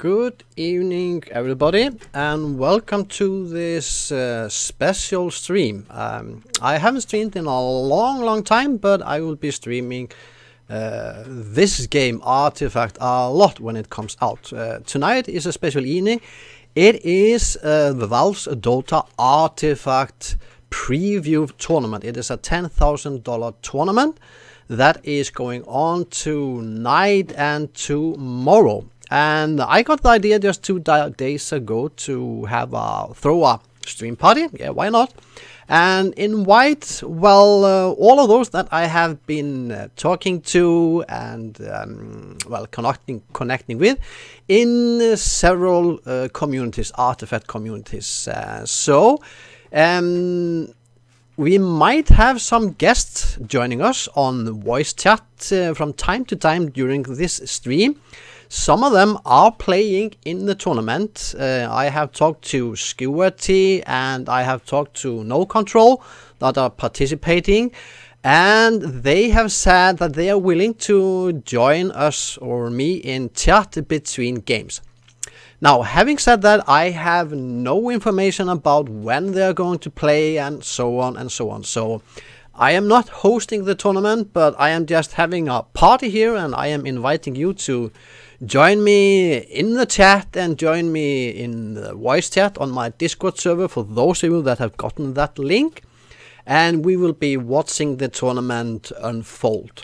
Good evening, everybody, and welcome to this special stream. I haven't streamed in a long time, but I will be streaming this game Artifact a lot when it comes out. Tonight is a special evening. It is the Valve's Dota Artifact preview tournament. It is a $10,000 tournament that is going on tonight and tomorrow. And I got the idea just 2 days ago to have throw a stream party. Yeah, why not? And invite, well, all of those that I have been talking to and, well, connecting with in several communities, Artifact communities. We might have some guests joining us on voice chat from time to time during this stream. Some of them are playing in the tournament. I have talked to c.a.t.s and I have talked to No Control that are participating, and they have said that they are willing to join us or me in chat between games. Now, having said that, I have no information about when they are going to play and so on and so on. So I am not hosting the tournament, but I am just having a party here, and I am inviting you to join me in the chat and join me in the voice chat on my Discord server for those of you that have gotten that link. And we will be watching the tournament unfold.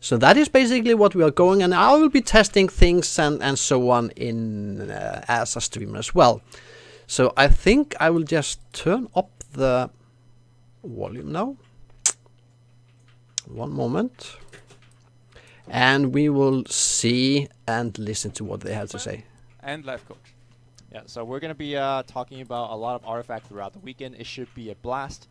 So that is basically what we are going, and I will be testing things and so on in as a streamer as well. So I think I will just turn up the volume now. One moment. And we will see and listen to what they have to say. And life coach. Yeah, so we're going to be talking about a lot of Artifact throughout the weekend. It should be a blast.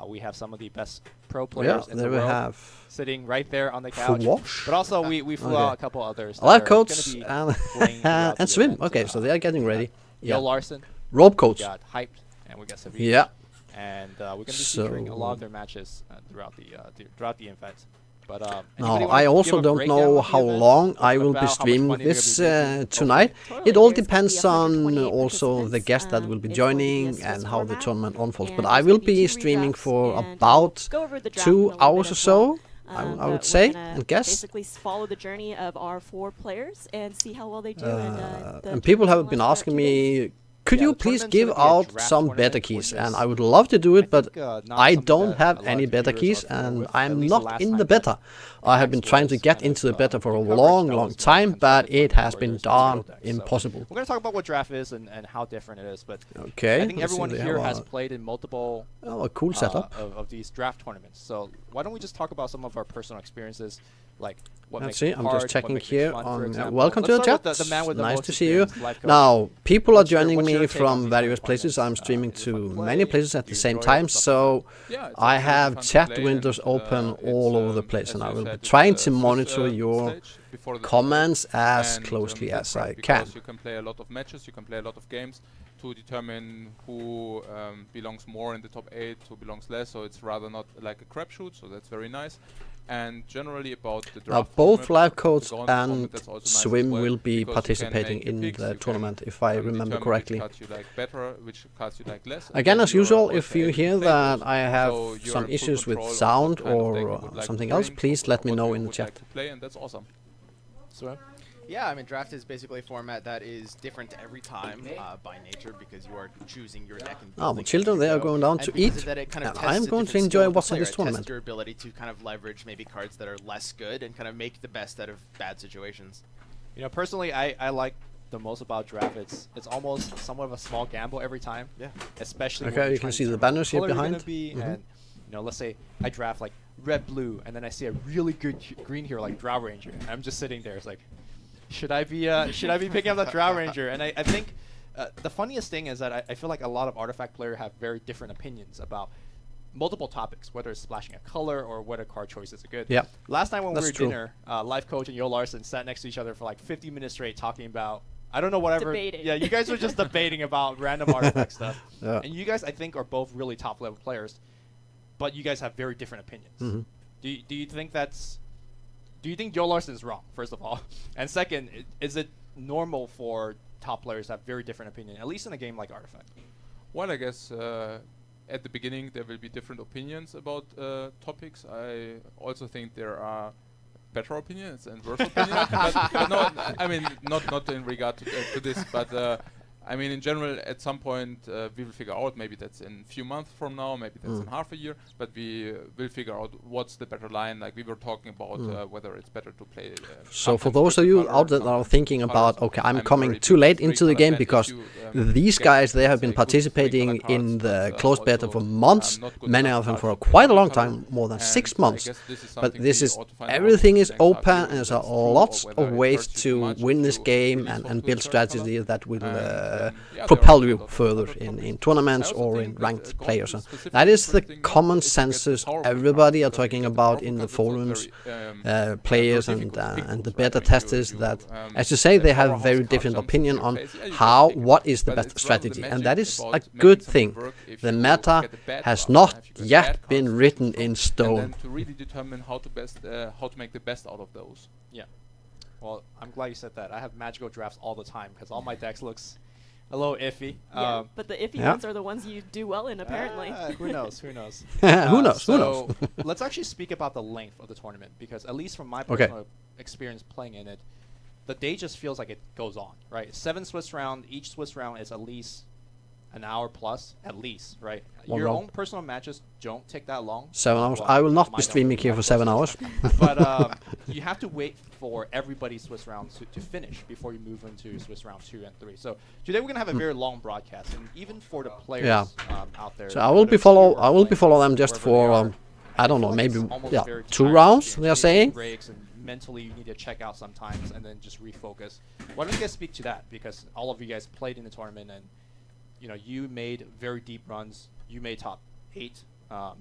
We have some of the best pro players in the world sitting right there on the couch. But also we flew out a couple others. Life coach and swim. Event. Okay, so they are getting ready. Yo Larson. Rope coach. We got hyped, and we got Savine. Yeah. And we're going to be featuring a lot of their matches throughout the event. But now, I also don't know how long I will be streaming this tonight. It all depends on also the guest that will be joining and how the tournament unfolds. But I will be streaming for about 2 hours or so, I would say, and guess. Basically follow the journey of our 4 players and see how well they do. And people have been asking me, could you please give out some beta keys? And I would love to do it, but I don't have any beta keys, and I'm not in the beta. I have been trying to get into the beta for a long time, but it has been darn impossible. We're going to talk about what draft is and how different it is, but okay, I think everyone here has played in multiple a cool setup of these draft tournaments. So why don't we just talk about some of our personal experiences, like what Let's makes see, I'm just checking here on welcome Let's to the chat. Nice to see you. Now, people are joining me from various places. I'm streaming to many places at the same time, so I have chat windows open all over the place, and I will be trying to monitor your comments as closely as I can. You can play a lot of matches, you can play a lot of games to determine who belongs more in the top 8, who belongs less, so it's rather not like a crapshoot, so that's very nice. And generally about the draft, both Life Coach and Swim will be participating in the tournament, if I remember correctly. Again, as usual, if you hear that I have some issues with sound or something else, please let me know in the chat. And that's awesome. So, Yeah, I mean, draft is basically a format that is different every time by nature because you are choosing your deck. And the children, they are going down to eat. I'm going to enjoy watching this tournament. Test your ability to kind of leverage maybe cards that are less good and kind of make the best out of bad situations. You know, personally, I like the most about draft. It's almost somewhat of a small gamble every time. Yeah. Especially. Okay, you can see the banners here behind. And you know, let's say I draft like red-blue, and then I see a really good green hero like Drow Ranger. And I'm just sitting there, it's like, should I be picking up the Drow Ranger? And I think the funniest thing is that I feel like a lot of Artifact players have very different opinions about multiple topics, whether it's splashing a color or whether card choices are good. Yeah. Last night when we were at dinner, Life Coach and Yo Larson sat next to each other for like 50 minutes straight talking about, I don't know, whatever. Debating. Yeah, you guys were just debating about random Artifact stuff. Yeah. And you guys, I think, are both really top level players, but you guys have very different opinions. Do you think that's... Do you think Yo Larson is wrong, first of all? And second, is it normal for top players to have very different opinion, at least in a game like Artifact? Well, I guess at the beginning there will be different opinions about topics. I also think there are better opinions and worse opinions. But no, I mean, not in regard to this, but I mean, in general, at some point we will figure out, maybe that's in a few months from now, maybe that's in half a year, but we will figure out what's the better line. Like we were talking about whether it's better to play. So for those of you out there that are thinking about, okay, I'm coming too late into the game because these guys, they have been participating in the closed beta for months, many of them for quite a long time, more than 6 months. But this is, everything is open, and there's lots of ways to win this game and build strategy that will propel you further in tournaments or in ranked players. And that is the common census everybody are talking about in the forums, players and the beta testers, that, as you say, they have very different opinion on what is the best strategy, and that is a good thing. The meta has not yet been written in stone. And then to really determine how to make the best out of those. Yeah. Well, I'm glad you said that. I have magical drafts all the time because all my decks looks a little iffy. Yeah, but the iffy ones are the ones you do well in, apparently. Who knows? Who knows? Who knows? So let's actually speak about the length of the tournament, because at least from my personal experience playing in it, the day just feels like it goes on, right? 7 Swiss round. Each Swiss round is at least an hour plus, at least, right? Your own personal matches don't take that long. 7 hours. I will not be streaming here for 7 hours. But you have to wait for everybody's Swiss rounds to finish before you move into Swiss round 2 and 3. So today we're gonna have a very long broadcast, and even for the players out there. So I will be follow them just for I don't know, maybe 2 rounds. They are saying. Breaks and mentally you need to check out sometimes and then just refocus. Why don't you guys speak to that? Because all of you guys played in the tournament, and you know, you made very deep runs. You made top 8.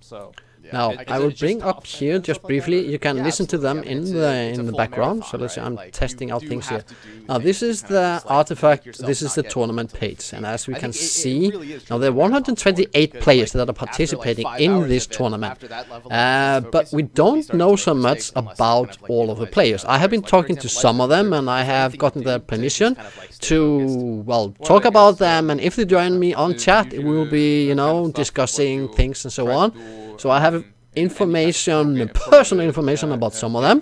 So now I will bring up here just briefly. You can listen to them in the background. So let's see, I'm testing out things here. Now this is the Artifact. This is the tournament page, and as we can see, now there are 128 players that are participating in this tournament. But we don't know so much about all of the players. I have been talking to some of them, and I have gotten their permission to talk about them. And if they join me on chat, we will be discussing things and so on. So I have information, personal information about some of them,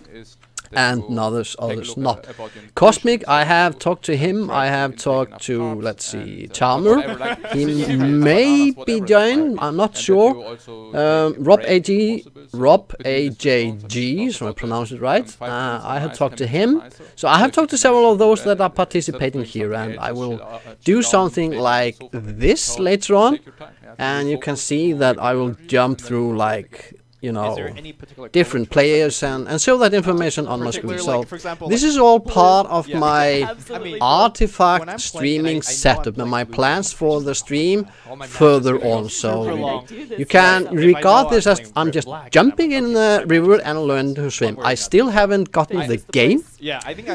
and others not. Cosmic, I have talked to him. I have talked to, let's see, Charmer. He may be joined, I'm not sure. Rob AJG, so I pronounce it right. I have talked to him. So I have talked to several of those that are participating here, and I will do something like this later on. And you can see that I will jump through like different players and show that information on my screen. So this is all part of my Artifact streaming setup and my plans for the stream further on. So you can regard this as I'm just jumping in the river and learn to swim. I still haven't gotten the game,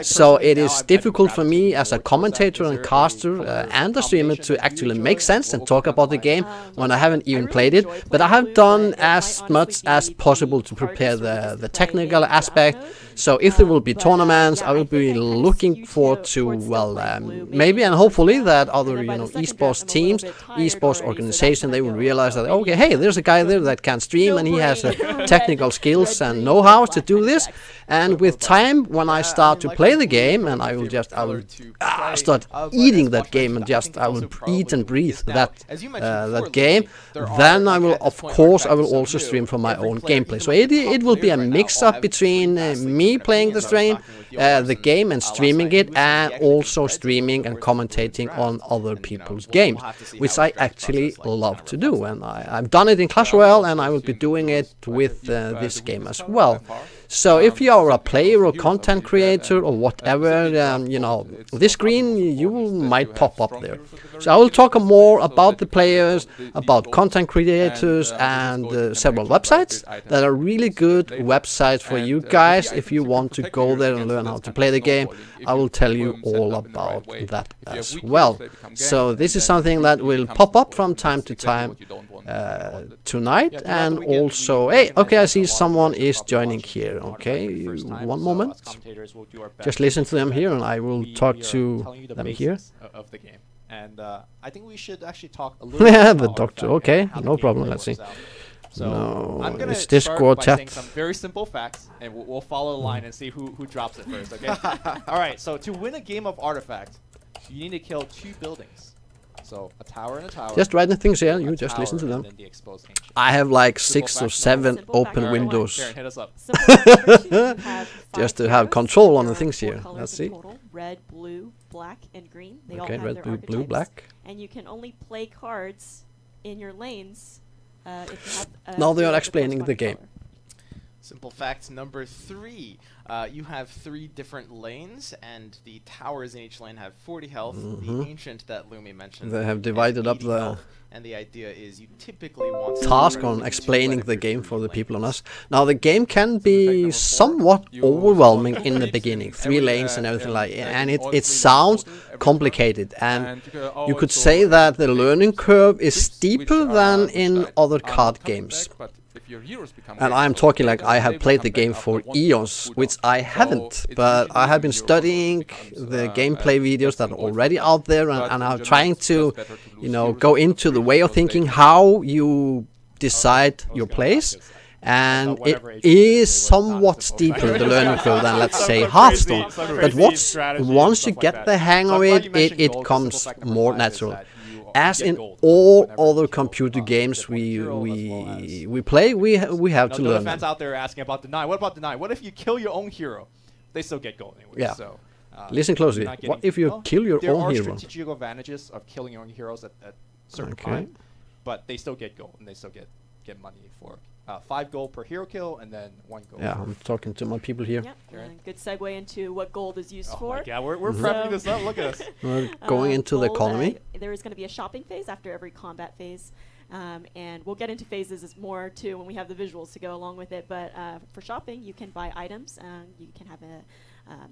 so it is difficult for me as a commentator and caster and a streamer to actually make sense and talk about the game when I haven't even played it. But I have done as much as possible to prepare the technical aspect, So if there will be tournaments, I will be looking forward to, well, maybe and hopefully that other, you know, esports teams, esports organization, they will realize that, okay, hey, there's a guy there that can stream and he has technical skills and know-how to do this. And with time, when I start to play the game, and I will start eating that game, and I will eat and breathe that game, then I will, of course, I will also stream from my own gameplay. So it will be a mix-up between me playing the game and streaming it, and also streaming and commentating on other people's games, which I actually love to do. And I've done it in Clash Royale, and I will be doing it with this game as well. So if you are a player or content creator or whatever, you know, this screen you might pop up there. So I will talk more about the players, about content creators, and several websites that are really good websites for you guys. If you want to go there and learn how to play the game, I will tell you all about that as well. So this is something that will pop up from time to time tonight. And also, hey, okay, I see someone is joining here. Okay, one moment. Just listen to them here, and I will talk to them here. Of the game. And I think we should actually talk a little bit about the doctor. Okay, no problem. Let's see. So no, I'm gonna it's Discord start by chat. saying some very simple facts, and we'll follow the line and see who drops it first. Okay. All right. So to win a game of Artifact, you need to kill 2 buildings. So a tower and a tower. Just write the things here. You just listen to them. I have like 6 or 7 open windows. Karen, hit us up. Just to have control on the things here. Let's see. Red, blue, black, and green. They Okay, all have red, their blue, archetypes. blue, black. And you can only play cards in your lanes if you have. Now they are the explaining the corresponding game. color. Simple fact number 3. You have 3 different lanes, and the towers in each lane have 40 health. The ancient that Lumi mentioned, They have divided up the health, and the idea is you typically want task on explaining the game for the people on us. Now the game can be somewhat overwhelming in the beginning, 3 lanes and everything like that, and it sounds complicated, and you could say that the learning curve is steeper than in other card games. And I'm talking like I have played the game for eons, which I haven't, but I have been studying the gameplay videos that are already out there, and I'm trying to, you know, go into the way of thinking how you decide your place. And it is somewhat steeper, the learning curve, than, let's say, Hearthstone. But once you get the hang of it, it comes more natural. As in all other computer games we play, we have to learn. Fans out there asking about Deny. What about Deny? What if you kill your own hero? They still get gold anyway. Yeah. So, listen closely. What if you kill your own hero? There are strategic advantages of killing your own heroes at certain time, but they still get gold and they still get money for 5 gold per hero kill, and then 1 gold. Yeah, I'm talking to my people here. Yeah, good segue into what gold is used for. Yeah, we're prepping this up. Look at us. We're going into the economy. There is going to be a shopping phase after every combat phase. And we'll get into phases more too when we have the visuals to go along with it. But for shopping, you can buy items. You can have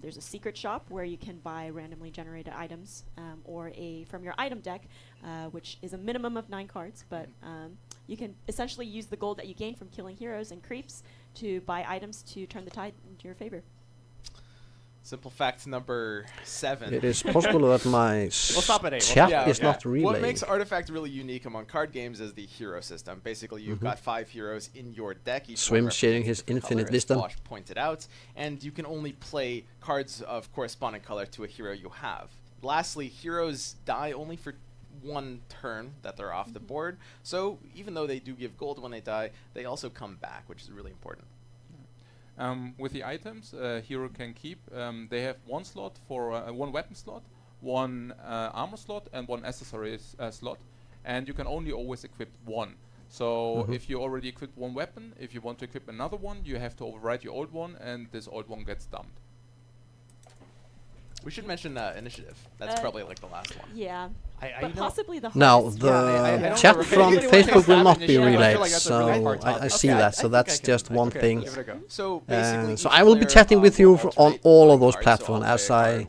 there's a secret shop where you can buy randomly generated items or from your item deck, which is a minimum of 9 cards. But you can essentially use the gold that you gain from killing heroes and creeps to buy items to turn the tide into your favor. Simple fact number 7. It is possible that my chat is not relaying. What makes Artifact really unique among card games is the hero system. Basically, you've got 5 heroes in your deck. Each Swim sharing his infinite wisdom. Bosch pointed out, and you can only play cards of corresponding color to a hero you have. Lastly, heroes die only for 1 turn that they're off the board. So even though they do give gold when they die, they also come back, which is really important. With the items, hero can keep. They have 1 slot for 1 weapon slot, 1 armor slot, and 1 accessories slot, and you can only always equip 1. So if you already equipped 1 weapon, if you want to equip another one, you have to overwrite your old one, and this old one gets dumped. We should mention initiative. That's probably like the last one. Yeah. But possibly the now the chat from Facebook will not be relayed, so I see that. So that's just one thing. So so I will be chatting with you on all of those platforms as I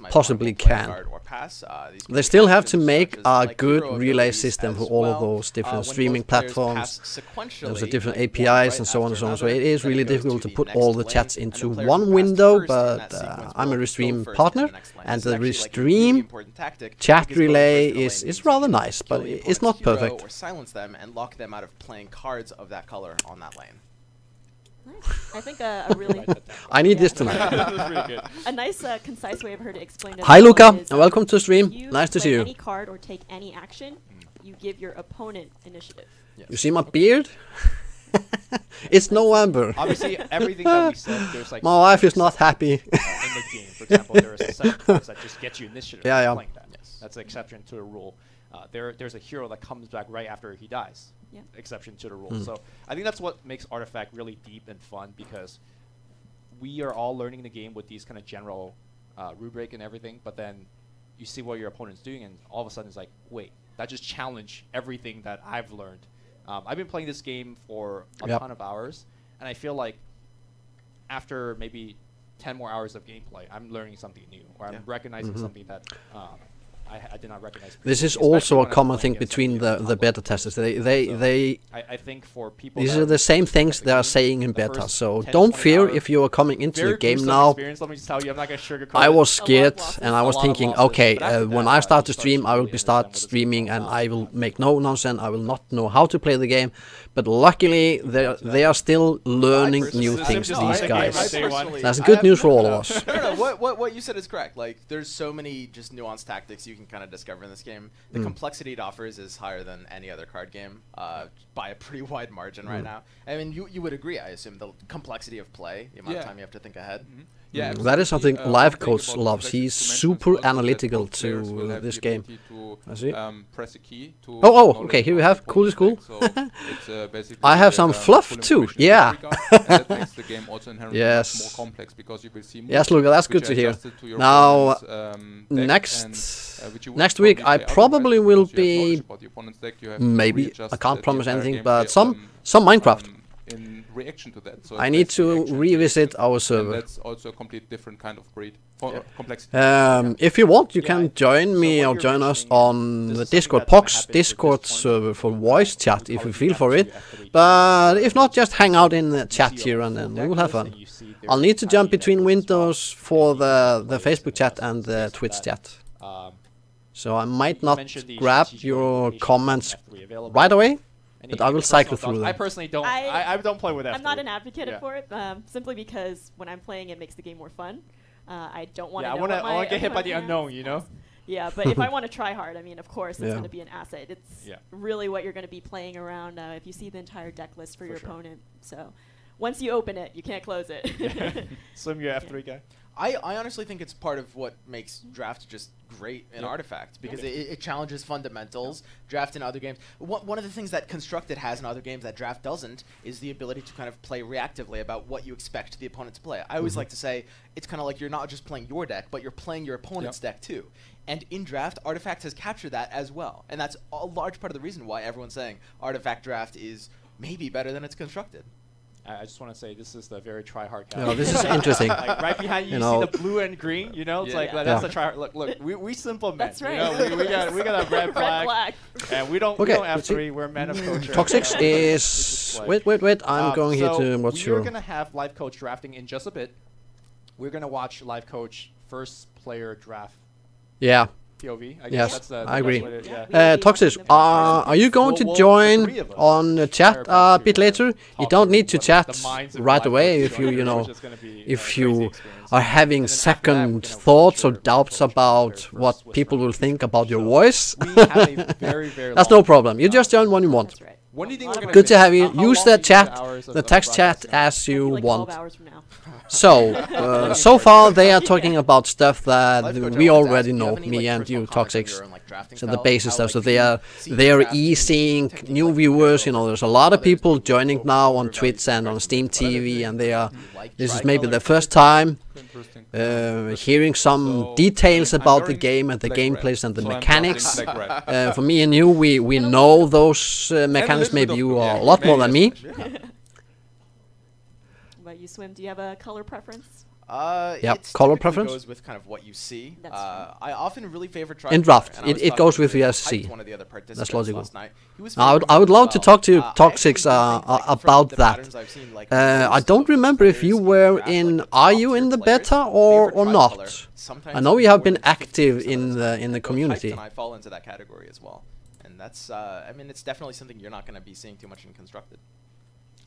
possibly can. pass. They still have to make a good relay system for all of those different streaming platforms. There's different APIs and so on and so on. So it is really difficult to put all the chats into one window, but I'm a Restream partner, and the Restream chat relay is rather nice, but it's not perfect. Or silence them and lock them out of playing cards of that color on that lane. Nice. I think a really... I need this tonight. A nice, concise way of her to explain it. Hi, Luca, and welcome to the stream. Nice to see you. Any card or take any action, you give your opponent initiative. Yes. You see my beard? It's November. Obviously, everything that we said, there's like... My wife is not happy. In the game, for example, there is a set of cards that just get you initiative. Yeah. Playing that. Yes. That's an exception to the rule. There's a hero that comes back right after he dies. Yeah. Exception to the rule. So I think that's what makes Artifact really deep and fun, because we are all learning the game with these kind of general rubric and everything, but then you see what your opponent's doing, and all of a sudden it's like, wait, that just challenged everything that I've learned. I've been playing this game for a ton of hours, and I feel like after maybe 10 more hours of gameplay, I'm learning something new, or I'm recognizing something that I did not recognize. This is also a common thing between the beta testers. I think for people, these are the same things they are saying in beta. So don't fear if you are coming into the game now. Let me just tell you, I'm not gonna sugarcoat I was scared, and I was thinking, okay, when I start to stream, I will start streaming, and I will make no nonsense. I will not know how to play the game. But luckily, they are still learning new things. These guys. That's good news for all of us. No, what you said is correct. Like, there's so many just nuanced tactics you can kind of discover in this game. The complexity it offers is higher than any other card game by a pretty wide margin right now. I mean, you would agree, I assume, the complexity of play, the amount of time you have to think ahead. Yeah, that is something Live Coach loves. He's super analytical to this game. I see. Press a key to okay, here we have cool is cool. So it's basically I have some fluff too. Yeah. And that makes the game also inherently much more complex, because you will see yes, Luca, that's good to hear. Now, next week I probably will be maybe, I can't promise anything, but some Minecraft. In reaction to that, so I need to revisit our server. That's also a complete different kind of breed for complexity. If you want, you can join me or join us on the Discord, PogSz Discord server for voice chat if you feel for it. But if not, just hang out in the chat here and then we will have fun. I'll need to jump between windows for the Facebook chat and the Twitch chat. So I might not grab your comments right away, but I will cycle through them. I personally don't. I don't play with F3. I'm not an advocate for it, simply because when I'm playing, it makes the game more fun. I don't want to. I want to get hit by the unknown, you know. Yeah, but if I want to try hard, I mean, of course, it's going to be an asset. It's really what you're going to be playing around if you see the entire deck list for your opponent. So once you open it, you can't close it. Swim your F3 guy. I honestly think it's part of what makes Draft just great in Artifact, because it challenges fundamentals. Draft in other games, one of the things that Constructed has in other games that Draft doesn't is the ability to kind of play reactively about what you expect the opponent to play. I always like to say it's kind of like you're not just playing your deck, but you're playing your opponent's deck too. And in Draft, Artifact has captured that as well, and that's a large part of the reason why everyone's saying Artifact Draft is maybe better than it's Constructed. I just want to say this is the very try-hard guy. No, this is interesting. Like right behind you, see the blue and green. You know, it's that's the try-hard. Look, we simple men. That's right. You know, we got a red flag, and we don't F3. We're men of culture. PogSz is wait. I'm going here to watch your. We're gonna have Live Coach drafting in just a bit. We're gonna watch Live Coach first player draft. Yeah. POV. I guess yes, that's I agree. PogSz, are you going to join on the chat a bit later? You don't need to chat right away if you are having second thoughts or doubts about what people will think about your voice. That's no problem. You just join when you want. When do you think we're good to have you. Use the chat, the text chat as you want. So, so far they are talking about stuff that we already know, me and you, PogSz. So the basic stuff. So they are easing new viewers. You know, there's a lot of people joining now on Twitch and on Steam TV, and they are. This is maybe the first time hearing some details about the game and the gameplays and the mechanics. For me and you, we know those mechanics. Maybe you are a lot more than me. About you, Swim, do you have a color preference? Color preference goes with kind of what you see. That's I often really favor in draft. It goes with USC. That's logical. I would love to talk to PogSz about that. I don't remember if you were in. Are you in the beta or not? I know you have been active in the community. And I fall into that category as well, and that's. I mean, it's definitely something you're not going to be seeing too much in Constructed.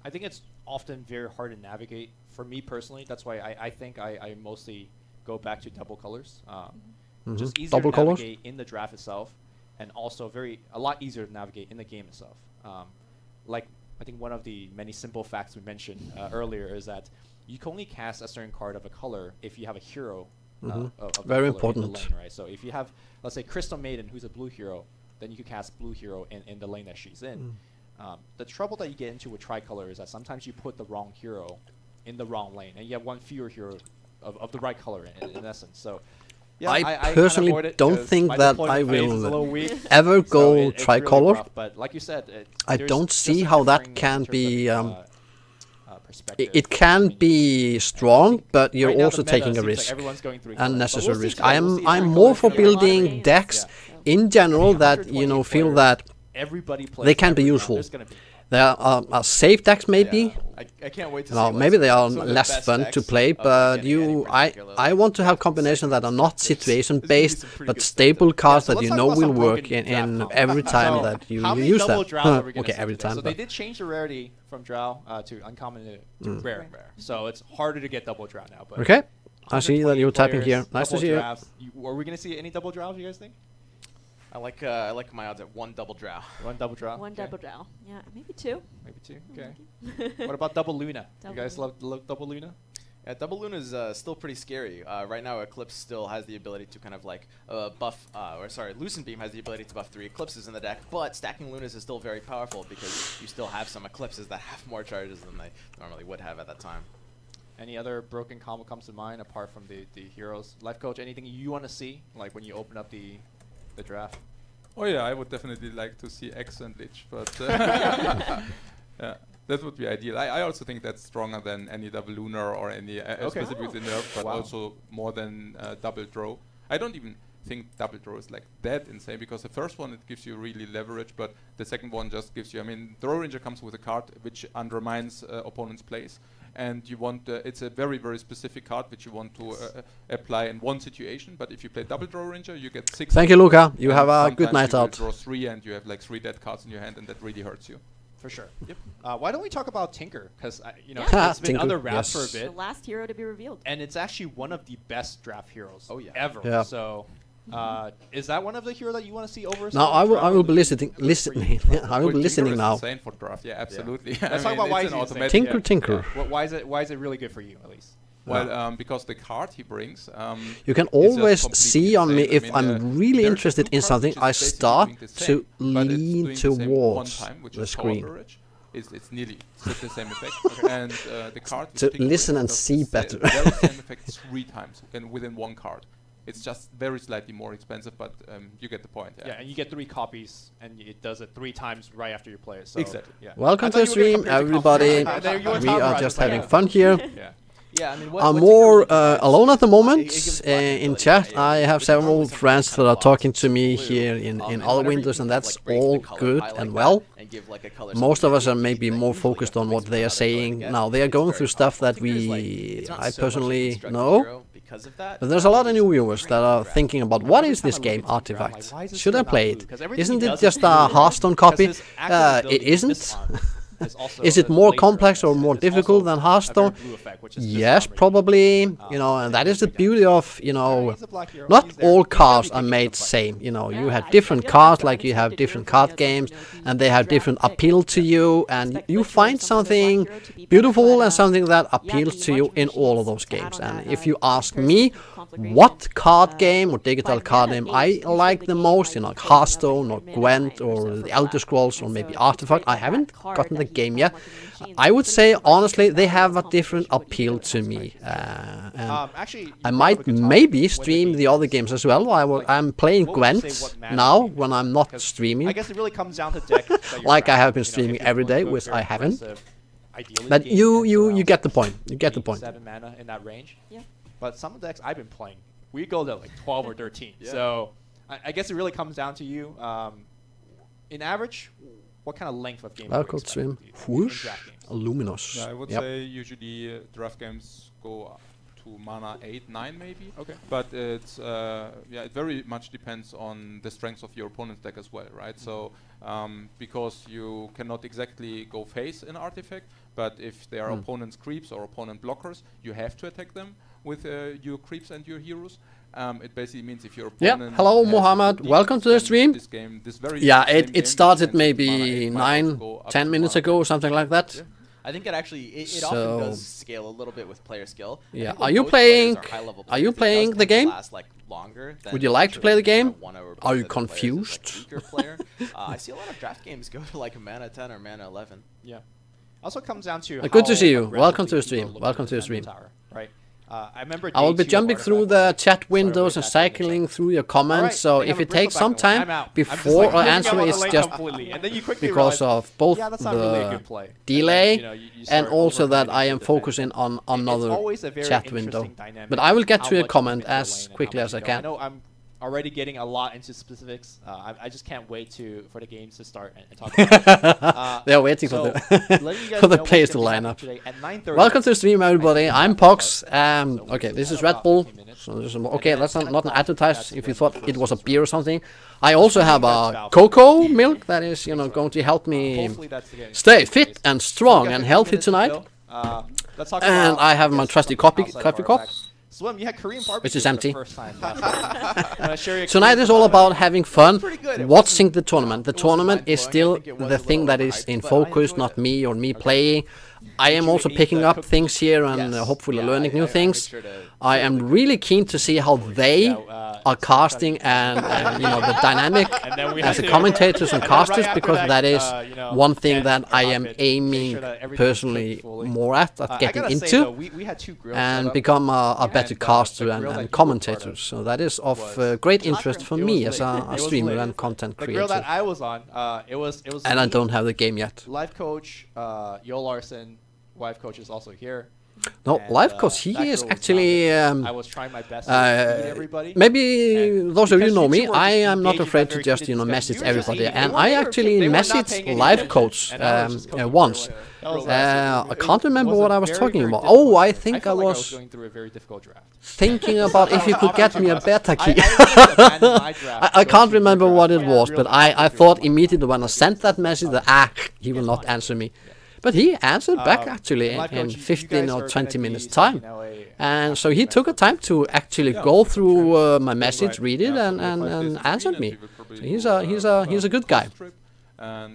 I think it's often very hard to navigate. For me personally, that's why I think I mostly go back to double colors. Just easier to navigate in the draft itself, and also a lot easier to navigate in the game itself. Like I think one of the many simple facts we mentioned earlier is that you can only cast a certain card of a color if you have a hero. Of very important. in the lane, right? So if you have, let's say, Crystal Maiden, who's a blue hero, then you can cast blue hero in the lane that she's in. The trouble that you get into with tricolor is that sometimes you put the wrong hero in the wrong lane, and you have one fewer hero of the right color in essence. So, yeah, I personally don't think that I will ever go tricolor. Really, but like you said, I don't see how that can be. It can be strong, but you're also taking a risk, unnecessary risk. I'm more for building decks in general that feel that they can be useful. There are safe decks maybe. I can't wait to see maybe they are less fun to play, but I want to have combinations that are not situation based, but stable cards that will work in every time that you use them. Okay, every time. So they did change the rarity from Drow to uncommon to rare. So it's harder to get double Drow now. But okay, I see that you're typing here. Nice to see you. Are we going to see any double Drows, you guys think? I like my odds at one double Drow. One double Drow? One double Drow. Yeah, maybe two. Maybe two, okay. What about double Luna? You guys love double Luna? Yeah, double Luna is still pretty scary. Right now, Eclipse still has the ability to kind of like Lucent Beam has the ability to buff 3 Eclipses in the deck, but stacking Lunas is still very powerful because you still have some Eclipses that have more charges than they normally would have at that time. Any other broken combo comes to mind apart from the heroes? Life Coach, anything you want to see, like when you open up the draft? Oh yeah, I would definitely like to see X and Lich, but yeah, that would be ideal. I also think that's stronger than any double Lunar or any specifically nerf, but also more than double Draw. I don't even think double Draw is like that insane, because the first one, it gives you really leverage, but the second one just gives you, Draw Ranger comes with a card which undermines opponent's plays. And you want, it's a very, very specific card which you want to apply in one situation. But if you play double Draw Ranger, you get 6. Thank you, Luca. You have a good night out. Draw 3 and you have like 3 dead cards in your hand, and that really hurts you. For sure. Yep. Why don't we talk about Tinker? Because it's been under wraps for a bit. The last hero to be revealed. And it's actually one of the best draft heroes ever. Yeah. So. Is that one of the heroes that you want to see over? No, I will be listening. I will be listening now. Insane for draft, yeah, absolutely. Yeah. Let's talk about why he's Tinker. Yeah. Why is it really good for you, at least? Well, because the card he brings. You can always see on me if I'm really interested in something. I start to lean towards the screen. It's nearly the same effect, and the card to listen and see better. The very same effect 3 times within one card. It's just very slightly more expensive, but you get the point. Yeah, and you get 3 copies, and it does it 3 times right after you play it. So exactly. Yeah. Welcome to the stream, everybody. We are just having fun here. Yeah, I'm more alone at the moment in chat. I have several friends that are talking to me here in other windows, and that's all good and well. Most of us are maybe more focused on what they are saying now. They are going through stuff that I personally know. But there's a lot of new viewers that are thinking about, what is this game, Artifact? Should I play it? Isn't it just a Hearthstone copy? It isn't. Is it more complex or more difficult than Hearthstone? Yes, probably. And that is the beauty of, not all cards are made same. You have different cards, like you have different card games, and they have different appeal to you, and you find something beautiful and something that appeals to you in all of those games. And if you ask me what card game or digital card game I like the most, like Hearthstone or Gwent or the Elder Scrolls or maybe Artifact, I haven't gotten the game yet. I would say honestly they have a different appeal to me. I might maybe stream the other games as well. I'm playing Gwent now when I'm not streaming. I guess it really comes down to deck. Like I have been streaming every day, which I haven't. But you get the point. You get the point. 7 mana in that range. Yeah. but some of the decks I've been playing, we go to like 12 or 13. So I guess it really comes down to you. In average, what kind of length of game? Welcome stream. Whoosh. Luminous. Yeah, I would say usually draft games go up to mana 8, 9 maybe. Okay. But it's it very much depends on the strength of your opponent's deck as well, right? So because you cannot exactly go face in artifact, but if there are opponent's creeps or opponent blockers, you have to attack them with your creeps and your heroes. It basically means if your opponent hello Mohammed, welcome to the stream. This game, this very it started maybe 9-10 minutes ago or something like that. Yeah. I think it actually it often does scale a little bit with player skill. Yeah, are you playing the game? Last, like, longer than would you like to play the game? Are you confused? I see a lot of draft games go to like a mana 10 or mana 11. Yeah. Also comes down to good to see you. Welcome to the stream. Welcome to the stream. Right. I remember I will be jumping through the chat windows and cycling through your comments, so if it takes some time before I answer, it's just because of both the delay and also that I am focusing on another chat window. But I will get to your comment as quickly as I can. Already getting a lot into specifics. I just can't wait for the games to start and talk about it. They are waiting for the players to line up. Welcome to the stream, everybody. I'm PogSz. Okay, this is Red Bull. So okay, that's not an advertise if you thought it was a beer or something. I also have a cocoa milk that is, going to help me stay fit and strong and healthy tonight. And I have my trusty coffee cup. Swim, you had Korean barbecue, which is empty. Tonight is all about having fun, watching the tournament. The tournament is still the thing that is in focus, not me or me playing. I am also picking up things here and hopefully learning new things. I am really keen to see how they are casting and the dynamic as the commentators and casters, because that is one thing that I am aiming personally more at getting into and become a better caster and commentator. So that is of great interest for me as a streamer and content creator. The girl that I was on, it was and I don't have the game yet. Life coach, Yo Larson. Wife coach is also here. No, life coach, he is actually... I was trying my best to meet everybody. Maybe those of you know me, I am not afraid to just, message everybody. And I actually messaged life coach once. I can't remember what I was talking about. Oh, I think I was thinking about if you could get me a beta key. I can't remember what it was, but I thought immediately when I sent that message that, he will not answer me. But he answered back actually in 15 or 20 minutes time. And so he took a time to actually go through my message, read it, and answered me. So he's a good guy.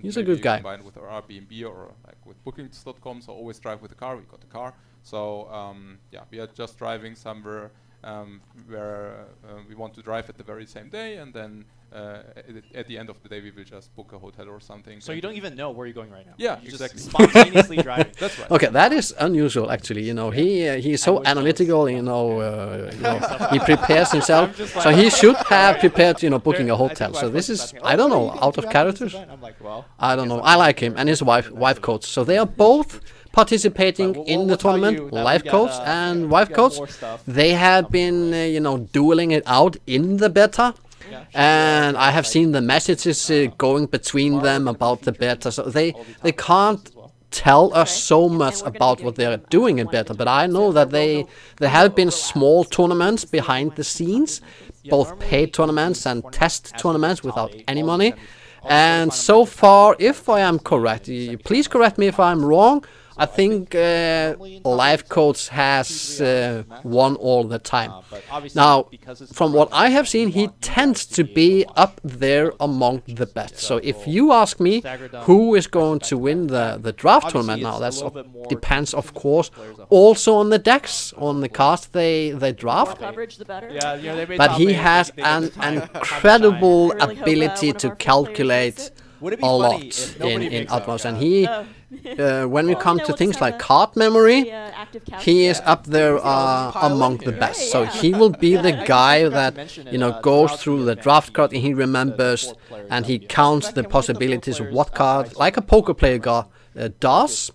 He's a good guy. Combined with our Airbnb or like with bookings.com, so always drive with the car. We got the car. So we are just driving somewhere where we want to drive at the very same day, and then at the end of the day we will just book a hotel or something. So you don't even know where you're going right now. Yeah, you're exactly. Just spontaneously driving. That's right. Okay, that is unusual actually. He's so analytical. He prepares himself. So he should have prepared. Booking a hotel. So this is, I don't know, out of characters. I don't know. I like him and his wife coach. So they are both participating in the tournament, life coach and wife coach. They have been, dueling it out in the beta. And I have seen the messages going between them about the beta. So they can't tell us so much about what they are doing in beta. But I know that there have been small tournaments behind the scenes, both paid tournaments and test tournaments without any money. And so far, if I am correct, please correct me if I'm wrong, I think Life Coach has won all the time. Now, from what I have seen, he tends to be up there among the best. So if you ask me who is going to win the draft tournament now, that depends, of course, also on the decks, on the cast they draft. But he has an incredible ability to calculate a lot in Atmos, and he, when we come to things like card memory, he is up there among the best. So he will be the guy that goes through the draft card and he remembers and he counts the possibilities of what card, like a poker player does,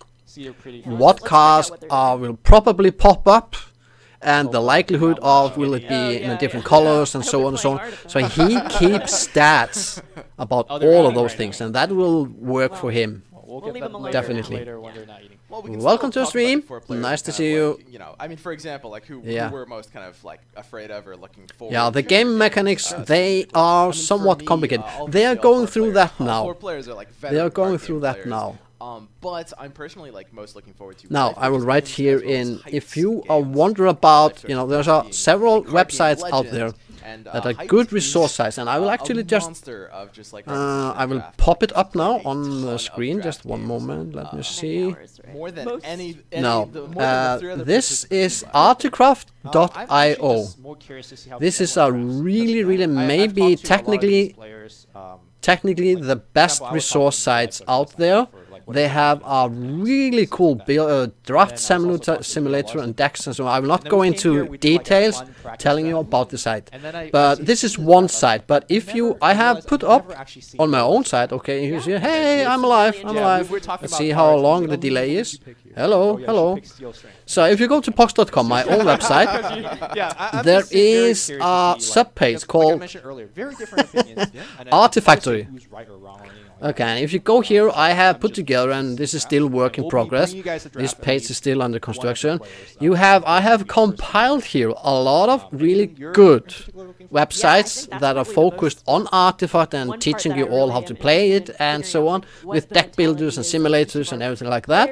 what cards will probably pop up, and the likelihood of will it be in different colors and so on and so on. So he keeps stats about all of those things, and that will work for him. We'll leave them alone definitely. Later when they're not eating. Well, we welcome to the stream. Nice to see you. Like, you know, I mean, for example, like who we're most kind of like afraid of or looking forward. Yeah, the game mechanics they are somewhat complicated. They are going through that now. 4 players are like they are going through that now. But I'm personally like most looking forward to. Now I will write here in. If you are wondering about, you know, there's several websites out there that are good resource sites, and I will actually just I will pop it up now on the screen. Just one moment, let me see. More than any no, this is articraft.io. This is a really maybe technically the best resource sites out there. They have a really cool draft simulator and decks and so on. I will not go into details telling you about the site, but this is one site. But if I have put up on my own site, okay, you see, hey, I'm alive. Let's see how long the delay is. Hello. So if you go to PogSz.com, my own website, there is a subpage called Artifactory. Okay, and if you go here, I have put together, and this is still work in progress. This page is still under construction. I have compiled here a lot of really good websites that are focused on Artifact and teaching you all how to play it and so on, with deck builders and simulators and everything like that.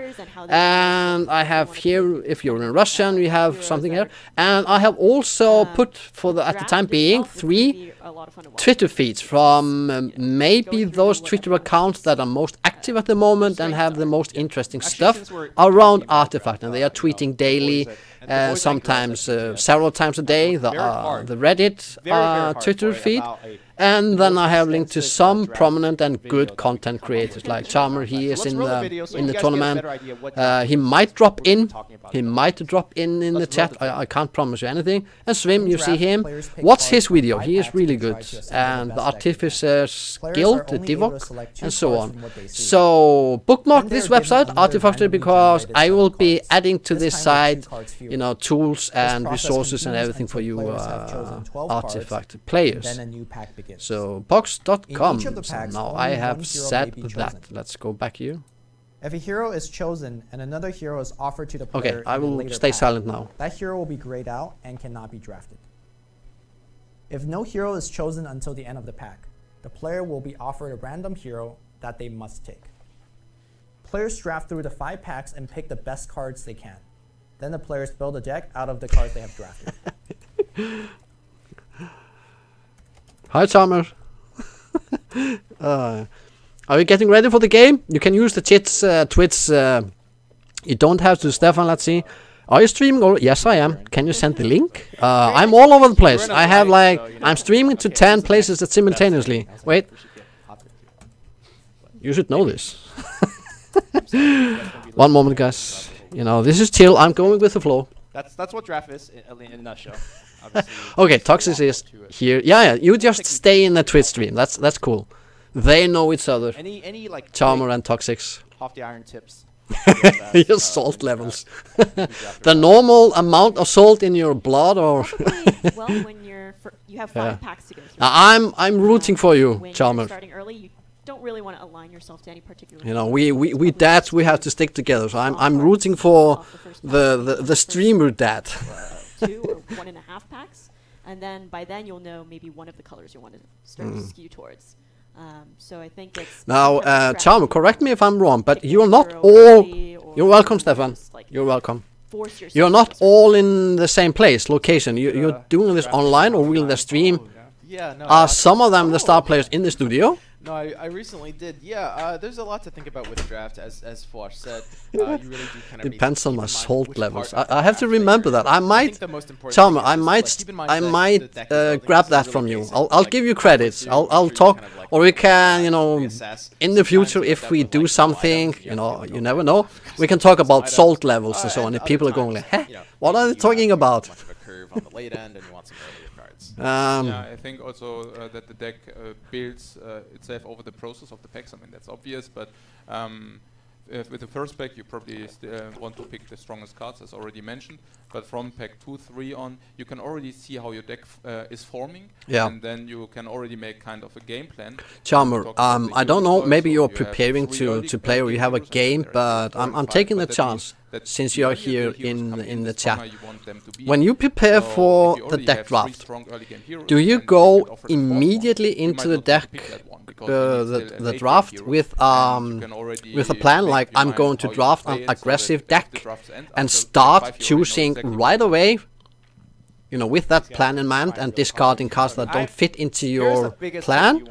And I have here, if you're in Russian, we have something here. And I have also put, at the time being, 3 Twitter feeds from maybe those Twitter accounts that are most active at the moment and have the most interesting stuff around Artifact, and they are tweeting daily, sometimes several times a day, the Reddit Twitter feed. And then I have linked to some prominent and good content creators like Charmer. He is in the tournament. He might drop in. He might drop in the chat. I can't promise you anything. And Swim, you see him. Watch his video. He is really good. And the Artificers Guild, the Divok, and so on. So bookmark this website, Artifactory, because I will be adding to this site, you know, tools and resources and everything for you Artifact players. So PogSz.com. So now I have said that. Let's go back here. If a hero is chosen and another hero is offered to the player, okay, I will stay silent now. That hero will be grayed out and cannot be drafted. If no hero is chosen until the end of the pack, the player will be offered a random hero that they must take. Players draft through the 5 packs and pick the best cards they can. Then the players build a deck out of the cards they have drafted. Hi, Charmer. Are you getting ready for the game? You can use the Twitch. You don't have to, Stefan. Let's see. Are you streaming? Yes, I am. Can you send the link? I'm all over the place. I have I'm streaming to 10 places simultaneously. Wait. You should know this. One moment, guys. You know, this is chill. I'm going with the flow. That's what draft is in a nutshell. Okay, PogSz is here. Yeah, you just stay in the Twitch stream. That's cool. They know each other. Any like Charmer and PogSz. Off the iron tips. Your salt levels. The normal amount of salt in your blood, or well, when you have 5 packs to go through. I'm rooting for you, when Charmer. You're starting early, you don't really want to align yourself to any particular. You know, we dads, we have to stick together. So I'm rooting for the streamer dad. 2 or 1.5 packs, and then by then you'll know maybe one of the colors you want to start to skew towards. So I think it's now, Charmer, correct me if I'm wrong, but you're not all. You're welcome, Stefan. You're welcome. You're not all in the same place, location. You're doing this online, or will the stream? Yeah, no. Are some of them the star players in the studio? No, I recently did. Yeah, there's a lot to think about with draft, as PogSz said. You really do kind of depends on my salt levels. I have to remember that. I might, Charmer, I might grab that from you. I'll give you credits. I'll talk, or we can, you know, in the future if we do something, you know, you never know, we can talk about salt levels and so on. If people are going like, "Huh, what are they talking about?" Yeah, I think also that the deck builds itself over the process of the packs. I mean, that's obvious, but with the first pack, you probably want to pick the strongest cards, as already mentioned. But from pack 2, 3 on, you can already see how your deck is forming. Yeah. And then you can already make kind of a game plan. Charmer, I don't know, maybe you're preparing to play or you have a game, but I'm taking the chance, since you're here in the chat. When you prepare for the deck draft, do you go immediately into the deck, the draft with a plan like I'm going to draft an aggressive deck and start choosing right away, you know, with that plan in mind and discarding cards that don't fit into your plan?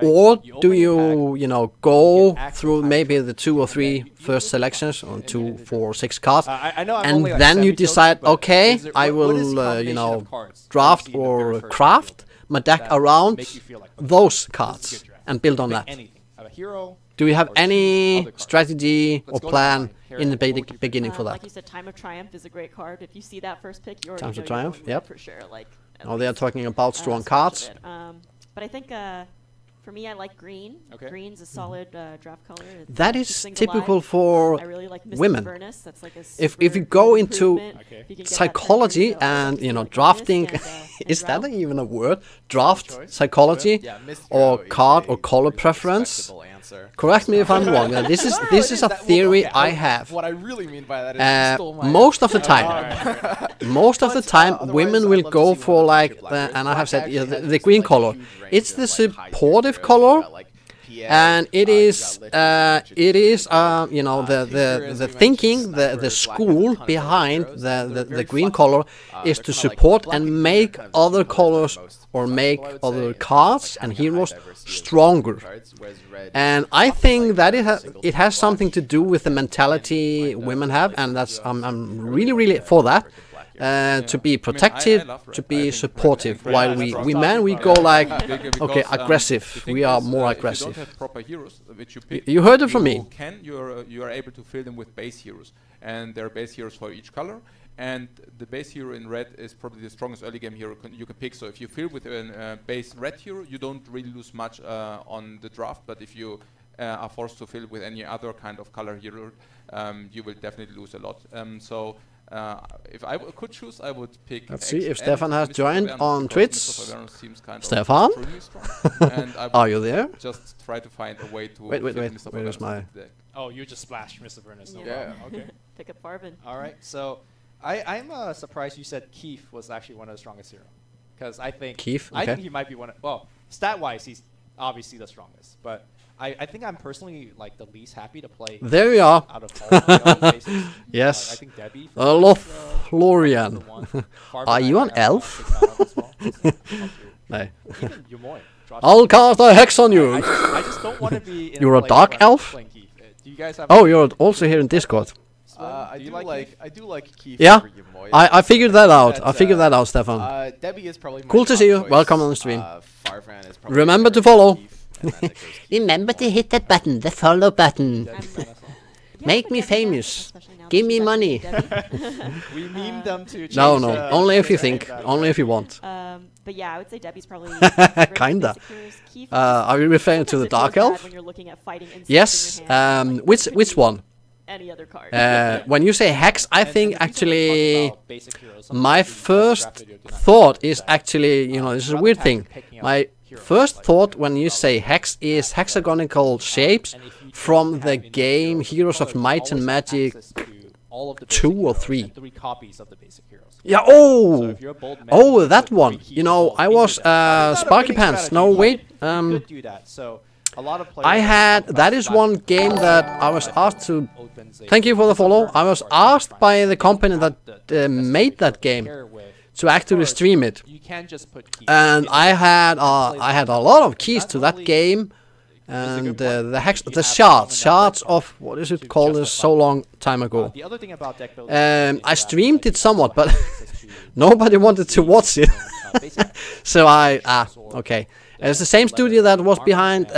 Or do you know, go through maybe the 2 or 3 first selections on 2, 4, 6 cards, and then you decide, okay, I will, you know, draft or craft my deck around those cards and build on that? Do you have any strategy or plan in the beginning for that? Like you said, Time of Triumph is a great card. If you see that first pick, you already Time know of Triumph, yep. for sure. Like, oh, they are talking about strong cards. But I think for me, I like green. Okay. Green's a solid draft color. That is typical for I really like women. Furnace. That's like a if you go into psychology and, you know, drafting, is that even a word? Draft psychology, or card or color preference? Correct me if I'm wrong. This is a theory I have. What I really mean by that is most of the time, women will go for like, and I have said, the green color. It's the supportive color, and it is you know, the thinking, the school behind the green color is to support and make other colors or make other cards and heroes stronger. And I think that it has something to do with the mentality women have, and that's I'm really for that. To be protective, to be supportive, while we men, we go like, okay, aggressive. We are more aggressive. If you don't have proper heroes, which you pick, you heard it from me. You are able to fill them with base heroes, and there are base heroes for each color. And the base hero in red is probably the strongest early game hero you can pick. So if you fill with a base red hero, you don't really lose much on the draft. But if you are forced to fill with any other kind of color hero, you will definitely lose a lot. If I could choose, I would pick. Let's see if Stefan has joined on Twitch. Stefan, are you there? Just try to find a way to. Wait. Where is my? Oh, you just splashed Mr. Furnace. No yeah. Okay. Pick up Farvin. All right. So, I'm surprised you said Keith was actually one of the strongest heroes, because I think Keith. Okay. I think he might be one of. Well, stat-wise, he's obviously the strongest, but I think I'm personally like the least happy to play. There we are. Out of all the bases. Yes. I think Debbie. Lothlorien. Are you an elf? No. I'll cast a hex on you. I just don't want to be. You're a dark elf? Do you guys have? Oh, you're also here in Discord. I do like Keith. Yeah, I figured that out. I figured that out, Stefan. Debbie is probably cool to see you. Welcome on the stream. Farvan is Remember to follow. Remember to hit that button, the follow button. Make me famous. Give me money. We meme them to. No, only if you think. Only if you want. But yeah, I would say Debbie's probably kinda. Are you referring to the dark elf? When you're looking at fighting yes. Which one? Any other card. When you say hex, I think actually my first thought is actually, you know, this is a weird thing. My first thought when you say hex is hexagonal shapes from the game Heroes of Might and Magic 2 or 3. Yeah, oh, that one. You know, I was Sparky Pants. No, wait. I had, that is one game that I was asked to, thank you for the follow, I was asked by the company that made that game to actually stream it. And I had a lot of keys to that game, and the shards of, what is it called, so long time ago. I streamed it somewhat, but nobody wanted to watch it. So okay. It's the same studio that was behind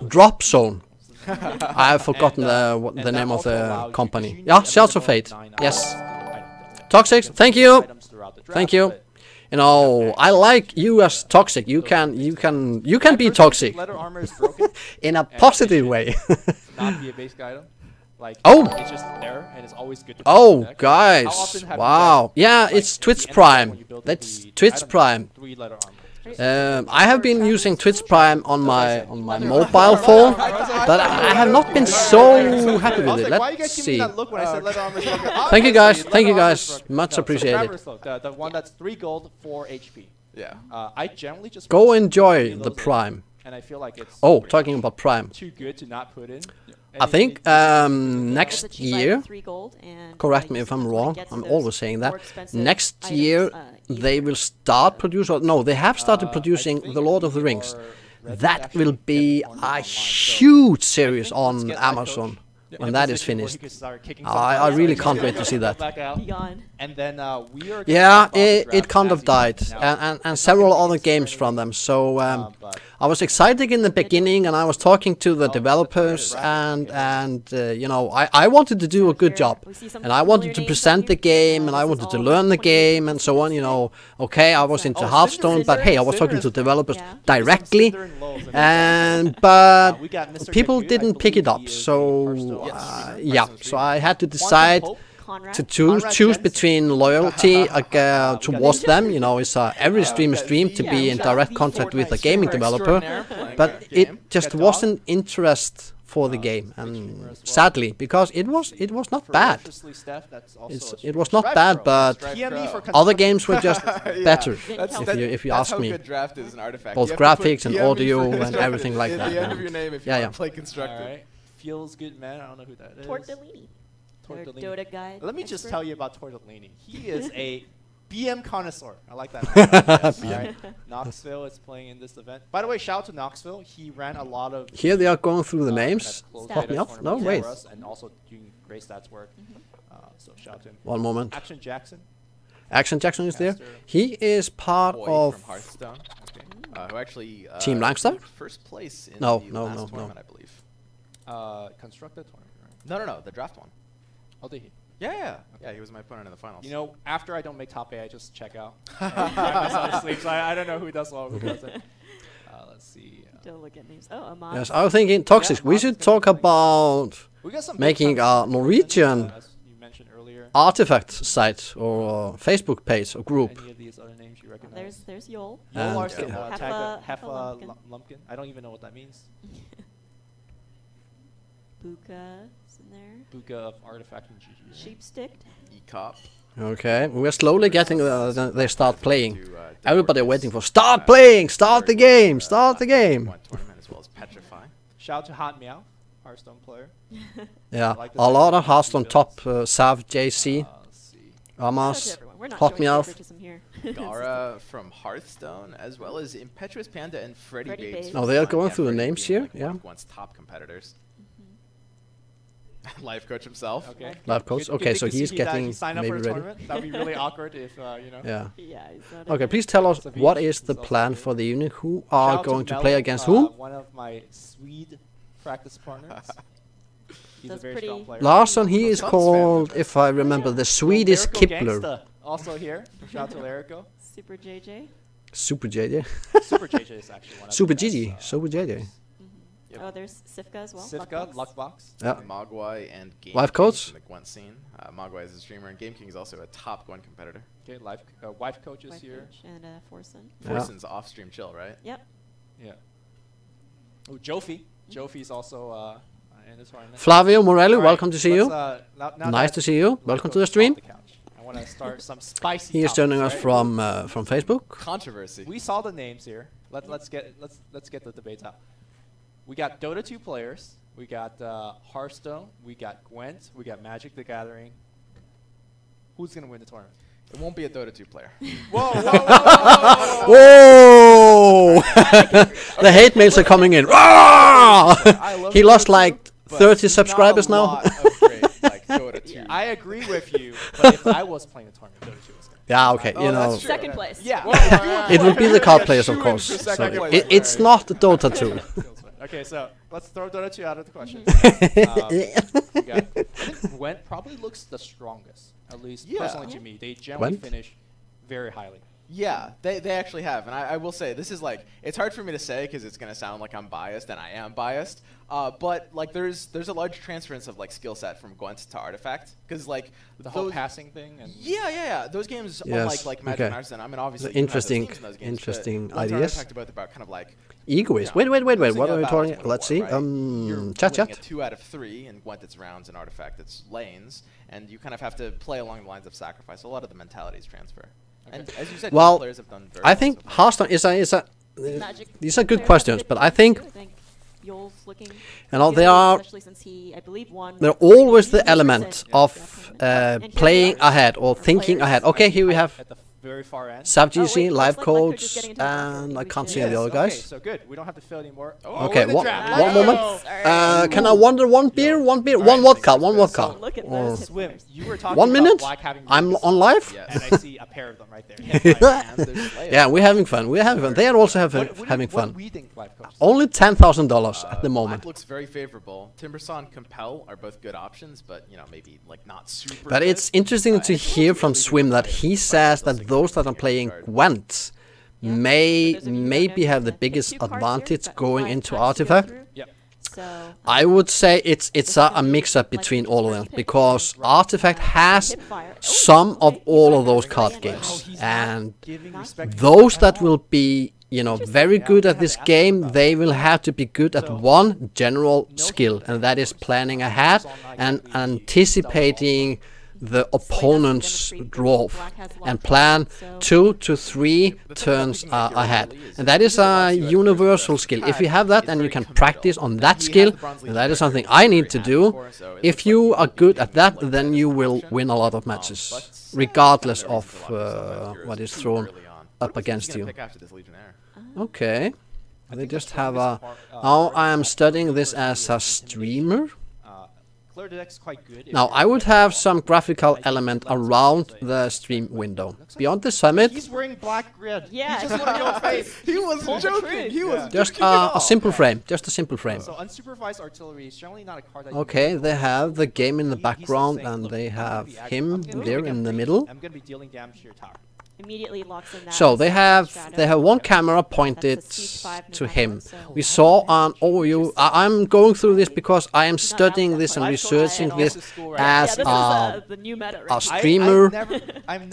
Drop Zone. I have forgotten the name of the company. Yeah, Shards of Fate. Yes. Toxic. Thank you. Thank you. You know, I like you as toxic. You can be toxic in a positive way. not be a basic item. Like, it's just there, and it's always good to put in the deck. Guys, wow. Yeah, it's Twitch Prime. That's Twitch Prime. 3-letter armor. I have been using Twitch Prime on my mobile phone, but I have not been so happy with it. Let's see. Thank you guys, much appreciated. The one that's 3 gold, 4 HP. Yeah. I generally just go enjoy the Prime. And I feel like it's talking about Prime. Too good to not put in. I think next year, correct me if I'm wrong, I'm always saying that, next year they will start producing, no, they have started producing The Lord of the Rings. That will be a huge series on Amazon. When that is finished, I really can't wait to see that. And then yeah, it kind of died, and several other games from them. So I was excited in the beginning, and I was talking to the developers, and you know, I wanted to do a good job, and I wanted to present the game, and I wanted to learn the game, and so on. You know, okay, I was into Hearthstone, but hey, I was talking to developers directly, and but people didn't pick it up. So yeah, so I had to decide to choose between loyalty towards them. You know, it's every stream to be in direct contact with a gaming developer, but it just wasn't interest for the game, and sadly, because it was not bad. It was not bad, but other games were just better. If you ask me, both graphics and audio and everything like that. At the end of your name, if you want to play constructed. Feels good, man. I don't know who that is. Tortellini. Dota guy. Let me just tell you about Tortellini. He is a BM connoisseur. I like that. Right. Knoxville is playing in this event. By the way, shout out to Knoxville. He ran a lot of. Here they are going through the names. Pop me up. No, wait. And also doing great stats work. So shout out to him. One moment. Action Jackson. Action Jackson is there. He is part of from Hearthstone. Who actually Team Langstar? First place in the last tournament, I believe. Constructed tournament, right? No, the draft one. Oh, did he? Yeah, he was my opponent in the finals. You know, after I don't make top 8, I just check out. So I don't know who does well, who doesn't. Let's see. Don't look at names. Oh, Ahmad. Yes, I was thinking PogSz. We should talk about making a Norwegian artifact site or Facebook page or group. Any of these other names you recognize? There's Yol. Heffa Lumpkin. I don't even know what that means. Buka is in there. Buka of Artifact and GG. Sheepstick. E-Cop. Okay, we're slowly getting. They start playing. Everybody waiting for start playing. Start the game. Start the game. One tournament as well as Petrify. Shout out to Hot Meow, Hearthstone player. Yeah, a lot of Hearthstone top. Sav, JC, Amas, Hot Meow. Gara from Hearthstone, as well as Impetuous Panda and Freddy Bates. Oh, they are going through the names here. Yeah. Once top competitors. Life coach himself. Okay. Life coach. Okay, so he's getting maybe ready. That'd be really awkward if you know. Yeah. Okay, please tell us what is the plan for the evening. Who are going to play against whom? One of my Swede practice partners. He's a very strong player. Larsson, he is called, if I remember, the Swedish Kipler. Also here. Shout out to Lerico. Super JJ. Super JJ. Super JJ is actually one of Super GG. Super JJ. Yep. Oh, there's Sifka as well. Sifka, Luckbox. Yeah. Mogwai and Game Life coach in the Gwent scene. Mogwai is a streamer, and Game King is also a top Gwent competitor. Okay, wife coach is here. And Forsen. Forsen's off-stream chill, right? Yep. Yeah. Oh, Jofi. Jofi's also in this tournament. Flavio Morelli, welcome to see you. Now nice to see you. Welcome to the stream. I want to start some spicy. He is joining us from Facebook. Controversy. We saw the names here. Let's get the debates out. We got Dota 2 players. We got Hearthstone. We got Gwent. We got Magic the Gathering. Who's gonna win the tournament? It won't be a Dota 2 player. Whoa! The hate mails are coming in. He lost like 30 subscribers now. Yeah, I agree with you, but if I was playing a tournament, Dota 2 was gonna. Yeah, okay, you know. Second place. Yeah. It would be the card players, of course. So it's not Dota 2. Okay, so let's throw Dota 2 out of the question. I think Gwent probably looks the strongest, at least personally to me. They generally finish very highly. Yeah, they actually have, and I will say this is like, it's hard for me to say because it's gonna sound like I'm biased, and I am biased. But like there's a large transference of like skill set from Gwent to Artifact, because like the whole passing thing. And yeah, those games, unlike like Magic and Artisan, I mean obviously interesting ideas. Talked about kind of like egoist. Wait. What are we talking? Let's see. You're chat. A 2 out of 3, and Gwent it's rounds, and Artifact it's lanes, and you kind of have to play along the lines of sacrifice. A lot of the mentalities transfer. Okay. And as you said, players have done very I think Hearthstone is a these are good questions, but I think there are always the element of playing ahead or thinking ahead. Okay, here we have very far end. SubGC, live codes, and I can't see the other guys. Okay, so good. We don't have to fill anymore. Okay, one moment. Can I wonder one beer, one vodka, one vodka. Look at this. Swim. You were talking 1 minute? having I'm on live? Yes. and I see a pair of them right there. Yeah, we're having fun. We're having fun. They are also having fun. What do we think live codes? Only $10,000 at the moment. Black looks very favorable. Timbersaw and Compel are both good options, but you know, maybe like not super But good. it's interesting to hear from Swim that he says that those that are playing Gwent may maybe have the biggest advantage going into Artifact. Yep. I would say it's a mix-up between all of them, because Artifact has some of all of those card games, and those that will be, you know, very good at this game, they will have to be good at one general skill, and that is planning ahead and anticipating the opponent's draw and plan 2 to 3 turns ahead. And that is a universal skill. If you have that and you can practice on that skill, and that is something I need to do, if you are good at that, then you will win a lot of matches, regardless of what is thrown up against you. Okay. They just have a... Now I am studying this as a streamer. Now I would have some graphical element around the stream window. Beyond the summit, He's wearing black grid. Yeah, He just wanted to go face. He was joking. He was just a simple frame. Just a simple frame. So unsupervised artillery is generally not a card that Okay, they have the game in the background, and they have him there in the middle. I'm going to be dealing damage to your tower. Immediately locks in that. So they have one camera pointed to him. We saw an overview. I'm going through this because I am studying this and researching this as a streamer,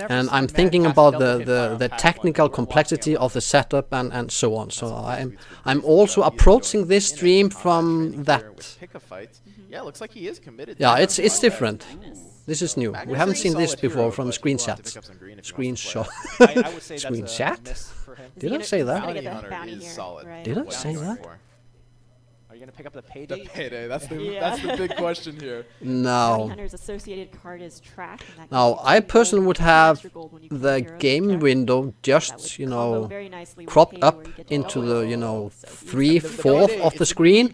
and I'm thinking about the technical complexity of the setup and so on. So I'm also approaching this stream from that. Yeah, looks like he is committed. Yeah, it's different. This is new. We haven't seen this before from screenshots. Screenshot. I would say Screenshot? Did I say that? Did I say that? Are you going to pick up the payday? The payday. That's the big question here. No. Associated card is track. Now, I personally would have the game window just, you know, cropped up into the, you know, 3/4 of the screen,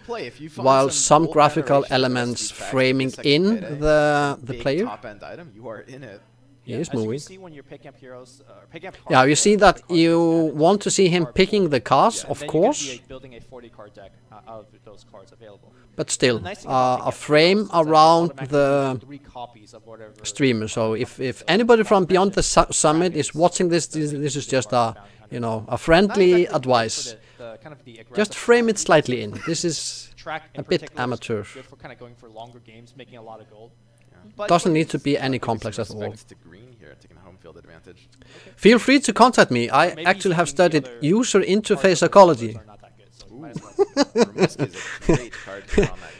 while some graphical elements framing in the player. Top end item, you are in it. He is moving. You see when you're picking up heroes, picking up cards, Yeah, you see that you want to see him picking the cards, of course. Building a 40 card deck out of those cards available. But still, a frame around the streamer. So if anybody from Beyond the Summit is watching this, this is just a, you know, a friendly advice. Just frame it slightly in. This is a bit amateur. Good for kind of going for longer games, making a lot of gold. Doesn't need to be any complex at all. Feel free to contact me. I actually have studied user interface psychology.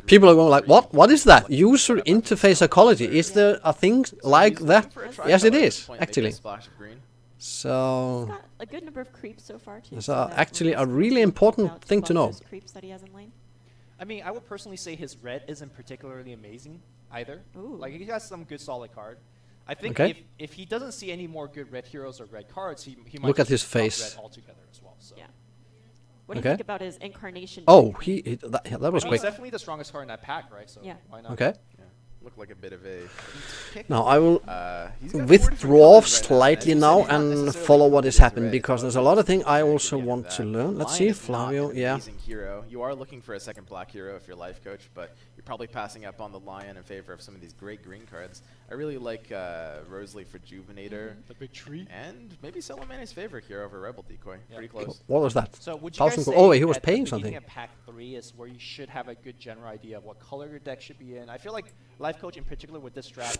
People are going like, what? What is that? User interface psychology. Is there a thing like that? Yes, it is, actually. So He's got a good number of creeps so far too. it's actually a really important thing to know. Creeps that he has in lane. I mean, I would personally say his red isn't particularly amazing either. Ooh. Like, he has some good solid card. I think if he doesn't see any more good red heroes or red cards, he might Look at his just drop face. red altogether as well. So. Yeah. What do you think about his incarnation? Oh, that was He's quick. definitely the strongest card in that pack, right? So Yeah. why not? Okay. Look like a bit of a pick. Now I will He's got 40 withdraw different colors right slightly As you now said, he's not and necessarily follow what is always happening, red. because It's there's a not lot of like things I you also get want that. to learn. Let's Lion see, is not Flavio. an Yeah. amazing hero. You are looking for a second black hero if you're life coach, but you're probably passing up on the Lion in favor of some of these great green cards. I really like Roseleaf Rejuvenator. The big tree. And maybe Salamani's favorite here over Rebel Decoy. Pretty close. What was that? So would you guys say oh, he was paying something. At pack 3 is where you should have a good general idea of what color your deck should be in. I feel like Life Coach in particular with this draft,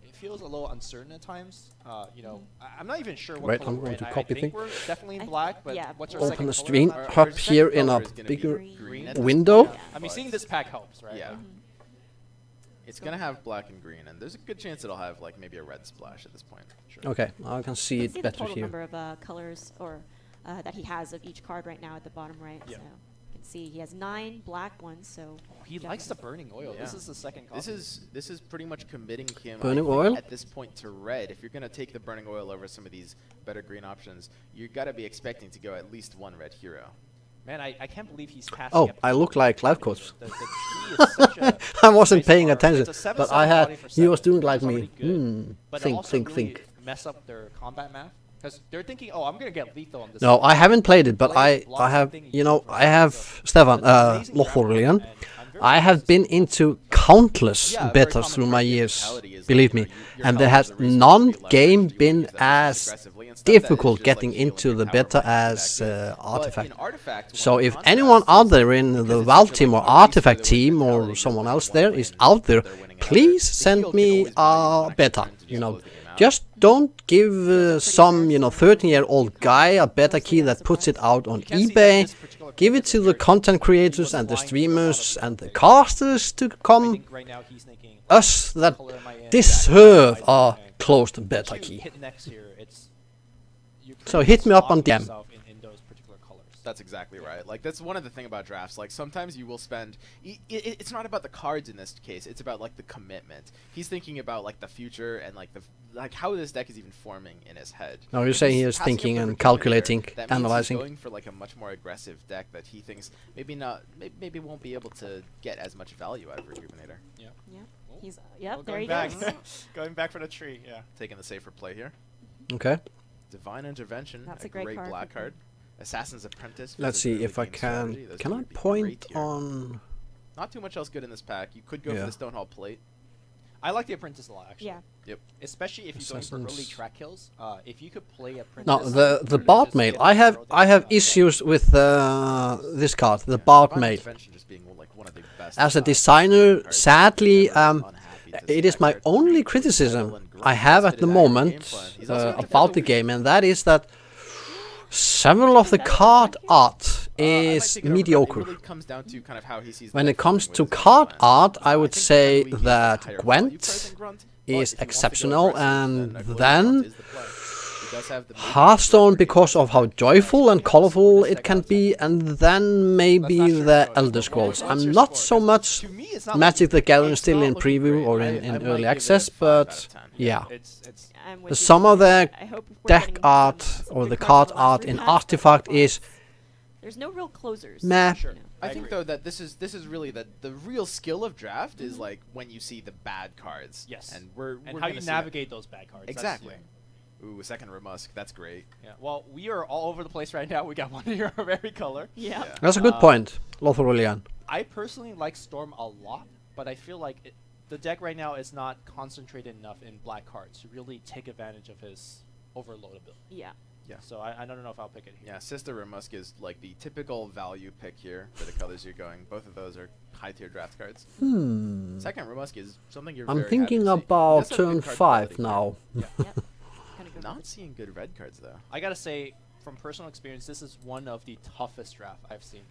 it feels a little uncertain at times. You know, I'm not even sure what color I'm going we're to in. copy I think we're definitely in black, but what's our second Open the color? stream, hop here in a bigger green window. I mean, seeing this pack helps, right? Yeah. It's going to have black and green, and there's a good chance it'll have like maybe a red splash at this point. Sure. Okay, I can see it the better total here. number of colors or that he has of each card right now at the bottom right. So you can see he has 9 black ones. So he likes the burning oil. This is the second copy. This is pretty much committing him burning oil at this point to red. If you're going to take the burning oil over some of these better green options, you got to be expecting to go at least 1 red hero. Man, I can't believe he's passing. Oh, I look like Life Coach. The tree is such a I wasn't paying card. attention, It's a but I had. He was doing like It's me. But Think. Mess up their combat math because they're thinking, oh, I'm gonna get lethal on this. No, I haven't played it, but I have. You know, I have Stefan Lothlorien. I have been into countless betas through my years, believe me, and there has none game been as difficult getting into the beta as Artifact. So if anyone out there in the Valve team or Artifact team or someone else there is out there, please send me a beta. You know, just don't give some 13-year-old guy a beta key that puts it out on eBay. Give it to the content creators and the streamers and the casters to come. Us that deserve a closed beta key. So hit me up on DM. That's exactly right. Like, that's one of the thing about drafts. Like, sometimes you will spend... it's not about the cards in this case. It's about, like, the commitment. He's thinking about, like, the future and, like, how this deck is even forming in his head. No, you're saying he is thinking and calculating, analyzing. He's going for, like, a much more aggressive deck that he thinks maybe won't be able to get as much value out of Rejuvenator. Yeah. He's there he back. goes. Going back for the tree. Yeah. Taking the safer play here. Okay. Divine Intervention. That's a great card. Black card. Assassin's Apprentice. Let's see if I can. Can I point on? Not too much else good in this pack. You could go for the Stonehall Plate. I like the Apprentice a lot, actually. Yeah. Yep. Especially if you're going for early track kills. If you could play Apprentice. No, the Bard Mail. I have issues with this card, the Bard Mail. As a designer, sadly, it is my only criticism I have at the moment about the game, and that is that several of the card art is mediocre. When it comes to card art, I would say that Gwent is exceptional, and then Hearthstone because of how joyful and colorful it can be, and then maybe the Elder Scrolls. I'm not so much Magic the Gathering still in preview or in early access, but yeah. Some of the deck art or the card art in Artifact is there's no real closers. Meh. Sure. I think though that this is really the real skill of draft is like when you see the bad cards. Yes. And we're how you navigate those bad cards. Exactly. Ooh, a second Remusk. That's great. Yeah. Well, we are all over the place right now. We got one here of every color. Yeah. That's a good point, Lothlorien. I personally like Storm a lot, but I feel like the deck right now is not concentrated enough in black cards to really take advantage of his overload ability. Yeah. Yeah. So I don't know if I'll pick it here. Yeah, Sister Remusk is like the typical value pick here for the colors you're going. Both of those are high tier draft cards. Second Remusk is something you're I'm thinking about turn 5 now. Yeah. Not seeing good red cards though. I gotta say, from personal experience, this is one of the toughest drafts I've seen.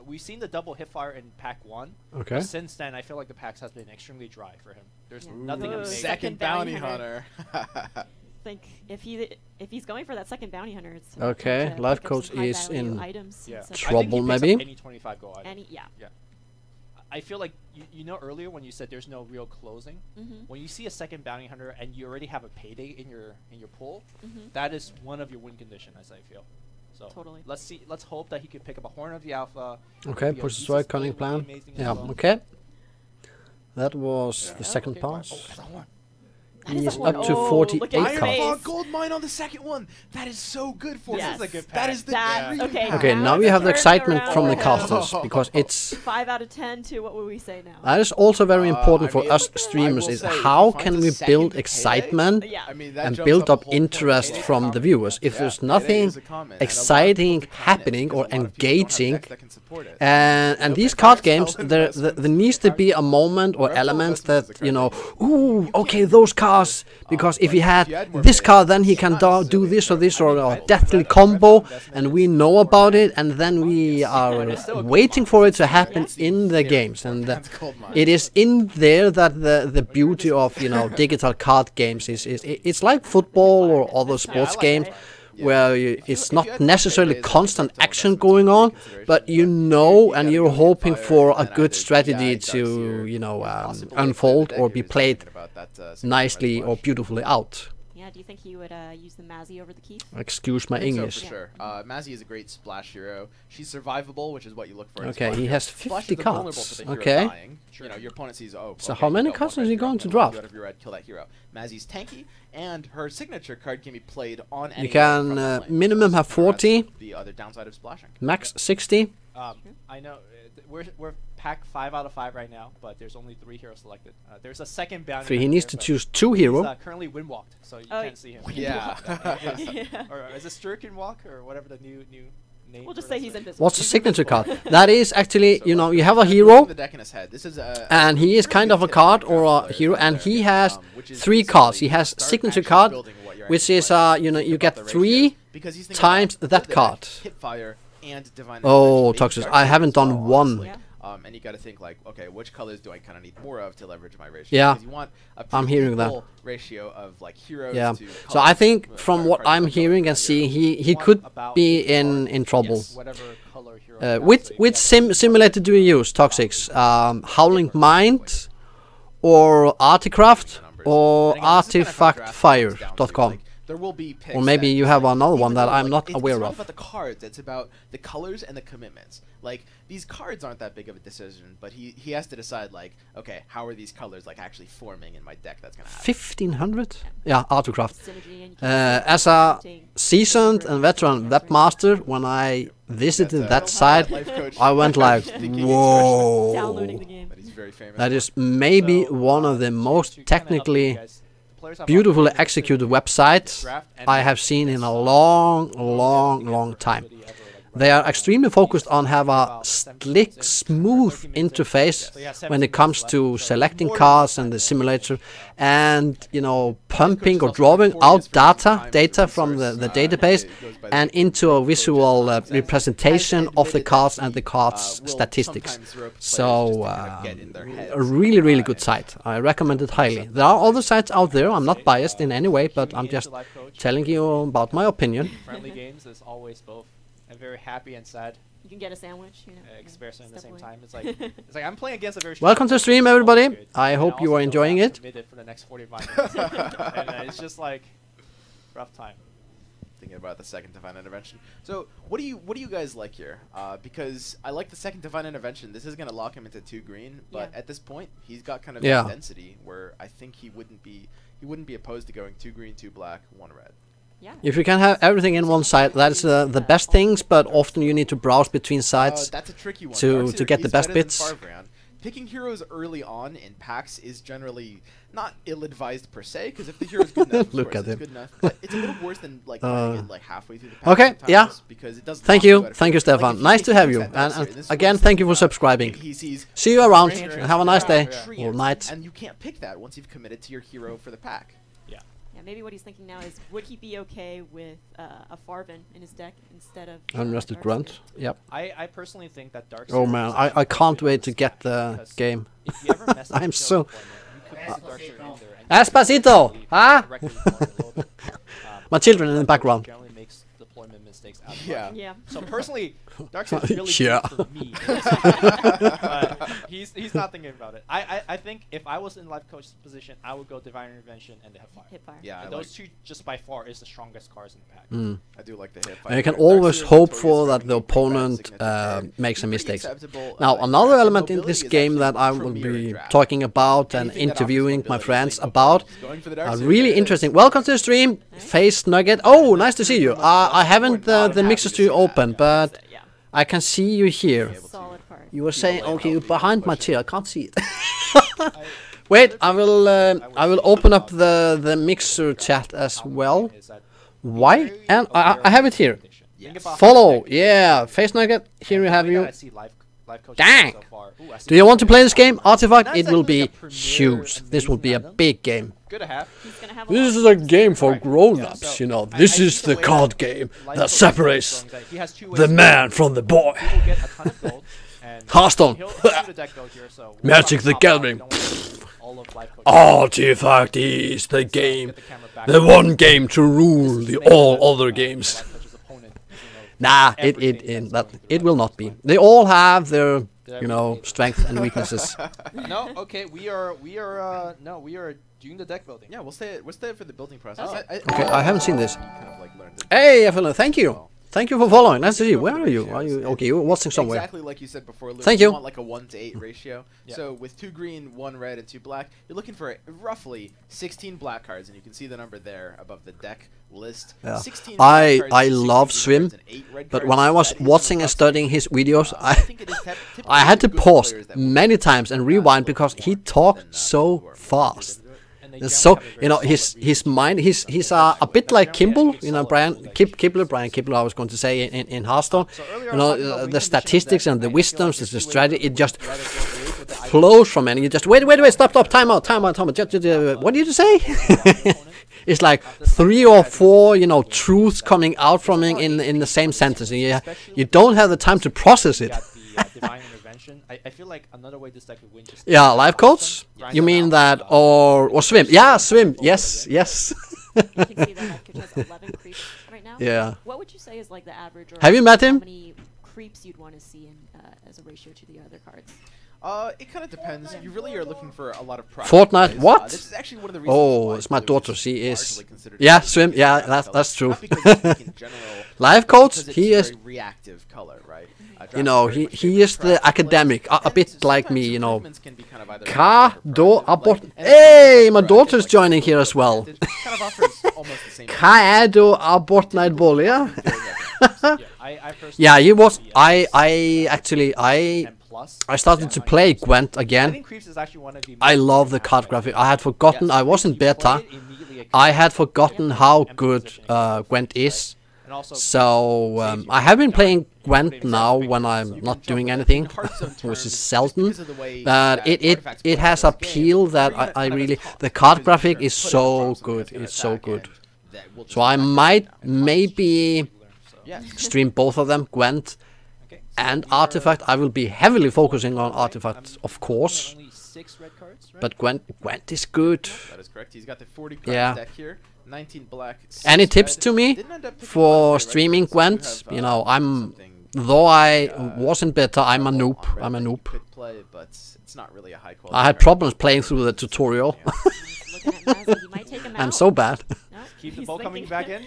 We've seen the double hipfire in pack 1. Okay. But since then, I feel like the packs has been extremely dry for him. There's nothing amazing. Second bounty hunter. Think if he's going for that second bounty hunter, it's okay. Life Coach is in trouble, maybe. Any 25 go item. Yeah. I feel like you know earlier when you said there's no real closing. When you see a second bounty hunter and you already have a payday in your pool, that is one of your win condition, as I feel. So totally. Let's hope that he can pick up a Horn of the Alpha. Okay, push the strike, cunning plan. Yeah, okay. That was the second pass. He is up to 48 cards. Gold mine on the second one. That is so good for Yes. That is the dream. Okay, now we have the excitement from the casters because it's 5 out of 10 to what would we say now? that is also very important for us streamers. Is how can we build excitement and build up interest from the viewers? If there's nothing exciting happening or engaging, and these card games, there needs to be a moment or element that, you know, ooh, okay, those cards, because if he had this card, then he can do this or this or a deathly combo, and we know about it, and then we are waiting for it to happen in the games, and it is in there that the beauty of, you know, digital card games is it's like football or other sports games, where it's not necessarily constant action going on, but you know, and you're hoping for a good strategy to, you know, unfold or be played nicely or beautifully out. Yeah, do you think he would use the Mazzy over the Keith? Excuse my English. So for sure. Mazzy is a great splash hero. She's survivable, which is what you look for. Okay, he has 50 cards. Okay. You know, your opponent sees, oh, so how many cards is he going to draft? Kill that hero. Mazzy's tanky, and her signature card can be played on any. You can minimum have 40. The other downside of splashing. Max 60. I know we're pack 5 out of 5 right now, but there's only 3 heroes selected. There's a second bounty. 3. He needs to choose 2 heroes. He's currently windwalked, so you can't see him. Yeah. Or is it Sturkin Walk or whatever the new name? We'll just say he's invisible. What's the signature card? That is actually, you know, you have a hero, and he is kind of a card or a hero, and he has 3 cards. He has signature card, which is, you know, you get 3 times that card. Oh, PogSz, I haven't done 1. And you got to think like, okay, which colors do I kind of need more of to leverage my ratio? Yeah, you want a I'm hearing that ratio of like heroes. Yeah, to so I think from what I'm hearing and seeing, he could be in trouble. Which simulator do you use, PogSz? Howling Mind, or Articraft, or ArtifactFire.com? There will be picks, or maybe you have another one that I'm not aware of. It's not about the cards, it's about the colors and the commitments. Like, these cards aren't that big of a decision, but he has to decide, like, okay, how are these colors like actually forming in my deck that's going to happen. 1500? Yeah, Articraft. As a seasoned and veteran webmaster, when I visited that site, I went like, whoa. That is maybe one of the most technically beautifully executed websites I have seen in a long time. They are extremely focused on have a slick, smooth interface when it comes to selecting cards and the simulator, and, you know, pumping or drawing out data from the database and into a visual representation of the cards and the cards statistics. So a really good site. I recommend it highly. There are other sites out there. I'm not biased in any way, but I'm just telling you about my opinion. Friendly games is always both. I'm very happy and sad. You can get a sandwich, you know. Experiencing at the same time. It's like I'm playing against a very. Welcome to the stream, everybody. I hope you are enjoying it. For the next 45 minutes. And it's just like rough time. Thinking about the second Divine Intervention. So what do you guys like here? Because I like the second Divine Intervention. This is gonna lock him into 2 green, but at this point he's got kind of that density where I think he wouldn't be opposed to going 2 green, 2 black, 1 red. Yeah. If you can have everything in one site, that is the best things, but often you need to browse between sites that's a tricky one. to get the best bits. Picking heroes early on in packs is generally not ill-advised per se, because if the hero's good enough, Look at him. good enough, but it's a little worse than like finding it like halfway through the pack. Okay, yeah. Because it does. Thank you, Stefan. Like nice to have you. And again, thank you for subscribing. See you around, and have a nice day or night. And you can't pick that once you've committed to your hero for the pack. Maybe what he's thinking now is, would he be okay with a Farvin in his deck instead of Unrested Grunt? Yep. I personally think that Dark. Oh man, I can't wait to get the game. I'm so. Espacito, huh? My children in the background. mistakes out of Yeah. Yeah. So personally, Darkseid is really Yeah. good for me. But he's not thinking about it. I think if I was in life coach's position, I would go Divine Intervention and the Hipfire. Yeah, And those two just by far is the strongest cards in the pack. I do like the Hipfire. And you can always hope for that the opponent makes some mistakes. Now, another element in this game that I will be talking about and interviewing my friends about, really interesting. Welcome to the stream, Face Nugget. Oh, nice to see you. I haven't the mixer stream open, but I can see you here. You were saying, okay, you're behind my chair. I can't see it. Wait, I will open up the mixer chat as well. Why? And I have it here. Follow, yeah, Face Nugget. Here we have you. Dang! Do you want to play this game, Artifact? It will be huge. This will be a big game. Good to have. This is a game for grown-ups, you know. This is the card game that separates the man from the boy. Hearthstone. Magic the Gathering. Artifact is the game, the one game to rule the all other games. Nah, it will not be. They all have their, you know, strengths and weaknesses. No, okay, we are doing the deck building. Yeah, we'll stay for the building process. Okay, I haven't seen this. Hey, Evelyn, thank you. Thank you for following. Nice to see you. Where are you? Are you okay? You're watching somewhere. Exactly like you said before. Luke, Thank you. Want like a 1-to-8 ratio. Yeah. So with 2 green, 1 red, and 2 black, you're looking for roughly 16 black cards, and you can see the number there above the deck list. Yeah. 16 I love Swim, but when I was watching and studying his videos, I had to pause many times and rewind because he talked so fast. So, you know, his mind, he's a bit like Kimball, you know, Brian Kibler, I was going to say in Hearthstone. You know, the statistics and the wisdoms, the strategy, it just flows from it. And you just wait, stop, time out. What did you say? It's like 3 or 4, you know, truths coming out from it in the same sentence. And you don't have the time to process it. I feel like another way this deck would win just life codes? You mean that, or Swim? Yeah, Swim. Yes. You can see that life coach has 11 creeps right now. Yeah. What would you say is like the average? Or have you met him? How many creeps you'd want to see in as a ratio to the other cards? It kind of depends. You really are looking for a lot of progress. Fortnite, what? This is actually one of the reasons it's my daughter. She is. Yeah, Swim. Yeah, that's true. In general, life codes. He is. Reactive color, right? You know, he is the academic, a bit like me, you know. Hey, my daughter's joining here as well. Ka-do Fortnite ball, yeah? Yeah, he was. I started to play Gwent again. I love the card graphic. I had forgotten, I was in beta. I had forgotten how good Gwent is. So I have been playing Gwent now when I'm not doing anything, which is seldom. But it has appeal that I really, the card graphic is so good. It's so good. So I might maybe stream both of them, Gwent and Artifact. I will be heavily focusing on Artifact, of course. But Gwent is good. That is correct. He's got the 40 cards deck here. 19 black. Any tips to me for streaming Gwent? You know, though I wasn't better, I'm a noob. I had problems playing through the tutorial. I'm so bad. Keep the ball coming back in.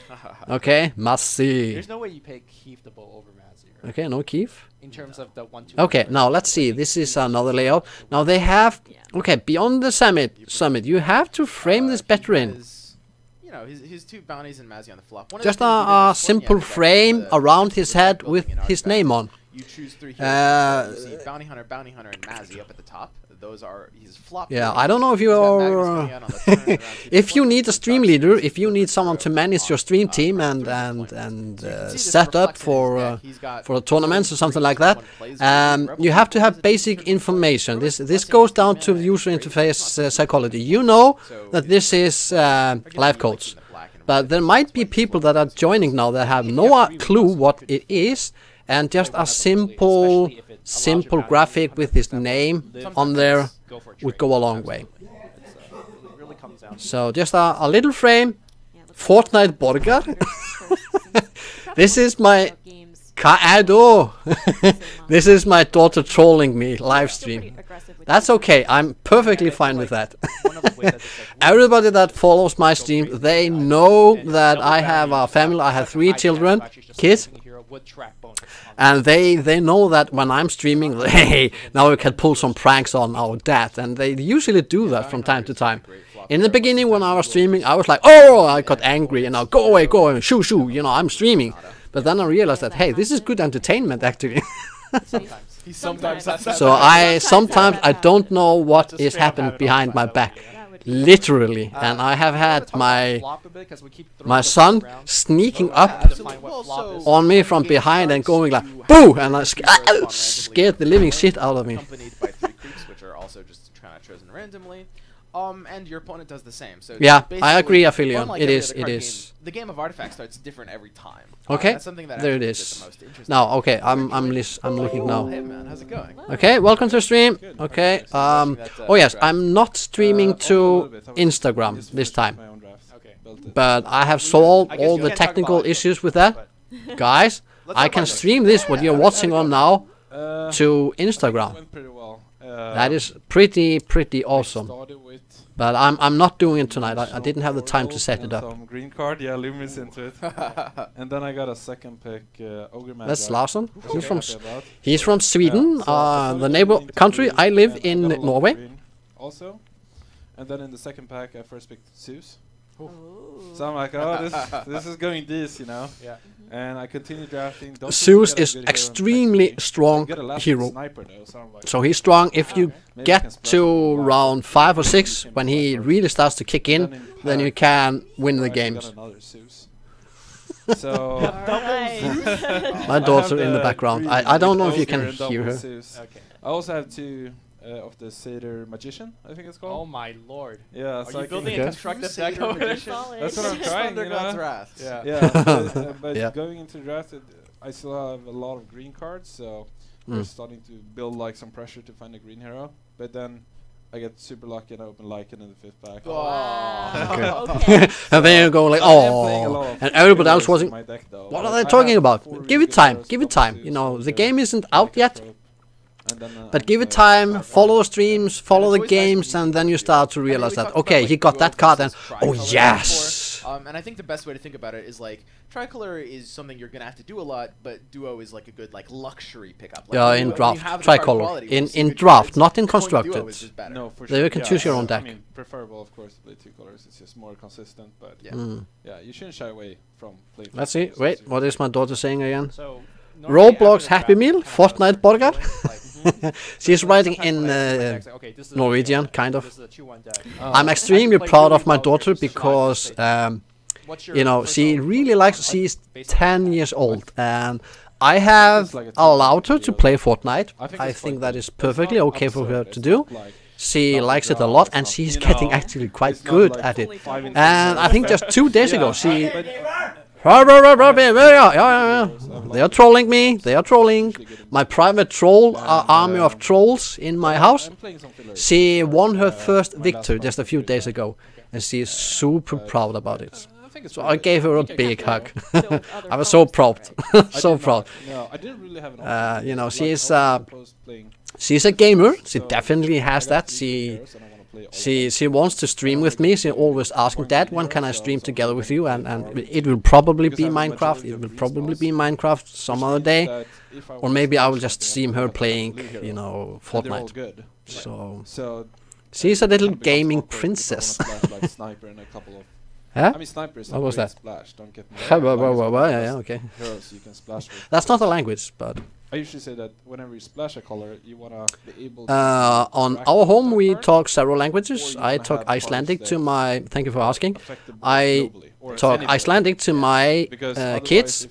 Okay, Massey. There's no way you pay Keith the ball over Massey. Right? Okay, no Keith. In terms of the 1-2. Okay, now let's see. This is another layout. Now they have. Okay, beyond the summit, you have to frame this better in. His 2 bounties and Mazzy on the flop. Just a simple frame around his head with his name on. You choose 3 heroes. You see Bounty Hunter, and Mazzy up at the top. Those are his flop. Yeah, I don't know if you're. If you need a stream leader, if you need someone to manage your stream team and set up for tournaments or something like that, you have to have basic information. This goes down to user interface psychology. You know that this is life codes, but there might be people that are joining now that have no clue what it is, and just a simple graphic with his name on there would go a long way. So just a little frame, Fortnite Borgar. This is my This is my daughter trolling me live stream. That's okay. I'm perfectly fine with that. Everybody that follows my stream, they know that I have a family. I have 3 children, kids. And they know that when I'm streaming, hey, now we can pull some pranks on our dad. And they usually do that from time to time. In the beginning, when I was streaming, I was like, oh, I got angry, and now go away, shoo, you know, I'm streaming. But then I realized that, hey, this is good entertainment, actually. Sometimes has that. So sometimes I don't know what is happening behind my back. Literally. And I have had my son sneaking up on me from behind and going like, boo! And I scared the living shit out of me. Accompanied by 3 creeps, which are also just kind of chosen randomly. And your opponent does the same. So yeah, I agree, Aphelion. Unlike it is. Game, the game of Artifact starts different every time. Okay. That's something that there it is. The most interesting. Now, okay, I'm looking now. Hey man, how's it going? Okay, welcome to the stream. Okay. Oh yes, I'm not streaming to Instagram this time. But I have solved all the technical issues with that. Guys, I can stream this what you're watching on now to Instagram. That is pretty awesome. But I'm not doing it tonight. I didn't have the time to set it up. Some green card, yeah, Lumis into it. And then I got a second pick, Ogre Man. That's Larsson. He's from Sweden, the neighbor country. I live in Norway. Also, and then in the second pack, I first picked Zeus. So I'm like, oh, this is going this, you know. Yeah. And I continue drafting. Zeus is extremely strong hero. So he's strong. If you get to round 5 or 6, when he really starts to kick in, then you can win the games. So my daughter in the background. I don't know if you can hear her. I also have 2 of the Satyr Magician, I think it's called. Oh my lord! Yeah, are you building a constructive deck over there? That's what I'm trying. You know? Draft. Yeah. But going into the draft, I still have a lot of green cards, so we're starting to build like some pressure to find a green hero. But then I get super lucky and I open Lycan in the 5th pack. Oh. Okay. And then you go like, oh, and everybody else wasn't. What are they talking about? Give it time. Give it time. You know, the game isn't out yet. But give it time, follow streams, follow the games, and then you start to realize that, okay, he got that card, and oh yes! And I think the best way to think about it is like, Tricolor is something you're going to have to do a lot, but Duo is like a good like luxury pickup. Like yeah, in draft, Tricolor. In draft, not in constructed. No, for sure. There you can choose your own deck. I mean, preferable, of course, to play 2 colors. It's just more consistent, but yeah, you shouldn't shy away from playing. Let's see. Wait, what is my daughter saying again? So, Roblox Happy Meal, Fortnite Borgar. She's writing in Norwegian, kind of. I'm extremely proud of my daughter because, you know, she really likes. She's 10 years old, and I have allowed her to play Fortnite. I think that is perfectly okay for her to do. She likes it a lot, and she's getting actually quite good at it. And I think just 2 days ago, she. They are trolling me. They are trolling my private troll army of trolls in my house. She won her first victory just a few days ago, and she is super proud about it. So I gave her a big hug. I was so proud, so proud. You know, she's a gamer. She definitely has that. She wants to stream with me. She always asking, Dad, when can I stream together with you? And it will probably be Minecraft. It will probably be Minecraft some other day. Or maybe I will just stream her playing, you know, Fortnite. So she's a little gaming princess. Huh? I mean, sniper is what was that? Splash, don't get me yeah, okay. Heroes you can splash with. That's not a language, but I usually say that whenever you splash a color, you wanna be able to on our home we talk several languages. I talk Icelandic to my thank you for asking. I talk Icelandic to my kids.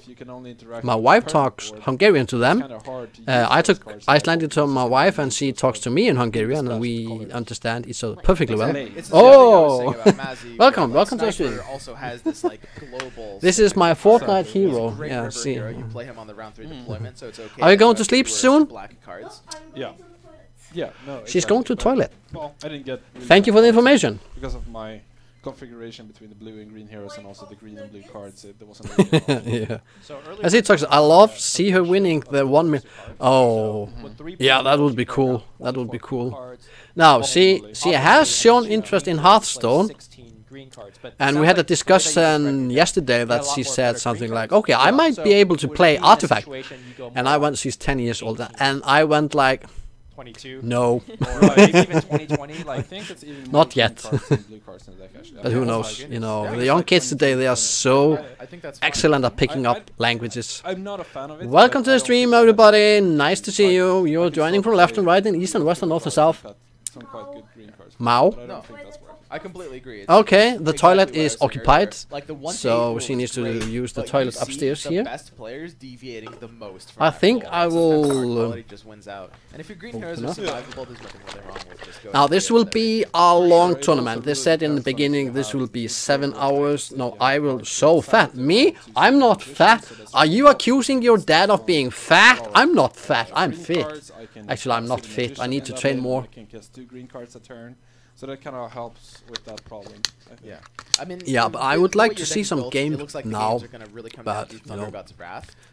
My wife talks Hungarian to them. I talk Icelandic to my wife, and she talks to me in Hungarian, and we understand each other perfectly well. Oh, welcome to the stream. This is my Fortnite hero. Yeah, see. You play him on the round 3 deployment, so it's okay. Are you going to sleep soon? Yeah. Yeah, no. She's going to the toilet. Well, I didn't get. Thank you for the information. Because of my configuration between the blue and green heroes and also the green and blue cards. There wasn't really yeah. So as it talks, I love see her winning the 1 million. Oh, yeah, that would be cool. That would be cool. Now, she has shown interest in Hearthstone. And we had a discussion yesterday that she said something like, okay, I might be able to play Artifact. And I went, she's 10 years older. And I went like, 22. no. Or maybe even 2020. Like, I think it's even not yet. blue cards in the deck, actually. But who knows? You know, the young kids today, they are so excellent at picking up languages. I'm not a fan of it. Welcome to the stream, everybody. Nice to see you. You're joining from left and right and east and west and north and south. Some quite good green cards. Mao. No, I completely agree. Okay, the toilet is occupied, like the so she needs to use the toilet upstairs here. Best players deviating the most from I think I will. Quality just wins out. And if your green heroes are survivable, there's nothing really wrong with just going. Now this will be a long tournament. They said in the beginning this will be 7 hours. No, I will. So fat. Me? I'm not fat. Are you accusing your dad of being fat? I'm not fat. I'm fit. Actually, I'm not fit. I need to train more. I can cast 2 green cards a turn. So that kind of helps with that problem. Yeah, I mean, yeah, but I would like to see some game now. But you know,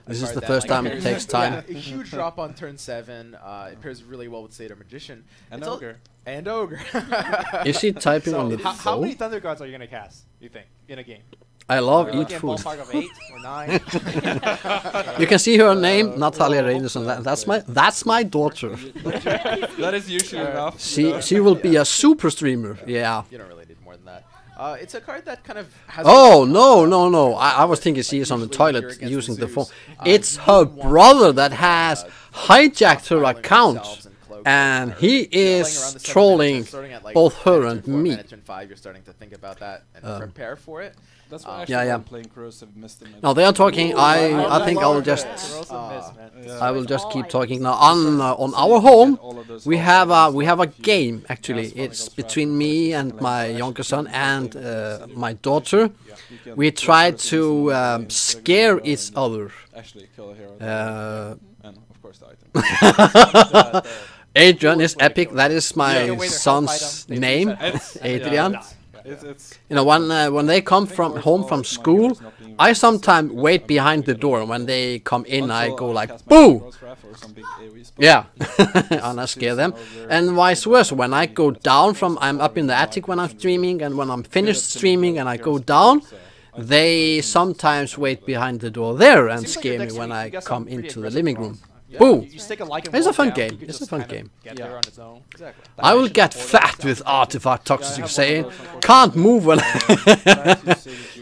this is the first time it takes time. Yeah, a huge drop on turn 7. It pairs really well with Satyr Magician and Ogre. And Ogre. Is she typing on the phone? How many Thunder Gods are you gonna cast? You think in a game? I love eat food. Ballpark of 8 or 9. You can see her name, Natalia Reinderson. That's my daughter. That is usually enough. She will be a super streamer. Yeah. You don't really need more than that. It's a card that kind of has. Oh no! I was thinking she is on the toilet using the phone. It's her brother that has hijacked her account. And he is trolling both her and me. Turn 5, you're starting to think about that and prepare for it. That's why I'm playing Corrosive Mist. No, they are talking. I think I'll just I will just keep talking now. On our home, we have a game actually. It's between me and my younger son and my daughter. We try to scare each other. Actually, kill a hero. And of course the item. Adrian is epic. That is my son's name. Adrian. You know, when they come home from school, I sometimes wait behind the door. When they come in, I go like, boo! Yeah, and I scare them. And vice versa. When I go down I'm up in the attic when I'm streaming, and when I'm finished streaming and I go down, they sometimes wait behind the door there and scare me when I come into the living room. Boom! It's a fun game. It's a fun game. I will get fat with Artifact Toxic saying, can't move when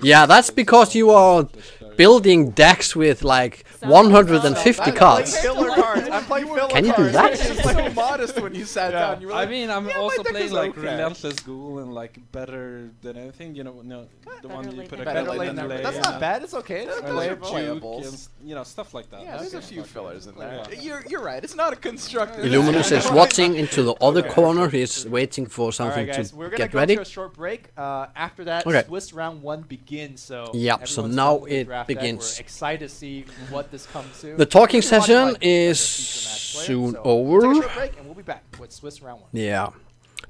yeah, that's because you are building decks with like 150 cards. Can you do that? It's so modest when you sat down. You were like, I mean, I'm also playing like Relentless Ghoul and like Better Than Anything. You know, the one you put a Better Late Than Never. That's not bad. It's okay. It's playable. You know, stuff like that. Yeah, there's a few fillers in there. You're right. It's not a constructive. Illuminus is watching into the other corner. He's waiting for something to get ready. We're gonna go to a short break. After that, Swiss round 1 begins. So yeah. So now it begins. We're excited to see what this comes to. The talking session is soon over. Take a short break and we'll be back with Swiss round 1. Yeah.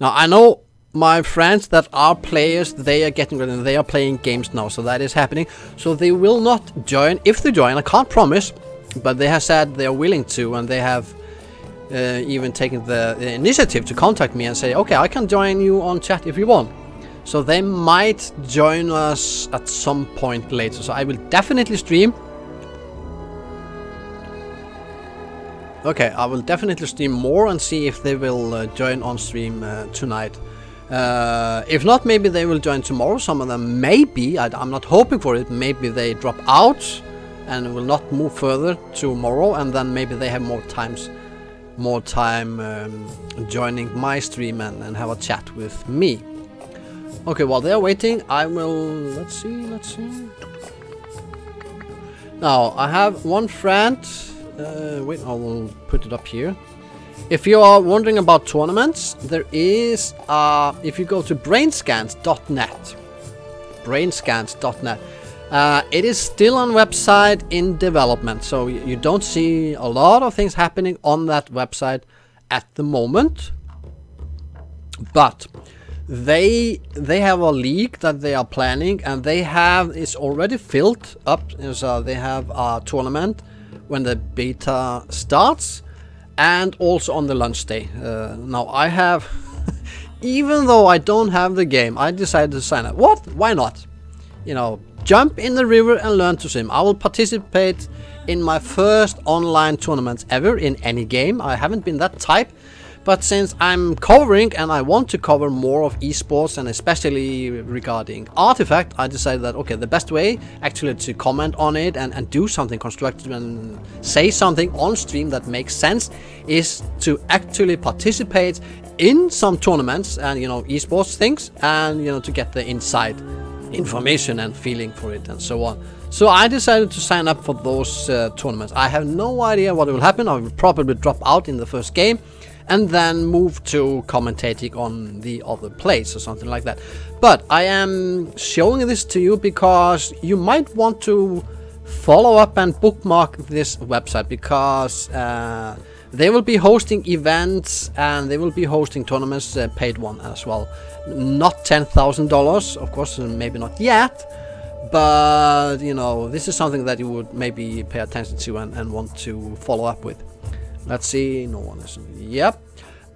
Now I know my friends that are players, they are getting ready and they are playing games now, so that is happening. So they will not join. If they join, I can't promise, but they have said they are willing to, and they have even taken the initiative to contact me and say, okay, I can join you on chat if you want. So they might join us at some point later. So I will definitely stream. Okay, I will definitely stream more and see if they will join on stream tonight. If not, maybe they will join tomorrow. Some of them maybe, I'm not hoping for it, maybe they drop out and will not move further tomorrow, and then maybe they have more time joining my stream and have a chat with me. Okay, while they're waiting, I will, let's see. Now, I have one friend, wait, I will put it up here. If you are wondering about tournaments, there is, if you go to brainscans.net, it is still on website in development, so you don't see a lot of things happening on that website at the moment. But they have a league that they are planning, and it's already filled up. So they have a tournament when the beta starts, and also on the launch day. Now I have, even though I don't have the game, I decided to sign up. What? Why not? You know, jump in the river and learn to swim. I will participate in my first online tournament ever in any game. I haven't been that type. But since I'm covering and I want to cover more of esports and especially regarding Artifact, I decided that, okay, the best way actually to comment on it and do something constructive and say something on stream that makes sense is to actually participate in some tournaments and, you know, esports things, and, you know, to get the inside information and feeling for it and so on. So I decided to sign up for those tournaments. I have no idea what will happen. I will probably drop out in the first game and then move to commentating on the other plays or something like that. But I am showing this to you because you might want to follow up and bookmark this website, because they will be hosting events and they will be hosting tournaments, paid one as well. Not $10,000, of course, maybe not yet, but you know, this is something that you would maybe pay attention to and want to follow up with. Let's see, no one is. Yep.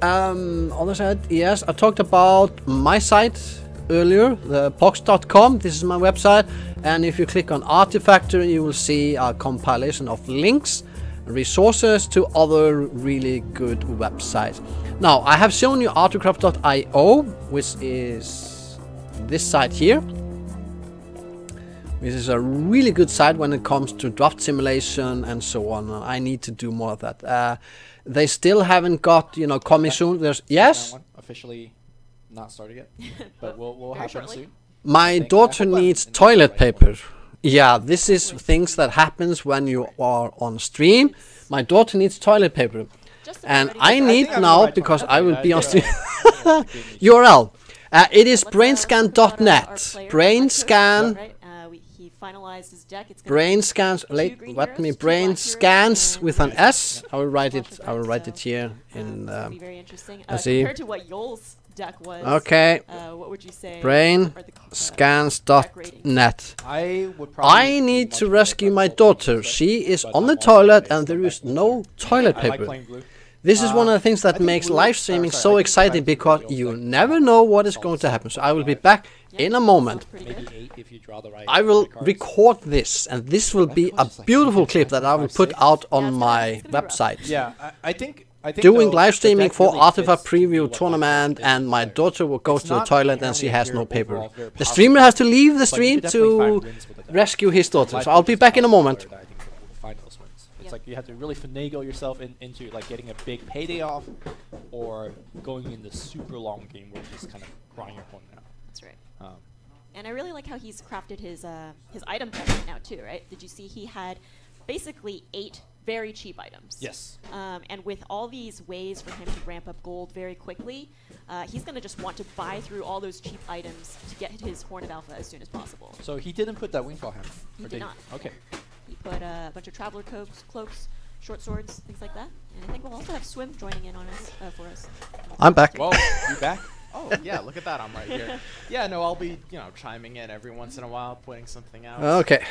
Other side, yes, I talked about my site earlier, the PogSz.com. This is my website, and if you click on Artifactory, you will see a compilation of links, resources to other really good websites. Now, I have shown you Artocraft.io, which is this site here. This is a really good site when it comes to draft simulation and so on. I need to do more of that. They still haven't got, you know, coming soon. There's yes. Officially not started yet, but we'll happen soon. My daughter needs toilet paper. Yeah, this is things that happens when you are on stream. My daughter needs toilet paper, and I need now because I will be on stream. URL. It is brainscan.net. Brainscan. Finalized his deck. It's brain scans. Let me brain scans with an S. I will write it. I will write it here in. Be very interesting. Compared to what Yoel's deck was. Okay. What would you say? Brain scans.net. I need to rescue my daughter. She is on the toilet and there is no toilet paper. This is one of the things that makes live streaming so exciting, because you never know what is going to happen. So I will be back in a moment. I will record this, and this will be a beautiful clip that I will put out on my website. Yeah, I think doing live streaming for Artifact Preview Tournament, and my daughter will go to the toilet and she has no paper. The streamer has to leave the stream to rescue his daughter. So I'll be back in a moment. It's like you have to really finagle yourself into like getting a big payday off, or going in the super long game where you're just kind of crying your opponent out. That's right. And I really like how he's crafted his item pack right now too, right? Did you see he had basically 8 very cheap items? Yes. And with all these ways for him to ramp up gold very quickly, he's going to just want to buy through all those cheap items to get his Horn of Alpha as soon as possible. So he didn't put that Wingfall hammer? He did not. Okay. He put a bunch of Traveler cloaks, short swords, things like that. And I think we'll also have Swim joining in on us for us. I'm back. Whoa, you back? Oh, yeah, look at that. I'm right here. Yeah, no, I'll be, you know, chiming in every once in a while, pointing something out. Okay.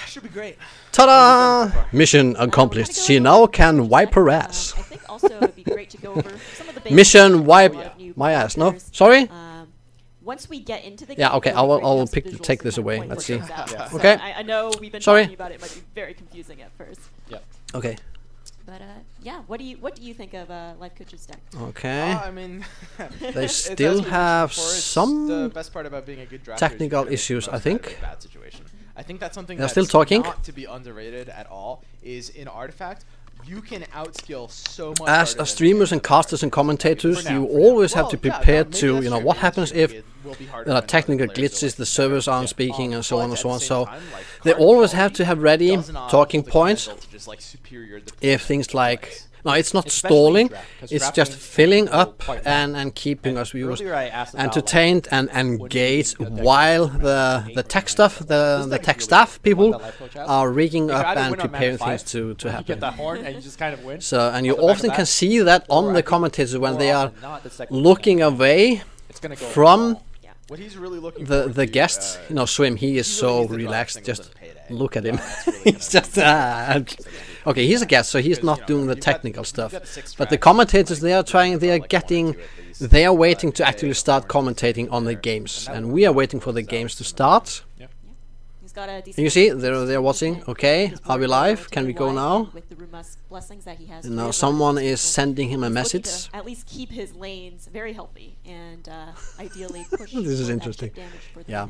Should be great. Ta-da! Mission accomplished. She now can wipe her ass. I think also it would be great to go over some of the basics. Mission wipe my ass. No? Sorry? Once we get into the game, yeah, okay, I will take this away. Let's see. Yeah. Okay. So I know we've been talking about it. It might be very confusing at first. Yeah. Okay. But yeah, what do you think of Life Coach's deck? Okay. I mean, they still have some the best part about being a good drafter technical issues, I think. Bad situation. I think that's something They're that's still talking. Not to be underrated at all. Is in Artifact, you can outskill so much. As a streamers and casters and commentators, you always have to prepare to, you know, what happens if there are technical glitches, the servers aren't speaking, and so on and so on. So they always have to have ready talking points if things like... No, it's not stalling, it's just filling up and keeping us viewers entertained and engaged while the tech stuff, the tech staff people are rigging up and preparing things to happen. So, and you often can see that on the commentators when they are looking away It's gonna go from what he's really looking the guest, you know, Swim. He is so relaxed. Just look at him. He's just okay. He's a guest, so he's not doing the technical stuff. But the commentators, they are waiting to actually start commentating on the games, and we are waiting for the games to start. Can you see? They're watching. Okay, are we live? Can we go now? And now someone is sending him a message. At least keep his lanes very healthy and ideally push. This is interesting. Yeah.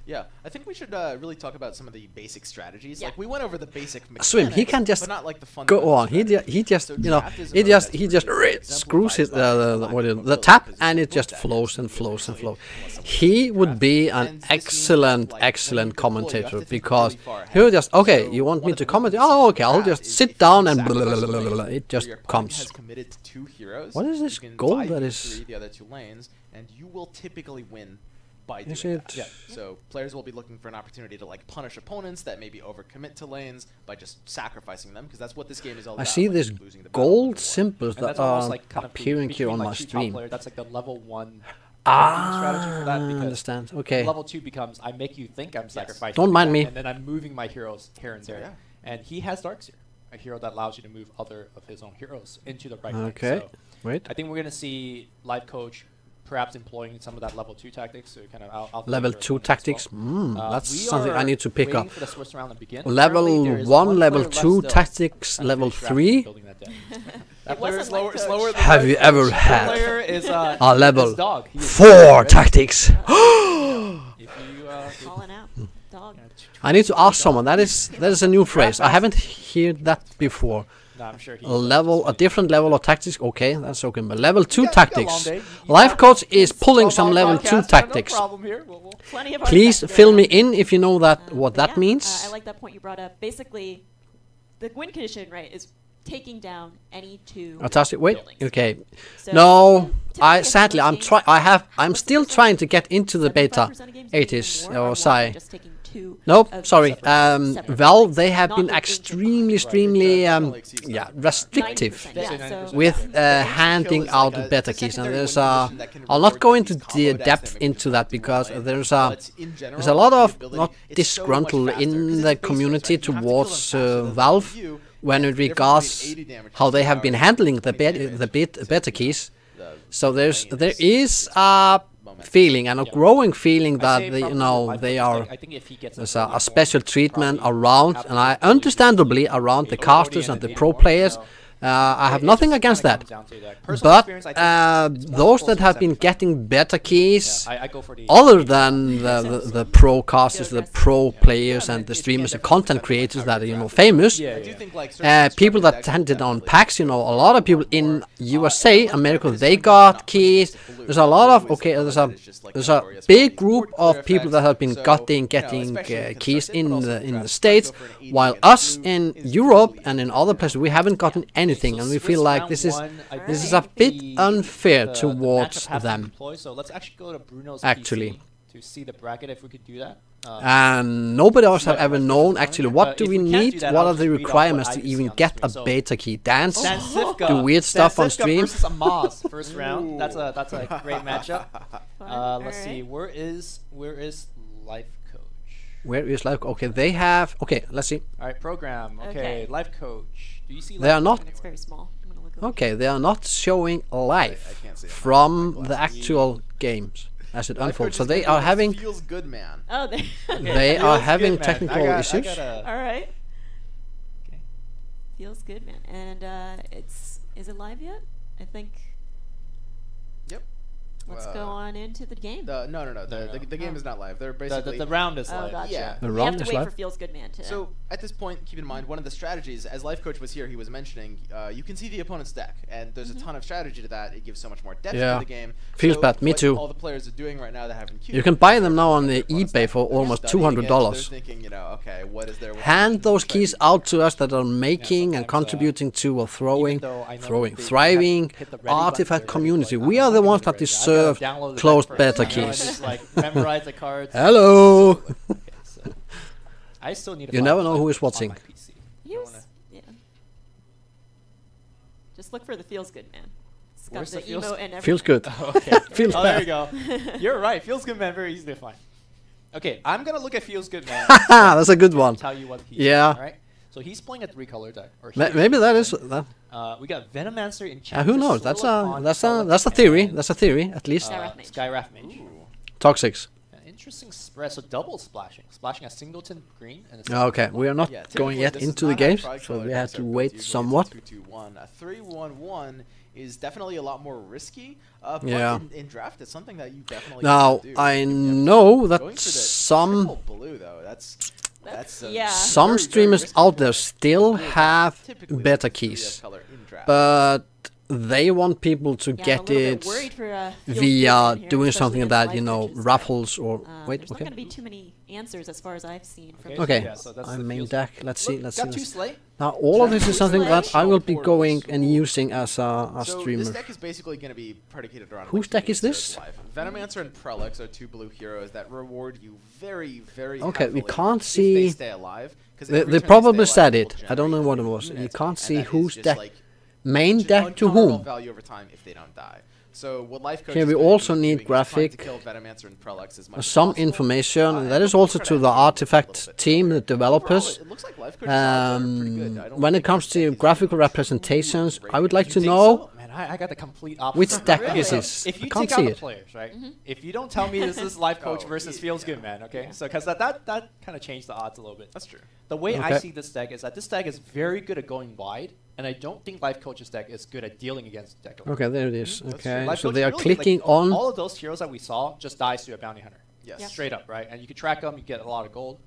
Yeah, I think we should really talk about some of the basic strategies. Like we went over the basic mechanics, Swim, he can just not like the go on. He just you know he just screws his the tap, and it just flows and flows and flows. He would be an excellent commentator, because he would just, okay, you want me to comment? Oh, okay, I'll just sit down and blah, blah, blah, blah, blah. It just comes. What is this goal that is? The other 2 lanes, and you will typically win by doing that. Yeah. So players will be looking for an opportunity to like punish opponents that maybe overcommit to lanes by just sacrificing them, because that's what this game is all about. I see this gold symbols that are like appearing here on my stream. That's like the level 1 strategy for that. I understand. Okay. Level 2 becomes I make you think I'm sacrificing. Don't mind me. And then I'm moving my heroes here and there. And he has Darkseer, a hero that allows you to move other of his own heroes into the right lane. Okay. So wait. I think we're going to see Life Coach perhaps employing some of that level 2 tactics. So kind of level 2 tactics. Well. That's something I need to pick up. Level 1, level 2 tactics, level 3. That player is slower than Have you ever had a level 4 tactics? I need to ask someone. That is a new phrase. I haven't heard that before. No, I'm sure a different level of tactics. Okay, that's okay. But level 2 tactics. Life Coach is pulling some level 2 tactics. Please fill me in if you know what that means. I like that point you brought up. Basically, the win condition, right, is taking down any 2 Fantastic. Wait. buildings. Okay. So no, sadly I'm still trying to get into the beta 80s or Psy. Nope, sorry. Valve, they have been extremely restrictive with handing out the beta keys, and there's I'll not go into the depth into that, because there's a lot of not disgruntled in the community towards Valve when it regards how they have been handling the beta keys. So there is a feeling, and a growing feeling, that there's a special treatment around, and understandably around the casters and the pro players. I have nothing against that, but those that have been getting better keys, other than the pro casters, the pro players, and the streamers, the content creators that are famous, people that attended on PAX, a lot of people in USA, America, they got keys. There's a lot of there's a big group of people that have been getting keys in the States, while us in Europe and in other places, we haven't gotten anything, and we feel like this is a bit unfair towards them. So let's actually go to Bruno's PC to see the bracket, if we could do that. And nobody else have ever known actually what do we need, what are the requirements to even get a beta key. Dance, do weird stuff on stream. Versus Amaz, first round. That's a great matchup. Let's see, where is Life Coach? Where is Life Coach? Okay, they have. Okay, let's see. All right, program. Okay, Life Coach. Do you see? They are not. It's very small. Okay, they are not showing live from the actual games as it unfolds. So they are having. Feels good, man. Oh, they are having technical issues. All right. Okay. Feels good, man. And is it live yet? I think. Yep. Let's go on into the game. No. The game is not live. They're basically the round is live. Gotcha. Yeah. The round is live. You have to wait for Feels Good Man to. So at this point, keep in mind one of the strategies. As Life Coach was here, he was mentioning you can see the opponent's deck, and there's a ton of strategy to that. It gives so much more depth to the game. Feels bad. Me too. All the players are doing right now, they have you can buy them now on the eBay for almost $200. Thinking, okay, what is there? Hand those keys out to us that are making and contributing to a thriving artifact community. We are the ones that deserve closed beta keys. Memorize the cards. Hello. I still need. You never know who is watching. Yeah. Just look for the Feels Good Man. It's got the emote and everything. Feels good. Okay. Feels there you bad. go. You're right. Feels good man, very easy to find. Okay, I'm gonna look at Feels Good Man. That's a good one. Tell you what he's Yeah. playing, right? So he's playing a 3-color deck. Or Maybe that is that. We got Venomancer in Who knows? That's a theory. That's a theory, at least. Skywrath Mage. Toxics. Interesting spread. So double splashing a singleton green and Okay, we are not going yet into the games, so we have to wait somewhat. A 3-1-1 is definitely a lot more risky. But in draft, it's something that you definitely now do. I know that some blue though. That's some streamers out there still have better keys, but they want people to get it via doing something that, you know, raffles or wait. There's not going to be too many answers as far as I've seen. From I'm main deck. Let's see. Now all of this is something that I will be going and using as a streamer. This deck is basically going to be predicated around whose deck is this? Venomancer and Prelix are 2 blue heroes that reward you very, very okay, we heavily can't if see. they stay alive. They probably said it. I don't know what it was. You can't see whose deck. Main deck to whom? Value over time if they don't die. So what life coach okay, we also need graphic, some information, and that is also to the artifact team, the developers. When it comes to graphical representations, I would like to know I got the complete opposite. which deck is this. If you I can't take see out it. the players, right? If you don't tell me this is life coach versus Feels Good Man, okay? So because that kind of changed the odds a little bit. That's true. The way I see this deck is that this deck is very good at going wide, and I don't think Life Coach's deck is good at dealing against deck. Okay, there it is. Okay, Life so Coach they are really, clicking like, on. all of those heroes that we saw just dies to a bounty hunter. Yes. Straight up, right? And you can track them, you get a lot of gold.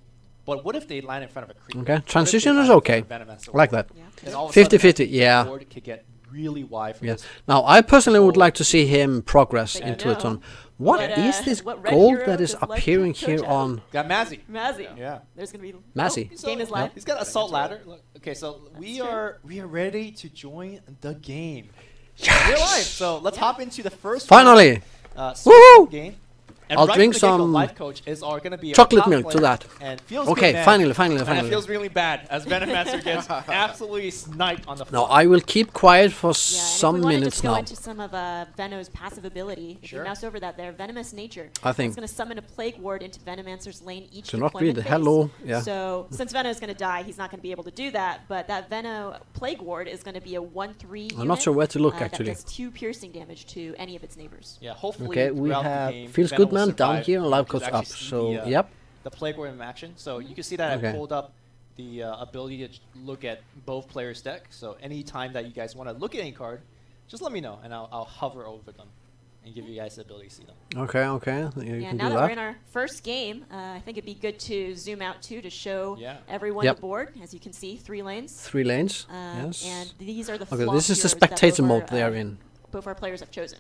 But what if they land in front of a creeper? Okay, transition is okay. Like that. 50-50, yeah. The board could get really wide. Yes. Now, I personally would like to see him progress into a ton. What is this gold that is appearing here on? Got Mazzy. Yeah. There's gonna be Mazzy. Game is live. He's got Assault Ladder. Look, okay, so we are ready to join the game. Yes! Real life. So let's hop into the first finally woohoo game. And I'll drink some Life Coach is gonna be chocolate milk to that. And feels okay, good, finally. And it feels really bad as Venomancer gets absolutely sniped on the floor. No, I will keep quiet for some if we minutes just go now. into some of Veno's passive ability. If you mouse over that there, Venomous Nature. I think it's going to summon a Plague Ward into Venomancer's lane each to not deployment read phase. hello. Yeah. So since Veno is going to die, he's not going to be able to do that. But that Veno Plague Ward is going to be a 1/3 I'm not sure where to look actually. That does 2 piercing damage to any of its neighbors. Yeah, hopefully. Okay, we have Feels Good Man down here and Life Coach up. So yep. The Plague Ward in action. So you can see that I pulled up the ability to look at both players' deck. So any time that you guys want to look at any card, just let me know, and I'll hover over them and give you guys the ability to see them. Okay. You can now do that we're in our first game, I think it'd be good to zoom out too to show everyone the board. As you can see, 3 lanes. 3 lanes. Yes. And these are the okay. This is the spectator mode they are in. Both our players have chosen.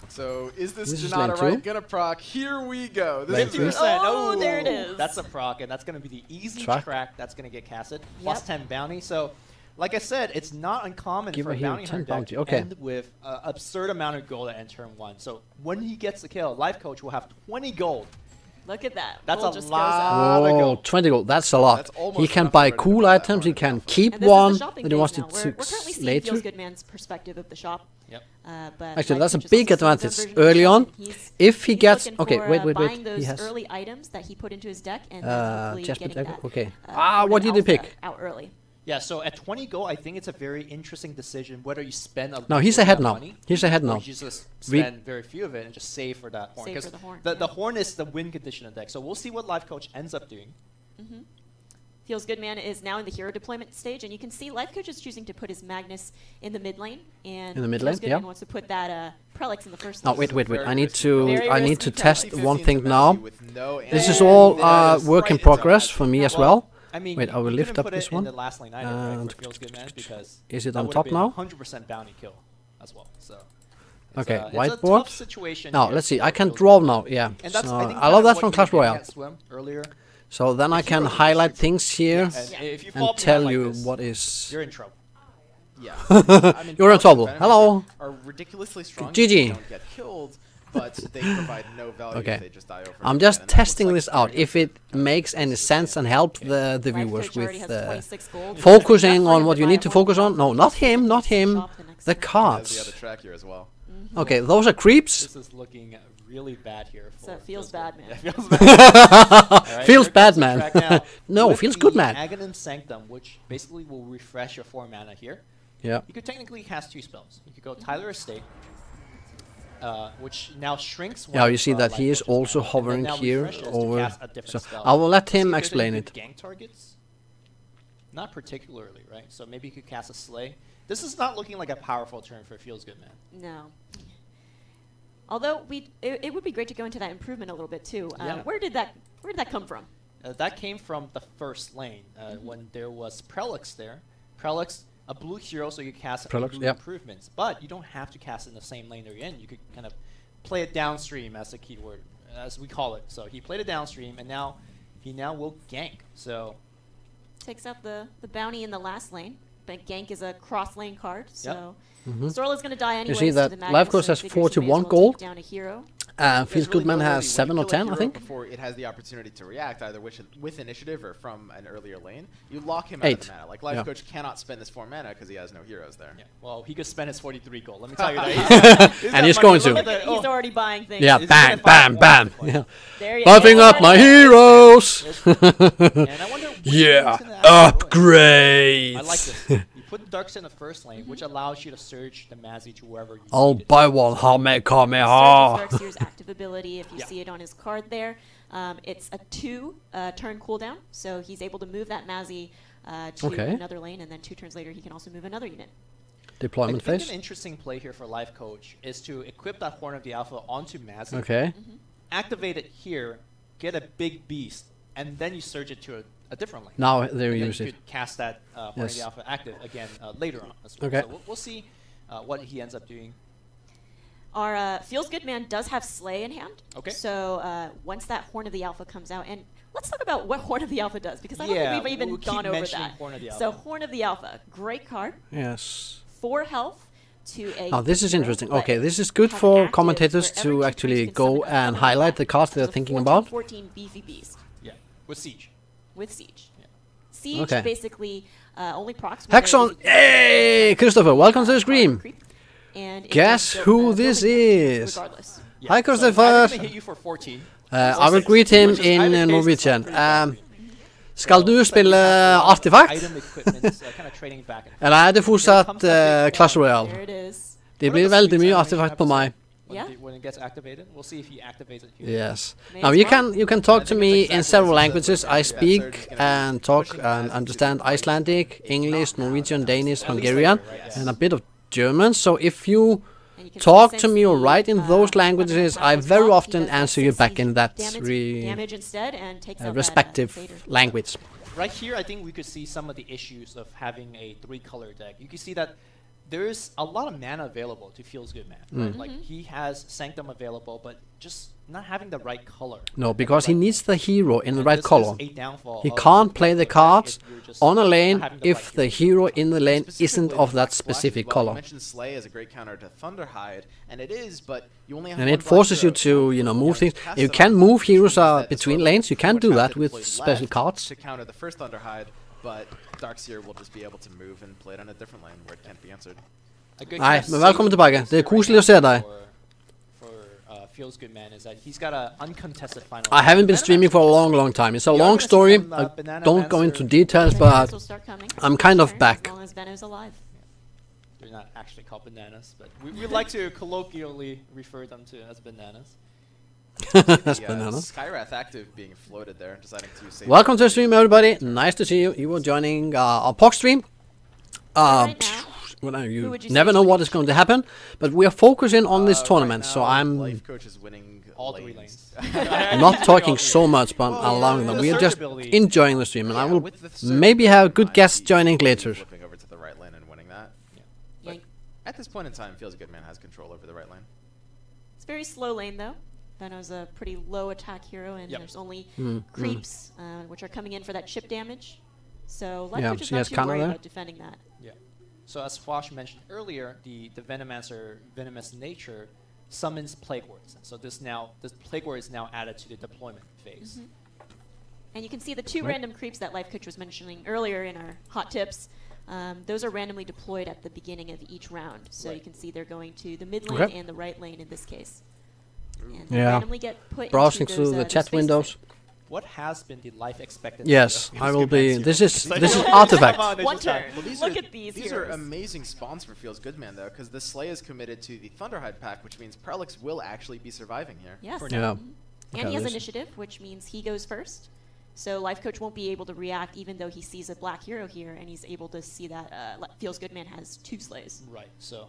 So is this Janata right? Gonna proc? Here we go. 50%. Oh, there it is. That's a proc, and that's gonna be the easy track that's gonna get casted. Plus 10 bounty. So, like I said, it's not uncommon for a bounty hunter to end with an absurd amount of gold at turn 1. So when he gets the kill, Life Coach will have 20 gold. Look at that. That's gold a just lot goes of out. gold. 20 gold. That's a lot. He can buy cool items. He can keep one that he wants to we're currently seeing later. Feels Good Man's perspective of the shop. Yep. But actually, that's a big advantage early on. If he gets wait. Buying those he has early items that he put into his deck and hopefully getting that. Okay. What did he pick? Out early. Yeah, so at 20 gold, I think it's a very interesting decision whether you spend a no, he's ahead now. He's ahead now. Or you just spend very few of it and just save for that horn. Save for the horn. The horn is the win condition of the deck. So we'll see what Life Coach ends up doing. Feels Good Man is now in the hero deployment stage, and you can see Life Coach is choosing to put his Magnus in the mid lane, and Feels Good Man wants to put that Prelix in the first lane. No, wait. I need to test one thing now. This is all work in progress for me as well. I mean, wait, I will lift up this one. Is it on top now? 100% bounty kill as well. So. Okay, whiteboard. Now let's see. I can draw now. Yeah. So I love that from Clash Royale. So then I can highlight things here and tell you what is. You're in trouble. Yeah. You're in trouble. Hello. Are ridiculously strong. GG. Don't get killed. but they provide no value. Okay. They just die over. I'm just testing this out, if it makes any sense and help the viewers with focusing on what you need to focus on. No, not him, not him. The cards. The other track here as well. Okay, those are creeps. This is looking really bad here. So it feels bad, man. Yeah, feels bad. Right, feels bad, man. No, feels good, man. Aghanim Sanctum, which basically will refresh your 4 mana here. Yeah. You could technically cast 2 spells. You could go Tyler Estate, which now shrinks. Yeah, you see that he is also hovering here over. So I will let him explain it. Gank targets? Not particularly, right? So maybe you could cast a Slay. This is not looking like a powerful turn for Feels Good Man. No. Although it would be great to go into that improvement a little bit too. Where did that come from? That came from the first lane when there was Prelix there. Prelix, a blue hero, so you cast blue improvements, but you don't have to cast in the same lane that you're in. You could kind of play it downstream, as the keyword, as we call it. So he played it downstream, and now he will gank. So takes out the bounty in the last lane. But gank is a cross lane card, so Zorla's going to die anyway. You see that Life Coach has 41 gold. Down a hero. Feels Good Man has 7 or 10, I think. Before it has the opportunity to react, either with initiative or from an earlier lane, you lock him out of the mana. Like Life Coach cannot spend this 4 mana because he has no heroes there. Yeah. Well, he could spend his 43 gold. Let me tell you that. And he's going to. He's already buying things. Yeah, bam, bam, bam. Yeah. There Buffing up my heroes. And I wonder upgrade. I like this. Put Darks in the first lane, which allows you to surge the Mazzy to wherever you I'll need buy one. Darkseer's active ability, if you see it on his card there. It's a 2 turn cooldown, so he's able to move that Mazzy to another lane, and then 2 turns later he can also move another unit. Deployment phase. An interesting play here for Life Coach is to equip that Horn of the Alpha onto Mazzy. Okay. Activate it here, get a big beast, and then you surge it to a different lane. Now there you use you it. Could cast that Horn of the Alpha active again later on as well. Okay. So we'll see what he ends up doing. Our Feels Good Man does have Slay in hand. Okay. So once that Horn of the Alpha comes out, and let's talk about what Horn of the Alpha does, because I don't think we've even gone over that. So Horn of the Alpha, great card. Yes. 4 health to a... Now this is interesting. Okay, this is good for commentators to actually go and highlight the cards they're thinking about. 14 beefy beast. Yeah, with Siege. With Siege. Yeah. Siege basically only procs... Hexon! Hey! Christopher, welcome to the stream. And guess who this is? Yeah. Hi, Christopher. So I'm gonna hit you for 14. I will greet him in Norwegian. Skal du spille Artifact? Eller er det fortsatt Clash Royale? Det blir veldig mye Artifact på meg. When it gets activated, we'll see if he activates it here. Yes. Now you can talk to me in several languages. I speak and talk and understand Icelandic, English, Norwegian, Danish, Hungarian, and a bit of German. So if you talk to me or write in those languages, I very often answer you back in that respective language. Right here, I think we could see some of the issues of having a 3-color deck. You can see that there's a lot of mana available to Feels Good Man. Right? Like he has Sanctum available, but just not having the right color. No, because he needs the hero in the right color. He can't play the cards on a lane if the hero in the lane isn't of that specific color. You mentioned Slay as a great counter to Thunderhide, and it is, but you only have and it forces you to, move things. You can move heroes between lanes. You can do that with special cards. To counter the first Thunderhide, but Darkseer will just be able to move and play it on a different lane where it can't be answered. Nei, men velkommen tilbake. Det koselig å se deg. Feels Good Man is that he's got an uncontested final. I haven't been streaming for a long time. It's a long story. I don't go into details, but I'm kind of back. As long as Venom's alive. They're not actually called bananas, but we like to colloquially refer them to as bananas. That's bananas. Skyrath active being floated there, deciding to save. Welcome to the stream, everybody. Nice to see you. You were joining our PogSz stream. Well, you never know what is going to happen, but we are focusing on this tournament, so I'm Life Coach is winning all 3 lanes. not talking so much, but allowing them. We are just enjoying the stream, and I will maybe have good guests joining later. Flipping over to the right lane and winning that. Yeah. At this point in time, Feels Good Man has control over the right lane. It's a very slow lane, though. Venom's a pretty low attack hero, and there's only creeps, which are coming in for that chip damage. So Life Coach is not too worried about defending that. Yeah. So as Flash mentioned earlier, the Venomancer venomous nature summons Plague Words. So this Plague Word is now added to the deployment phase. And you can see the 2 random creeps that Life Coach was mentioning earlier in our hot tips. Those are randomly deployed at the beginning of each round. So you can see they're going to the mid lane and the right lane in this case. And they randomly get put browsing into through the chat windows. What has been the life expectancy? Yes, I will be. This is artifact. One turn. Well, Look at these. These are amazing spawns for Feels Good Man though, because the Slay is committed to the Thunderhide pack, which means Prelix will actually be surviving here. Yes. Yeah. And he has initiative, which means he goes first. So Life Coach won't be able to react, even though he sees a black hero here, and he's able to see that Feels Good Man has 2 slays. Right. So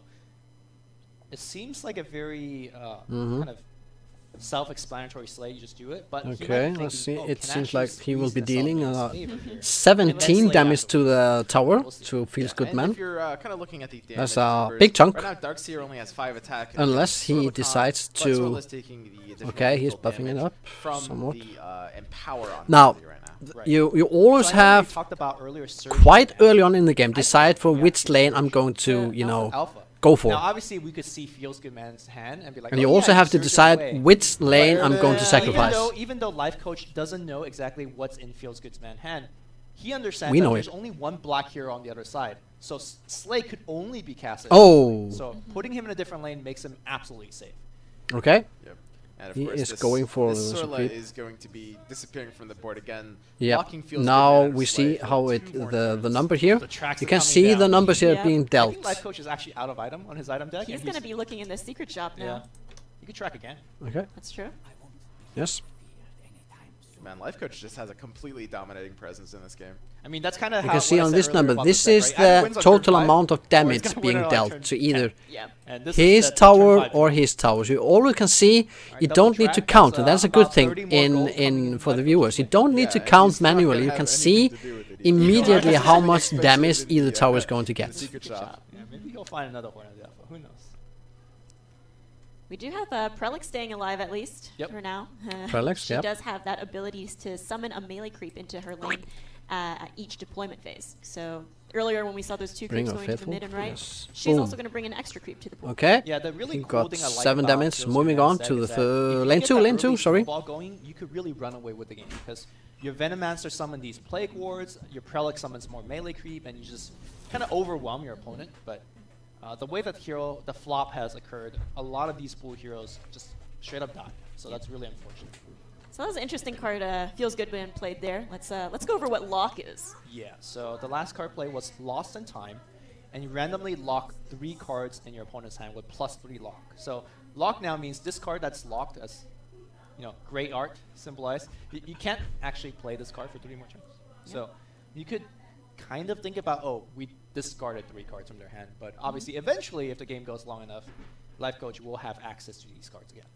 it seems like a very kind of self-explanatory slay. You just do it. But let's see. It seems like he will be dealing 17 damage to the tower to Feels Good Man. If you're kind of looking at the damage That's a big chunk. Right now, Darkseer only has 5 attack. Unless he decides to. Okay, he's buffing it up somewhat. Now, you always have quite early on in the game decide for which lane I'm going to, go for. Now, obviously, we could see Feels Good Man's hand and be like, and you also have to decide which lane I'm going to sacrifice. Even though Life Coach doesn't know exactly what's in Feels Good Man's hand, he understands that there's only one black hero on the other side. So Slay could only be casted. Oh. So putting him in a different lane makes him absolutely safe. Okay. Yep. And of he course is going for this Sorla is going to be disappearing from the board again. Yeah. Now we see how the number here. You can see the numbers here being dealt. I think Life Coach is actually out of item on his item deck. He's going to be looking in the secret shop now. Yeah. You can track again. Okay. That's true. Yes. Man, Life Coach just has a completely dominating presence in this game. I mean, that's kind of how you can see on this number. This is the total amount of damage being dealt to either his tower or his towers. You always can see. You don't need to count, and that's a good thing in for the viewers. You don't need to count manually. You can see immediately how much damage either tower is going to get. Yeah, maybe you'll find another one of the alpha. Who knows? We do have Prelix staying alive at least for now. Prelix, she does have that ability to summon a melee creep into her lane at each deployment phase. So earlier when we saw those 2 creeps going to the mid and right, she's also going to bring an extra creep to the pool. Okay. Yeah, the really cool got thing I like 7 damage. Moving on to the lane 2. Sorry. Ball going, you could really run away with the game because your Venomancer summon these Plague Wards, your Prelix summons more melee creep, and you just kind of overwhelm your opponent. But the way that the flop has occurred, a lot of these pool heroes just straight up die. So that's really unfortunate. So that was an interesting card. Feels Good Man played there. Let's go over what lock is. Yeah. So the last card play was Lost in Time, and you randomly lock 3 cards in your opponent's hand with +3 lock. So lock now means this card that's locked as, great art symbolized. You can't actually play this card for 3 more turns. Yeah. So you could kind of think about, we discarded 3 cards from their hand, but obviously eventually if the game goes long enough, Life Coach will have access to these cards again.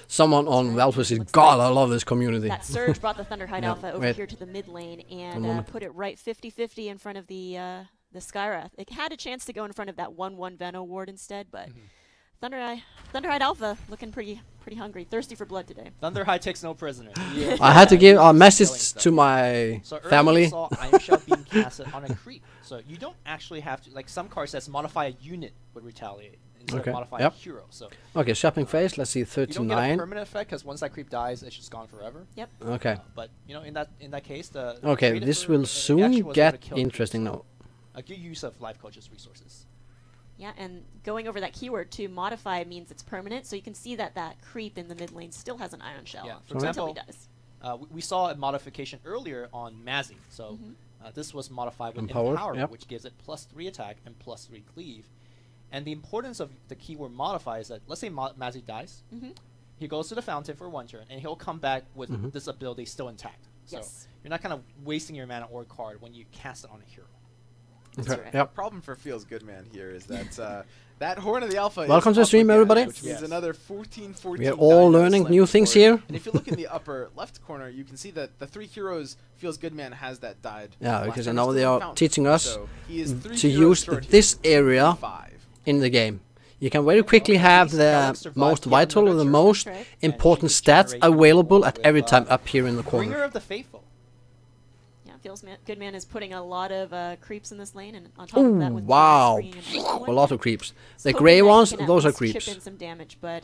Someone on Valve says, God, I love this community. That Surge brought the Thunderhide Alpha over here to the mid lane and put it right 50-50 in front of the Skyrath. It had a chance to go in front of that 1/1 Veno ward instead, but Thunderhide Alpha looking pretty hungry, thirsty for blood today. Thunderhide takes no prisoner. I had to give a message to my family. You saw Iron Shell being casted on a creep, so you don't actually have to. Like some cards says, modify a unit would retaliate instead of modify a hero. So okay, shopping phase. Let's see, 39. You don't get a permanent effect because once that creep dies, it's just gone forever. Yep. Okay. But in that case, the this will soon get interesting now. A good use of Life Coach's resources. Yeah, and going over that keyword to modify means it's permanent, so you can see that creep in the mid lane still has an Iron Shell. Yeah, for example, we saw a modification earlier on Mazzy. So this was modified with Empower, which gives it +3 attack and +3 cleave. And the importance of the keyword modify is that, let's say Mazzy dies, he goes to the fountain for 1 turn, and he'll come back with this ability still intact. So you're not kind of wasting your mana or card when you cast it on a hero. The problem for Feels Good Man here is that that Horn of the Alpha Welcome to the stream, everybody. Which means another 14. We are all learning new things here. And if you look in the upper left corner, you can see that the 3 heroes Feels Good Man has that died. Yeah, because now they are teaching us to use this area in the game. You can very quickly have the most vital or the most important stats available at every time up here in the corner. Bringer of the Faithful. Feels Goodman is putting a lot of creeps in this lane, and on top of that, with wow, a lot of creeps. The gray ones, those are creeps. Chip in some damage, but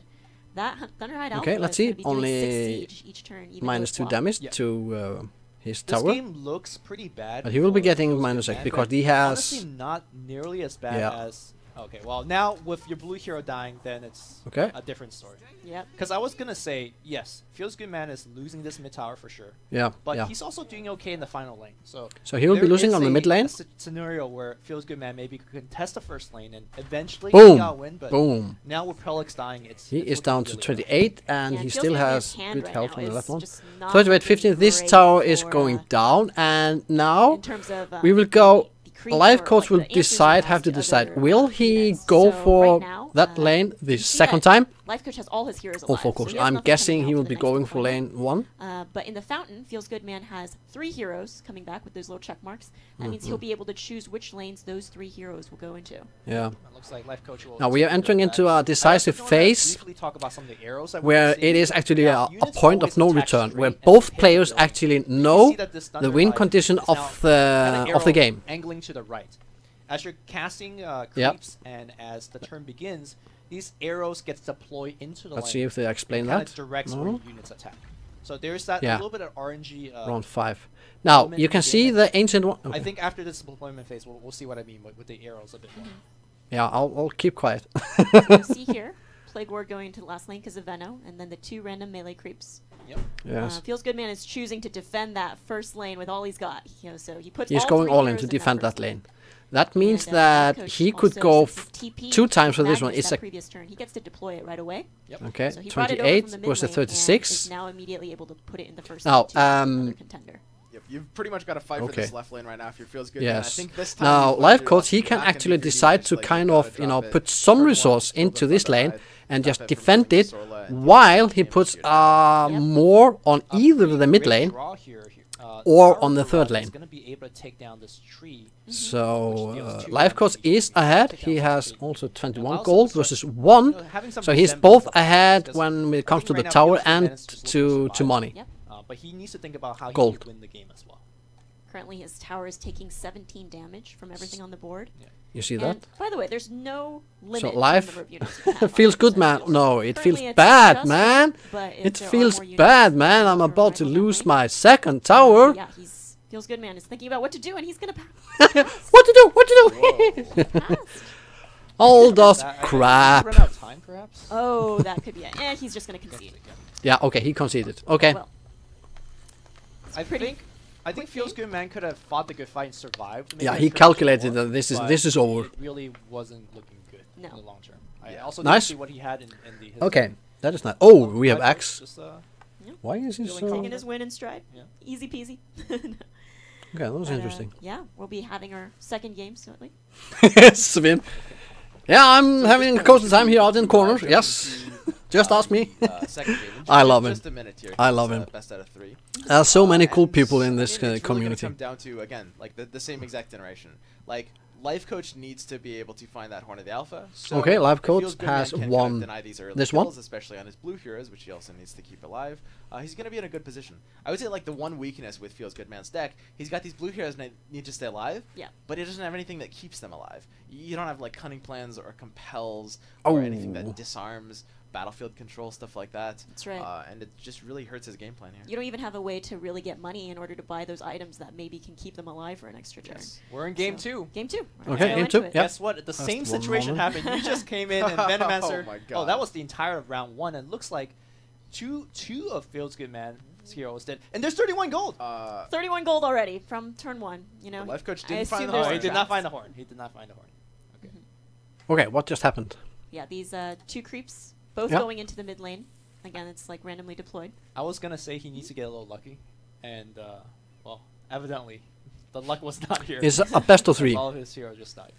that Thunderhide Alpha okay, let's see. Only each turn, -2 damage to his tower. This game looks pretty bad. But he will be getting -8 because he has. Honestly, not nearly as bad as. Okay, well now with your blue hero dying, then it's a different story. Yep. Because I was gonna say yes, Feels Good Man is losing this mid tower for sure. Yeah. But he's also doing okay in the final lane. So he will be losing on the mid lane. Scenario where Feels Good Man maybe could contest the first lane and eventually boom, he got win. But now with PogSz dying, he is down to 28 and he still has good health on the left one. 15. This tower is going down, and now we will go. Life coach will have to decide. Will he go for that lane the second time? Life coach has all his heroes alive. Or for course, I'm guessing he will be going for lane 1. But in the fountain, Feels Good Man has 3 heroes coming back with those little check marks. That means he'll be able to choose which lanes those 3 heroes will go into. Yeah. It looks like Life Coach will. Now we are entering into a decisive phase where it is actually a point of no return, where both players actually know the win condition of the game. Angling to the right. As you're casting creeps and as the turn begins, these arrows get deployed into the lane. Let's see if they explain that. Directs where units attack. So there's that little bit of RNG. Round 5. Now you can see the ancient one. I think after this deployment phase, we'll see what I mean with the arrows a bit more. Yeah, I'll keep quiet. You see here, Plague Ward going to the last lane because of Venno, and then the 2 random melee creeps. Yep. Yes. Feels Good Man is choosing to defend that first lane with all he's got. So he puts. He's going all in to defend that lane. That means that he could go 2 times for this one. It's a previous turn. He gets to deploy it right away. Yep. Okay. So 28 versus 36. Is now immediately able to put it in the first now, contender. Yep, you've pretty much got to fight for this left lane right now if you Feels Good. Yes. Man. I think this time now, Life Coach, he can actually decide to kind of, put some resource into this lane and just defend it while he puts more on either the mid lane or on the third lane. So Life Coach is ahead. He has also 21 gold versus 1. So he's both ahead when it comes to the tower and to money. But he needs to think about how he can win the game as well. Currently his tower is taking 17 damage from everything on the board. Yeah. You see that? By the way, there's no limit. So Life feels good, man. No, it feels bad, man. It feels bad, man. I'm about to lose my second tower. Yeah, Feels Good Man is thinking about what to do, and he's gonna pass. What to do? All those crap. Run out of time, perhaps? Oh, that could be it. He's just gonna concede. Yeah, okay, he conceded. Okay. Well, I think Feels Good Man could have fought the good fight and survived. Yeah, he calculated that this is over. It really wasn't looking good in the long term. I also nice. didn't see what he had in the okay, that is nice. Oh, we have Axe. Just, why is he so... Taking his win in stride. Yeah. Easy peasy. Okay, that was interesting. Yeah, we'll be having our second game shortly. Svin. Yeah, I'm having a cozy time here out in the corner. Yes. Just ask me. I love him. I love him. Best out of 3. There are so many cool people in this community. It's come down to, again, like the same exact generation. Like, Life Coach needs to be able to find that Horn of the Alpha. So okay, Life Coach has won this kills, one. especially on his blue heroes, which he also needs to keep alive. He's going to be in a good position. I would say, like, the one weakness with Feels Good Man's deck, he's got these blue heroes that need to stay alive, but he doesn't have anything that keeps them alive. You don't have, like, Cunning Plans or Compels or anything that disarms, battlefield control, stuff like that. That's right. And it just really hurts his game plan here. You don't even have a way to really get money in order to buy those items that maybe can keep them alive for an extra turn. We're in game 2. Game 2. Okay, game 2. Yep. Guess what? The same situation happened. You just came in and Venomancer. Oh, that was the entire of round 1, and it looks like two of Feels Good Man's heroes dead. And there's 31 gold. 31 gold already from turn 1. You know. Life Coach didn't find the horn. He did not find the horn. He did not find the horn. Okay. Okay, what just happened? Yeah, these 2 creeps. Both going into the mid lane. Again, it's like randomly deployed. I was gonna say he needs to get a little lucky, and well, evidently, the luck was not here. It's a best of 3. All of his heroes just died.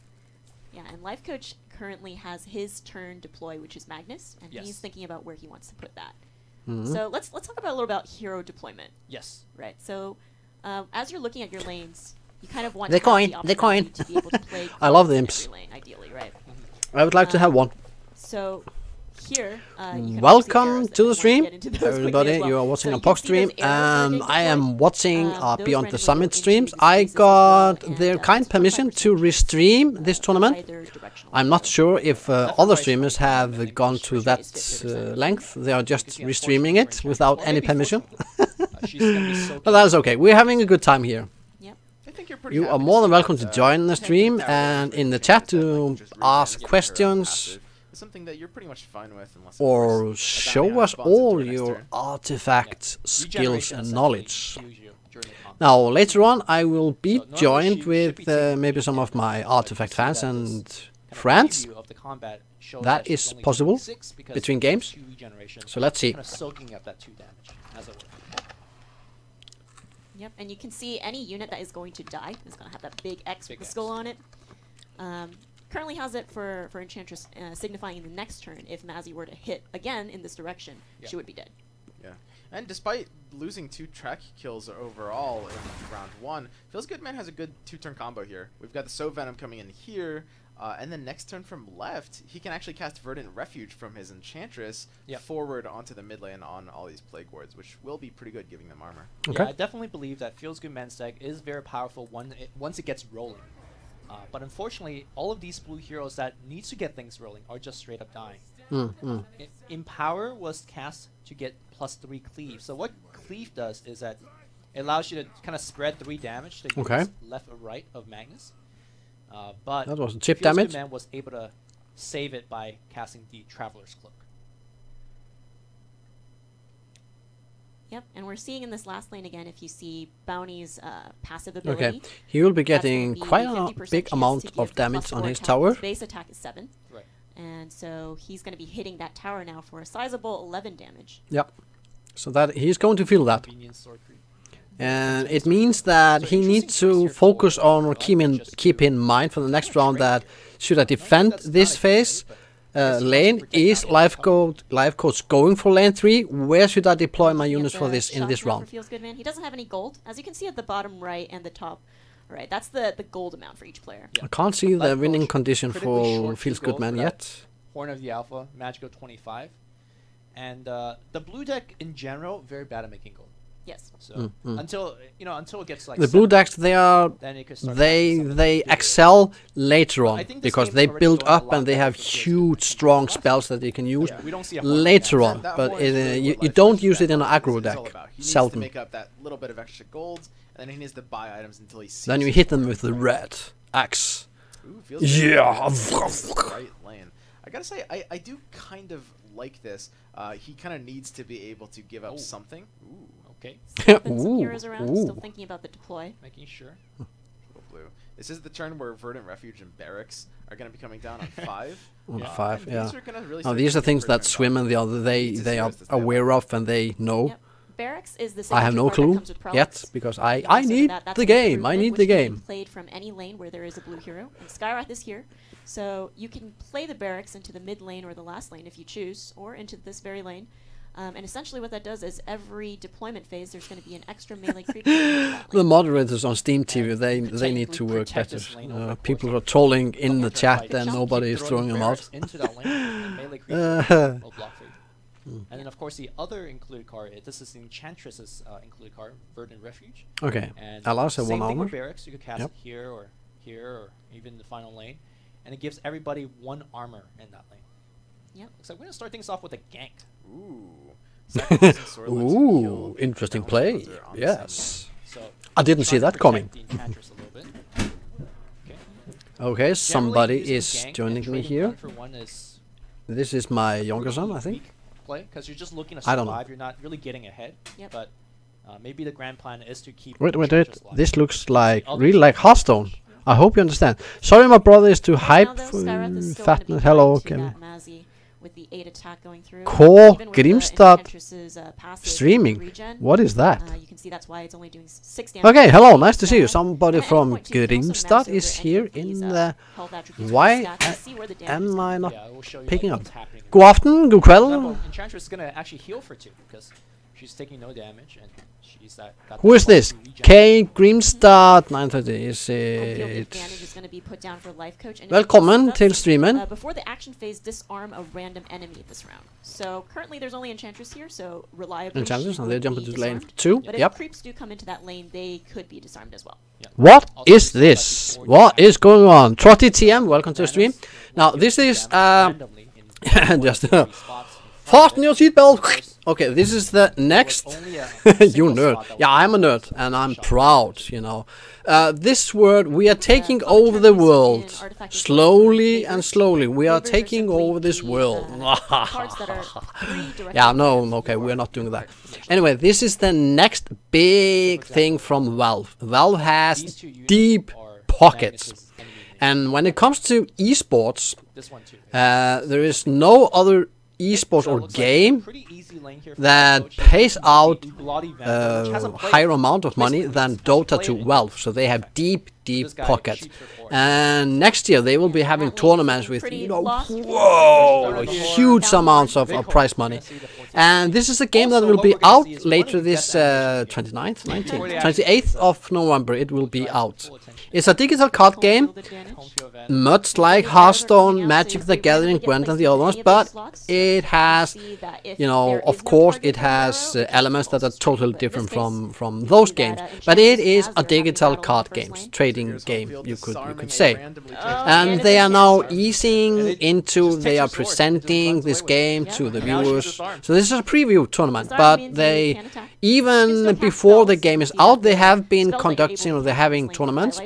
Yeah, and Life Coach currently has his turn deploy, which is Magnus, and he's thinking about where he wants to put that. So let's talk about a little about hero deployment. Yes. Right. So as you're looking at your lanes, you kind of want the to coin. have the opportunity to be able to play I love the in imps. every lane, ideally, right? I would like to have one. So here, welcome to the stream, everybody. You are watching a PogSz stream, and I am watching Beyond the Summit streams. I got their kind permission to restream this tournament. I'm not sure if other streamers have gone to that length. They are just restreaming it without any permission. But that's okay. We're having a good time here. You are more than welcome to join the stream and in the chat to ask questions something that you're pretty much fine with, or show us all your artifact skills and knowledge. Now later on I will be joined with maybe some of my artifact fans and friends. That is possible between games. So let's see. Yep, and you can see any unit that is going to die is going to have that big X with the skull on it. Currently has it for Enchantress, signifying in the next turn, if Mazzy were to hit again in this direction, she would be dead. Yeah, and despite losing 2 track kills overall in round 1, Feels Good Man has a good 2-turn combo here. We've got the Soul Venom coming in here, and then next turn from left, he can actually cast Verdant Refuge from his Enchantress forward onto the mid lane on all these Plague Wards, which will be pretty good giving them armor. Okay. Yeah, I definitely believe that Feels Good Man's deck is very powerful once it gets rolling. But unfortunately, all of these blue heroes that need to get things rolling are just straight up dying. Empower was cast to get +3 cleave. So what cleave does is that it allows you to kind of spread 3 damage to left or right of Magnus. But that was chip damage. Man was able to save it by casting the Traveler's Cloak. Yep, and we're seeing in this last lane again, if you see Bounty's passive ability. Okay, he will be getting quite a big amount of damage on his tower. His base attack is 7. Right. And so he's going to be hitting that tower now for a sizable 11 damage. Yep. So that he's going to feel that. And it means that he needs to focus on or keep in mind for the next round that should I defend this phase lane, is life coach going for lane 3? Where should I deploy my units for this in this round? Feels Good Man. He doesn't have any gold, as you can see at the bottom right and the top right. That's the gold amount for each player. I can't see the winning condition for Feels Good Man yet. Horn of the Alpha, Magical 25, and the blue deck in general very bad at making gold. Yes. So until it gets like the blue decks, they excel later on because they build up and they have huge strong spells that you can use later on. But you don't use it in an aggro deck. Seldom. He needs to make up that little bit of extra gold, and then he needs to buy items until he sees. Then you hit them with the red axe. Ooh, right lane. I gotta say, I do kind of like this. He kind of needs to be able to give up something. Ooh. Okay. Some heroes around, still thinking about the deploy. Making sure. Blue. This is the turn where Verdant Refuge and Barracks are going to be coming down on 5. On 5, yeah. These are things that Swim and the other they are aware of and they know. Yep. Barracks is the I have no clue yet because I need the game. I need the game. Played from any lane where there is a blue hero, and Skywrath is here, so you can play the Barracks into the mid lane or the last lane if you choose, or into this very lane. And essentially what that does is every deployment phase there's going to be an extra melee creature. The moderators on Steam TV, they need to work better. People are trolling in the chat and nobody is throwing them out. And then of course the other included card, this is the Enchantress's included card, Verdant Refuge. Okay, and allows a 1 armor. Same thing with Barracks, you could cast it here or even the final lane. And it gives everybody 1 armor in that lane. Yep. Looks like we're going to start things off with a gank. Ooh. Ooh, interesting play. Yes. So I didn't see that coming. Okay, somebody is joining me here. This is my younger son, I think. Because you're just looking to survive. I don't know. You're not really getting ahead. Yep. But maybe the grand plan is to keep. Wait. This looks like really like Hearthstone. I hope you understand. Sorry, my brother is too hype. Fatness. Hello, Kim. With the 8 attack going through. Core Grimstad streaming. What is that? You can see that's why it's only doing 6 damage. Okay, hello, nice to see you. Somebody from Grimstad is here in the. Why am I not picking up? God aften, god kväll. Enchantress is gonna actually heal for 2 because she's taking no damage, and she's Who is this? K. Grimstad 930. Is it? Velkommen til streamen. Before the action phase, disarm a random enemy this round. So currently there's only Enchantress here, so reliably Enchantress, and they jump into lane 2. But if creeps do come into that lane, they could be disarmed as well. What is this? What is going on? Trotty TM, welcome to the stream. Now this is just fasten your seatbelt. Okay, this is the next. You nerd. Yeah, I'm a nerd, and I'm proud. You know, this word, we are taking over the world slowly and slowly. We are taking over this world. Yeah, no, okay, we're not doing that. Anyway, this is the next big thing from Valve. Valve has deep pockets, and when it comes to esports, there is no other esports or game that pays out higher amount of money than Dota to Valve. So they have deep pockets, and next year they will be having tournaments with, you know, huge amounts of prize money. And this is a game that will be out later this 29th, 19th, 28th of November. It will be out. It's a digital card game, much like Hearthstone, Magic the Gathering, Gwent and the other ones, but it has, you know, of course it has elements that are totally different from those games, but it is a digital card game, trading game, you could say. And they are now easing into, they are presenting this game to the viewers. So this is a preview tournament, but they, even before the game is out, they have been conducting, or they're having tournaments,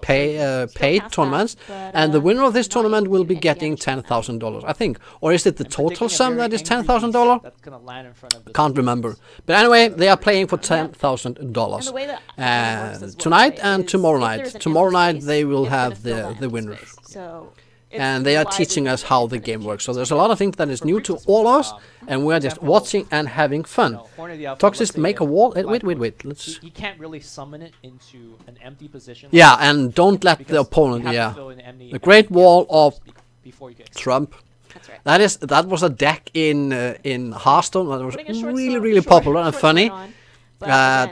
paid tournaments, and the winner of this tournament will be getting $10,000, I think. Or is it the total sum that is $10,000? Can't remember. But anyway, they are playing for $10,000 tonight and tomorrow night. Tomorrow night they will have the winners. And they are teaching us how the game works. So there's a lot of things that is new to all of us, and we're just watching and having fun. PogSz, make a wall. Wait. Let's. You can't really summon it into an empty position. Yeah, and don't let the opponent. Yeah, the Great Wall of Trump. That was a deck in Hearthstone that was really popular and funny.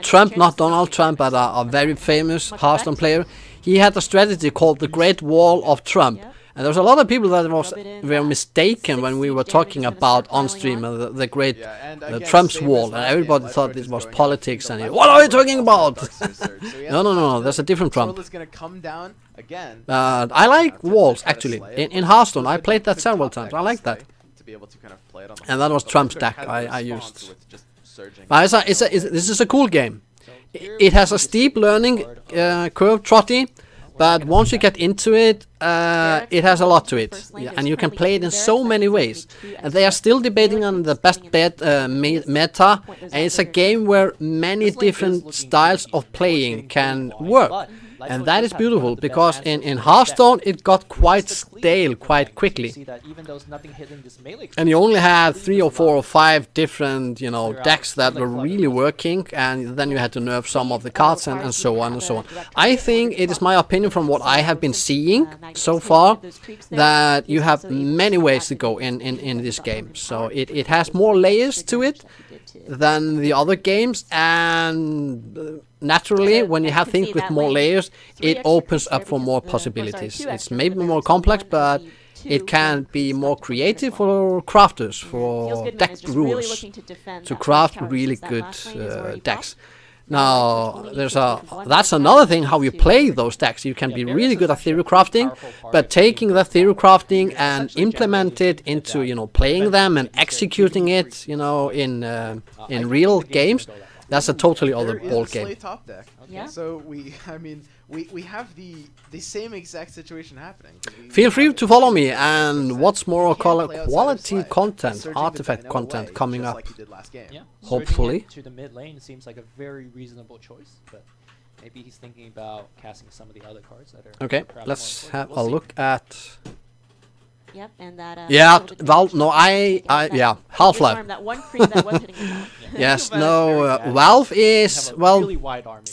Trump, not Donald Trump, but a very famous Hearthstone player. He had a strategy called the Great Wall of Trump. And there was a lot of people that were mistaken when we were talking about on stream the great Trump's wall, and everybody thought this was politics. And what are you talking about? No, there's a different Trump. I like walls actually. In Hearthstone, I played that several times. I like that. And that was Trump's deck I used. But this is a cool game. It has a steep learning curve, Trotty. But once you get into it, it has a lot to it, and you can play it in so many ways. And they are still debating on the best bet meta, and it's a game where many different styles of playing can work. And that is beautiful, because in Hearthstone it got quite stale quite quickly. And you only had 3 or 4 or 5 different, you know, decks that were really working, and then you had to nerf some of the cards and so on and so on. I think it is my opinion from what I have been seeing so far that you have many ways to go in this game. So it has more layers to it than the other games, and naturally when you have things with more layers, it opens up for more possibilities. It's maybe more complex, but it can be more creative for crafters, for deck rules, to craft really good decks. Now, that's another thing, how you play those decks. You can be really good at theory crafting, but taking that theory crafting and implement it into, you know, playing them and executing it, you know, in real games, that's a totally other ball game. Yeah. So we have the same exact situation happening. Feel free to follow me, and what's more, quality content, artifact content coming up. Yeah. Hopefully. To the mid lane seems like a very reasonable choice, but maybe he's thinking about casting some of the other cards that are. Okay, let's have a look at. Yep, and that. Yeah, Valve. No, yeah, Half-Life. Yes, no, Valve is really wide army.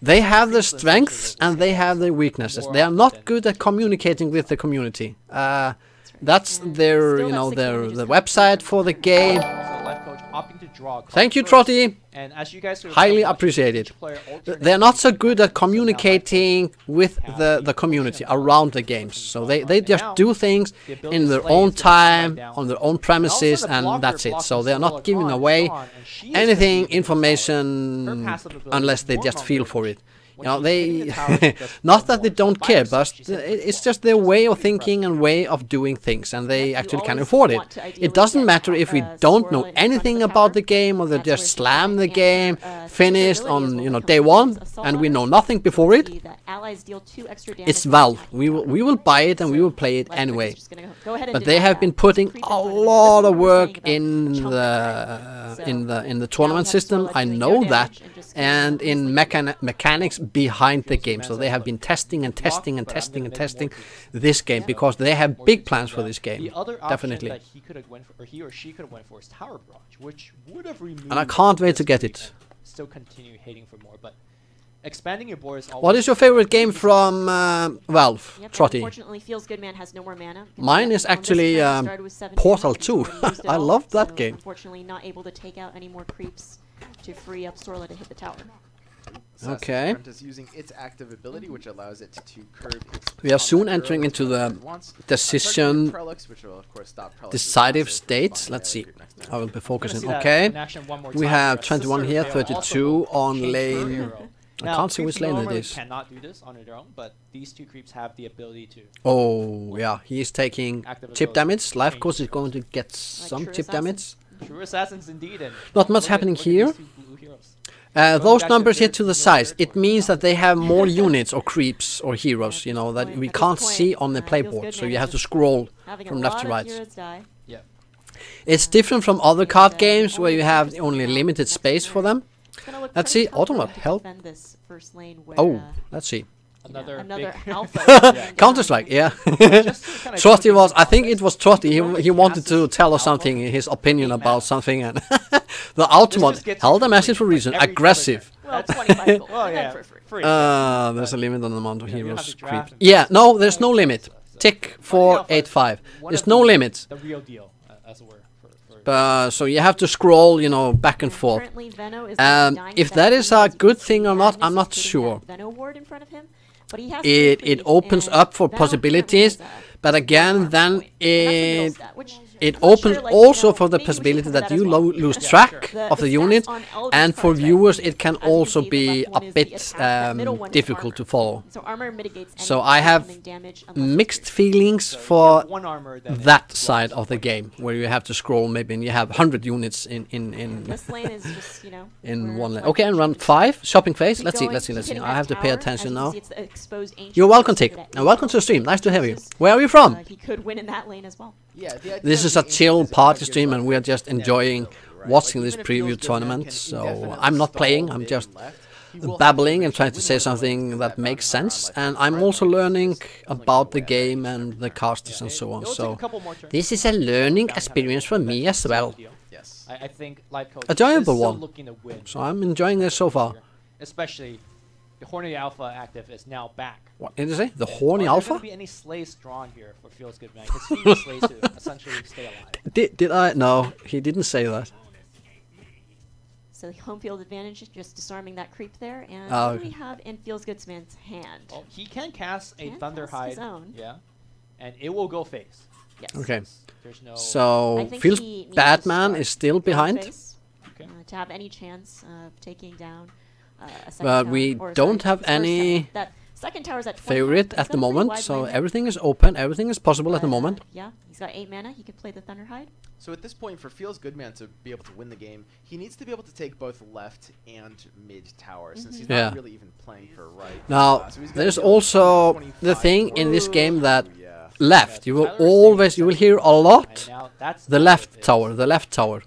They have their strengths and they have their weaknesses. They are not good at communicating with the community. That's their, you know, the website for the game. opting to draw. Thank you, Trotty. And as you guys highly appreciated. They're not so good at communicating with the community around the games. So they just do things in their own time, on their own premises, and that's it. So they're not giving away anything, information, unless they just feel for it. You know, they not that they don't care, but it's just their way of thinking and way of doing things, and they actually can afford it. It doesn't matter if we don't know anything about the game, or they just slam the game finished on day one, and we know nothing before it. It's Valve. We will buy it and we will play it anyway. But they have been putting a lot of work in the tournament system. I know that. And in mechanics behind the game. So they have been testing and testing and testing and testing this game, because they have big plans for this game. Definitely. That he or she could have went for is Tower Barrage, which would have removed. And I can't wait to get it. Still continue hating for more, but expanding your board is always. What is your favorite game from Valve, Trotty? Unfortunately, Feels Good Man has no more mana. Mine is actually Portal 2. I love that game. Unfortunately, not able to take out any more creeps to free up Sorla to hit the tower. Okay. Is using its active ability, which allows it to curb its we are soon entering into the decision decisive state. Let's see. I will be focusing. Okay. We have 21 here, 32 on lane. I can't see which lane it is. Cannot do this on their own, but these two creeps have the ability to. Oh yeah, he is taking chip damage. Life course is going to get some chip damage. True assassins indeed. And not much happening here. Those numbers here to the sides, it means that they have more units or creeps or heroes, that we can't see on the playboard. So you have to scroll from left to right. Yeah. It's different from other card games where you have only limited space for them. Let's see. Automat, help. Oh, let's see. Another alpha. Counter-Strike, yeah. Trotty was, I think it was Trotty, he wanted to tell us something, his opinion about something, and the Automat held a message for reason, aggressive. Well, 25 gold. Oh, yeah. There's a limit on the amount of heroes. Yeah, no, there's no limit. Tick 485. There's no limit. The real deal, as it were. So you have to scroll, back and forth. If that is a good thing or not, I'm not sure. It opens up for possibilities, but again, then it opens also for the possibility that you lose track of the unit, and for viewers it can also be a bit difficult to follow. So I have mixed feelings for that side of the game, where you have to scroll maybe and you have 100 units in this lane is just, in one lane. Okay, and run 5, shopping phase. Let's see. I have to pay attention now. You're welcome, Tick, and welcome to the stream. Nice to have you. Where are you from? He could win in that lane as well. Yeah, this is a chill party stream, and we are just enjoying watching this preview tournament. So I'm not playing, I'm just babbling and trying to say something that makes sense. And I'm also learning about the game and the casters and so on. So this is a learning experience for me as well. I think enjoyable one. So I'm enjoying this so far. Especially the Horny Alpha active is now back. What did you say? The Horny Alpha? Are there going to be any slays drawn here for Feels Good Man? Because he needs slays to essentially stay alive. Did I? No, he didn't say that. So the home field advantage, just disarming that creep there. And what do we have in Feels Good Man's hand? Well, he can cast a Thunderhide. Yeah. And it will go face. Yes. Okay. There's no so Feels Batman is still behind. Okay. To have any chance of taking down but we don't have any second tower's at favorite at the moment, so everything is open, everything is possible at the moment. Yeah, he's got 8 mana, he could play the Thunderhide. So at this point, for Feels Good Man to be able to win the game, he needs to be able to take both left and mid tower, since he's not really even playing for right. Now, so there's also the thing in this game that left, you will hear a lot the left tower.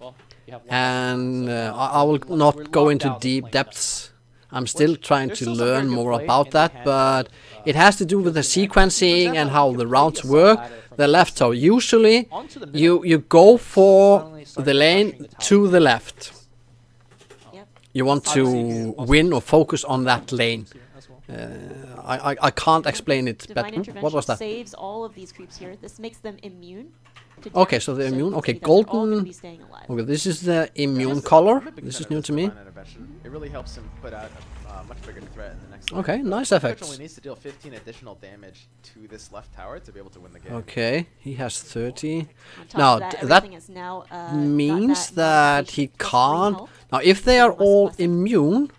And I will not go into deep depths. I'm still trying to learn more about that, but it has to do with the sequencing and how the routes work. The left tower, usually you go for the lane to the left. You want to win or focus on that lane. I can't explain it better. What was that? Saves all of these creeps here. This makes them immune. Okay, so they're immune. Okay, golden. Okay, this is the immune color. This is new to me. It really helps him put out a much bigger threat in the next line. Okay, nice effects. Only needs to deal 15 additional damage to this left tower to be able to win the game. Okay, he has 30. Now that means that he can't. Now, if they are all immune,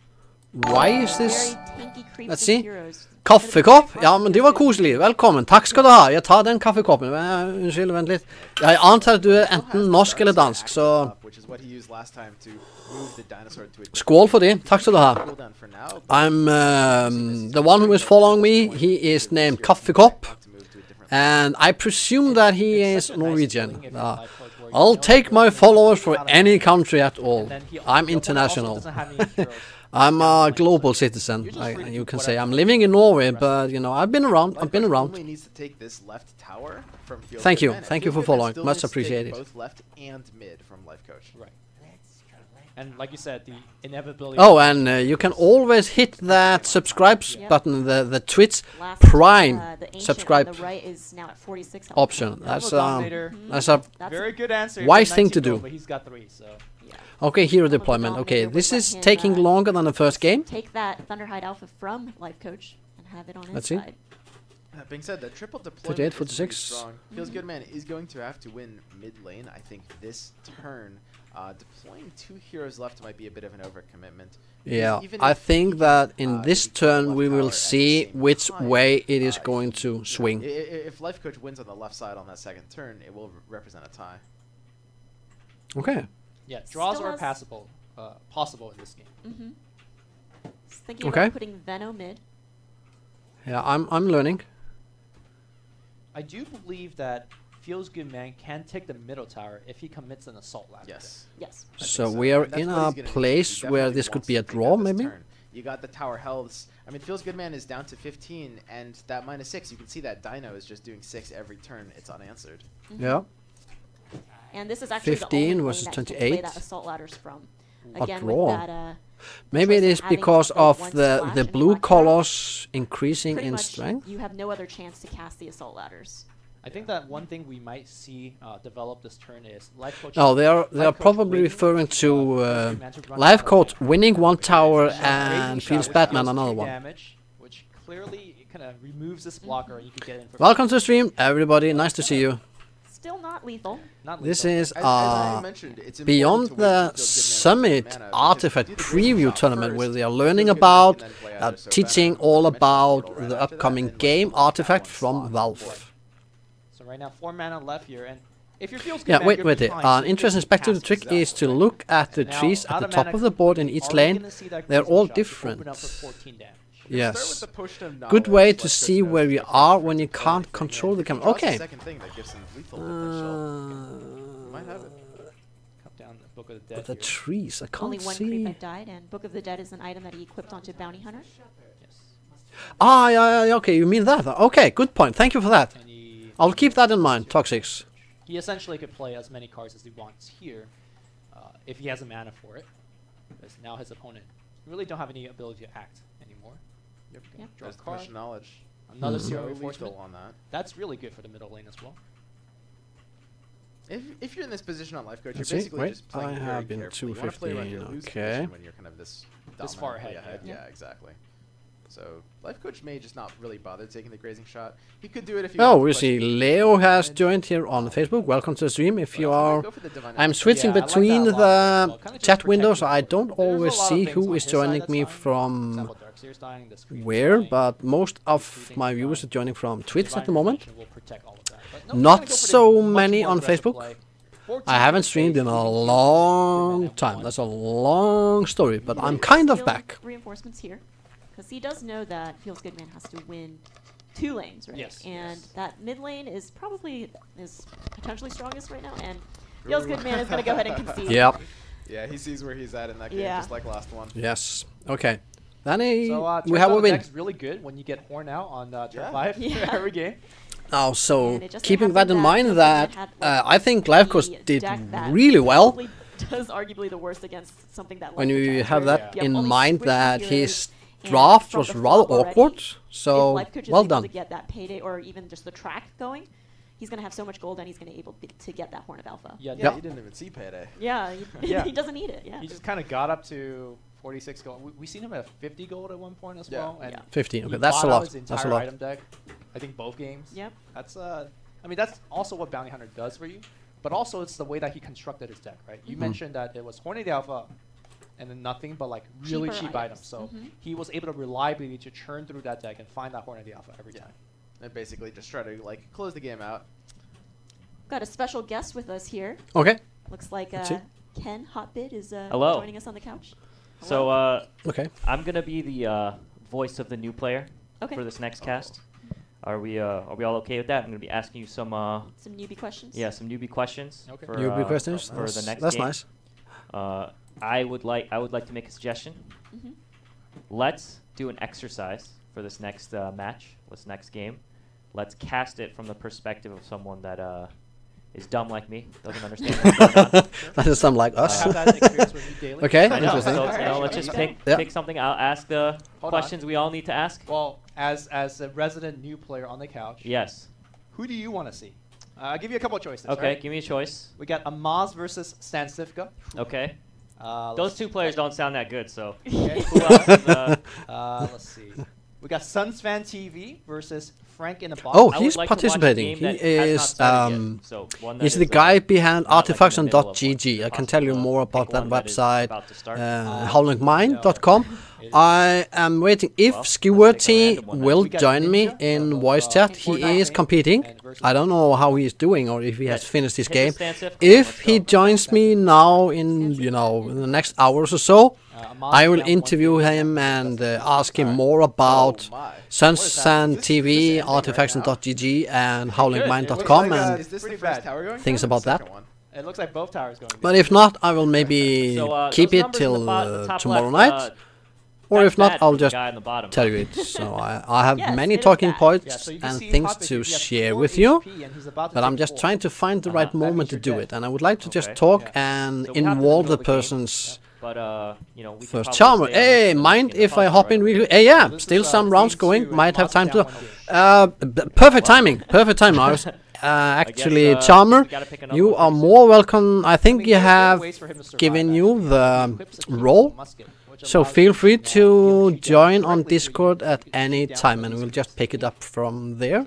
why is this? Let's see. Kaffekopp? Ja, men det var koselig. Velkommen. Takk skal du ha. Jeg tar den kaffekoppen. Unnskyld, vent litt. Jeg antar at du er enten norsk eller dansk, så skål for det. Takk skal du ha. I'm the one who is following me. He is named Kaffekopp, and I presume that he is Norwegian. I'll take my followers for any country at all. I'm international. I'm a global citizen. You can say I'm living in Norway, but you know I've been around. I've been around. Thank you. Thank you for following. Much appreciated. Both left and mid from Life Coach. Right. And like you said, the inevitability. Oh, and you can always hit that subscribe button, the Twitch Prime subscribe option. That's a very good answer. Wise thing to do. But he's got 3, so. Okay, hero deployment. Okay, this is taking longer than the first game. Take that Thunderhide Alpha from Life Coach and have it on his side. That being said, the triple deployment 38, is 46. strong. Feels Good Man is going to have to win mid lane, I think, this turn. Deploying 2 heroes left might be a bit of an overcommitment. Yeah, I think that in this turn we will see which way it is going to swing. If Life Coach wins on the left side on that second turn, it will represent a tie. Okay. Yeah, draws are possible in this game. Thinking about putting Veno mid. Yeah, I'm learning. I do believe that Feels Good Man can take the middle tower if he commits an assault ladder. Yes. Yes. So we are in a place where this could be a draw, maybe? You got the tower healths. I mean, Feels Good Man is down to 15, and that -6, you can see that Dino is just doing 6 every turn. It's unanswered. Yeah. And this is actually 15 the only versus lane 28. that can play that assault ladders from. Again, draw. with that, Maybe it is because of the blue colors increasing in strength. You have no other chance to cast the assault ladders. I think that one thing we might see develop this turn is Life Coach. No, they are probably referring to Life Coach winning one tower and Feels Batman another one. Damage, which clearly kind of removes this blocker, and you can get in. For Welcome to the stream, everybody. Nice to see you. Still not lethal. This is Beyond the Summit artifact preview tournament where they are learning about, teaching all about the upcoming game artifact from Valve. So right now 4 mana left here, and if you feel yeah, wait. An interesting aspect to the trick is to look at the trees at the top of the board in each lane. They're all different. Yes. Good way to see where you are when you can't control the camera. Okay. But the trees, I can't Only one see. creep had died, and Book of the Dead is an item that he equipped onto Bounty Hunter. Ah, yeah, okay, you mean that. Okay, good point. Thank you for that. I'll keep that in mind, PogSz. He essentially could play as many cards as he wants here, if he has a mana for it. Because now his opponent really don't have any ability to act anymore. Yep. Draw card. Knowledge. Another zero reinforcement on that. That's really good for the middle lane as well. If you're in this position on Life Coach, you're basically just playing I very have been carefully. 215. Okay. When you're kind of this far ahead. Yeah, exactly. So Life Coach may just not really bother taking the grazing shot. He could do it if he. Oh, we see Leo has joined here on Facebook. Welcome to the stream. If you are, I'm switching between the chat windows. I don't always see who is joining me from where, but most of my viewers are joining from Twitch at the moment. Not so many on Facebook. I haven't streamed in a long time. That's a long story, but I'm kind of back. Reinforcements here. Because he does know that Feels Good Man has to win 2 lanes, right? Yes. And that mid lane is probably potentially strongest right now, and Feels Good Man is going to go ahead and concede. Yep. Yeah, he sees where he's at in that game, just like last one. Yes. Okay. Then we have a win. It's really good when you get Horn out on turn 5 every game. Oh, so keeping that in mind, that I think Life Coach did really well. Does arguably the worst against something that when you have that in mind, that his draft was rather awkward. So well done. To get that payday or even just the track going, he's going to have so much gold and he's going to be able to get that Horn of Alpha. Yeah, he didn't even see payday. Yeah, he doesn't need it. Yeah, he just kind of got up to 46 gold. We seen him at 50 gold at one point as well. And 15. Okay, that's a lot. His entire item deck. I think both games. Yep. That's I mean, that's also what Bounty Hunter does for you, but also it's the way that he constructed his deck, right? You mentioned that it was Horn of the Alpha, and then nothing but like really cheap items. So he was able to reliably to churn through that deck and find that Horn of the Alpha every time. And basically just try to like close the game out. Got a special guest with us here. Okay. Looks like Ken Hotbit is joining us on the couch. Hello. So okay, I'm gonna be the voice of the new player for this next cast. Are we all okay with that? I'm gonna be asking you some newbie questions. Yeah, some newbie questions. Okay. Newbie questions for the next That's game. nice. I would like to make a suggestion. Let's do an exercise for this next match, this next game. Let's cast it from the perspective of someone that is dumb like me, doesn't understand what's going on. That is some like us. I have that experience with you daily. Okay, I know, interesting. so let's just pick something. I'll ask the questions we all need to ask. Well, as a resident new player on the couch. Yes. Who do you want to see? I'll give you a couple of choices. Okay, right? give me a choice. We got Amaz versus Stansifka. Okay. Those two players don't sound that good, so. Okay. Who else? Let's see. We got Sunsfan TV versus Frank in a Box. Oh, he's participating. He is he's the guy behind artifacts.gg. I can tell you more about that website. Howlingmind.com. I am waiting if Skewerty will join me in voice chat. He is competing. I don't know how he is doing or if he has finished his game. If he joins me now in in the next hours or so, I will interview him and ask him more about Sunsan TV, artifacts.gg, and howlingmind.com and things about that. It looks like both towers going. But if not, I will maybe keep it till tomorrow night. Or if not, I'll just tell you it. So I have many talking points and things to share with you, but I'm just trying to find the right moment to do it. And I would like to just talk and involve the person's first charmer. Hey, mind if I hop in really? Hey, yeah, still some rounds going. Might have time to. Perfect timing. Perfect timing. I was actually charmer. You are more welcome. I think you have given you the role. So feel free to join on Discord at any time, and we'll just pick it up from there.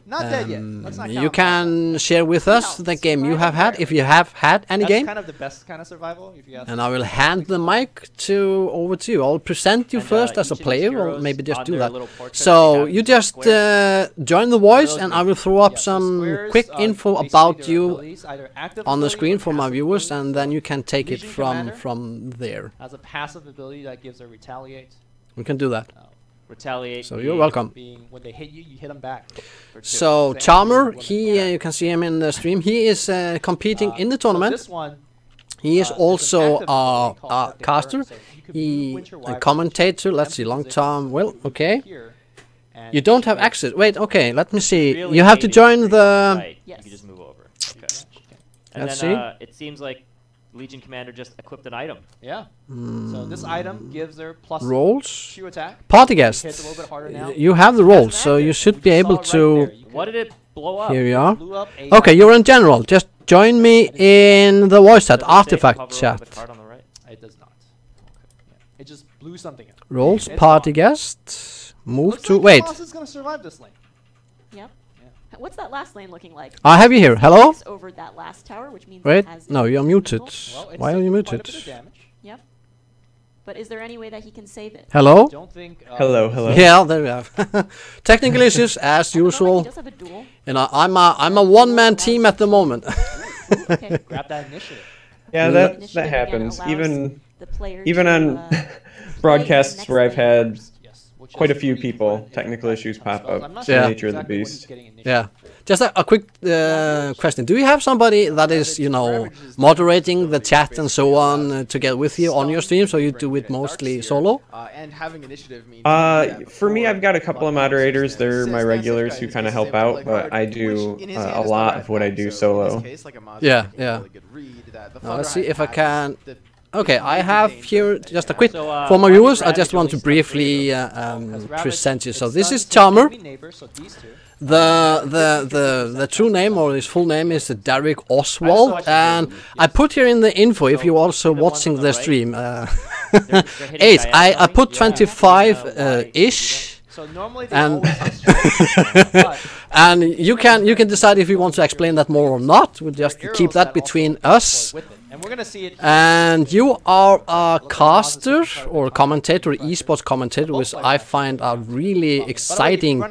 Not dead yet. Let's not you can share with us the game you have had, if you have had any game. That's kind of the best kind of survival, if you ask. And I will hand the mic over to you. I'll present you first as a player, or maybe just do that. So you just join the voice, and I will throw up some quick info about you on the screen for my viewers, and then you can take it from there. As a passive ability that gives a retaliate. We can do that. Retaliate. So you're welcome. When they hit you, you hit them back. So Charmer, you can see him in the stream. He is competing in the tournament. This one, he is also a caster. He a commentator. Let's see, long time. Well, okay. You don't have access. Wait, okay. Let me see. You have to join the. Right. Yes. You can just move over. Okay. And Let's then it seems like Legion Commander just equipped an item. Yeah. So this item gives their plus rolls. 2 attack. Party guests. You have the rolls, so you should be able to. What did it blow up? Here you are. Okay, you're in general. Just join me in the voice chat, artifact chat. It does not. It just blew something up. Rolls, party guests. Move to. Wait. PogSz is gonna survive this lane. Yep. What's that last lane looking like? I have you here. Hello? Over that last tower, which means wait, no, you're muted. Well, why are you muted? Yep. But is there any way that he can save it? Hello? Don't think, hello. Yeah, there we have. Technical issues as usual. He does have a duel. And I'm a one-man team at the moment. Okay. Grab that initiative. Yeah, that happens. Even on broadcasts where I've had quite a few people, technical issues pop up. It's the nature of the beast. Yeah. Just a quick question. Do you have somebody that is, moderating the chat and so on to get with you on your stream, so you do it mostly solo? And having initiative means for me, I've got a couple of moderators. They're my regulars who kind of help out, but I do a lot of what I do solo. Yeah. Now, let's see if I can Okay, I have here just a quick for my viewers. I just want to briefly present you. So this is Charmer. The true name or his full name is Derek Oswald, and I put here in the info if you're also watching the stream. 8. I put 25 ish. So normally and and you can decide if you want to explain that more or not. We'll just keep that between us. And we're gonna see it. And you are a caster or commentator, esports commentator, which I find a really exciting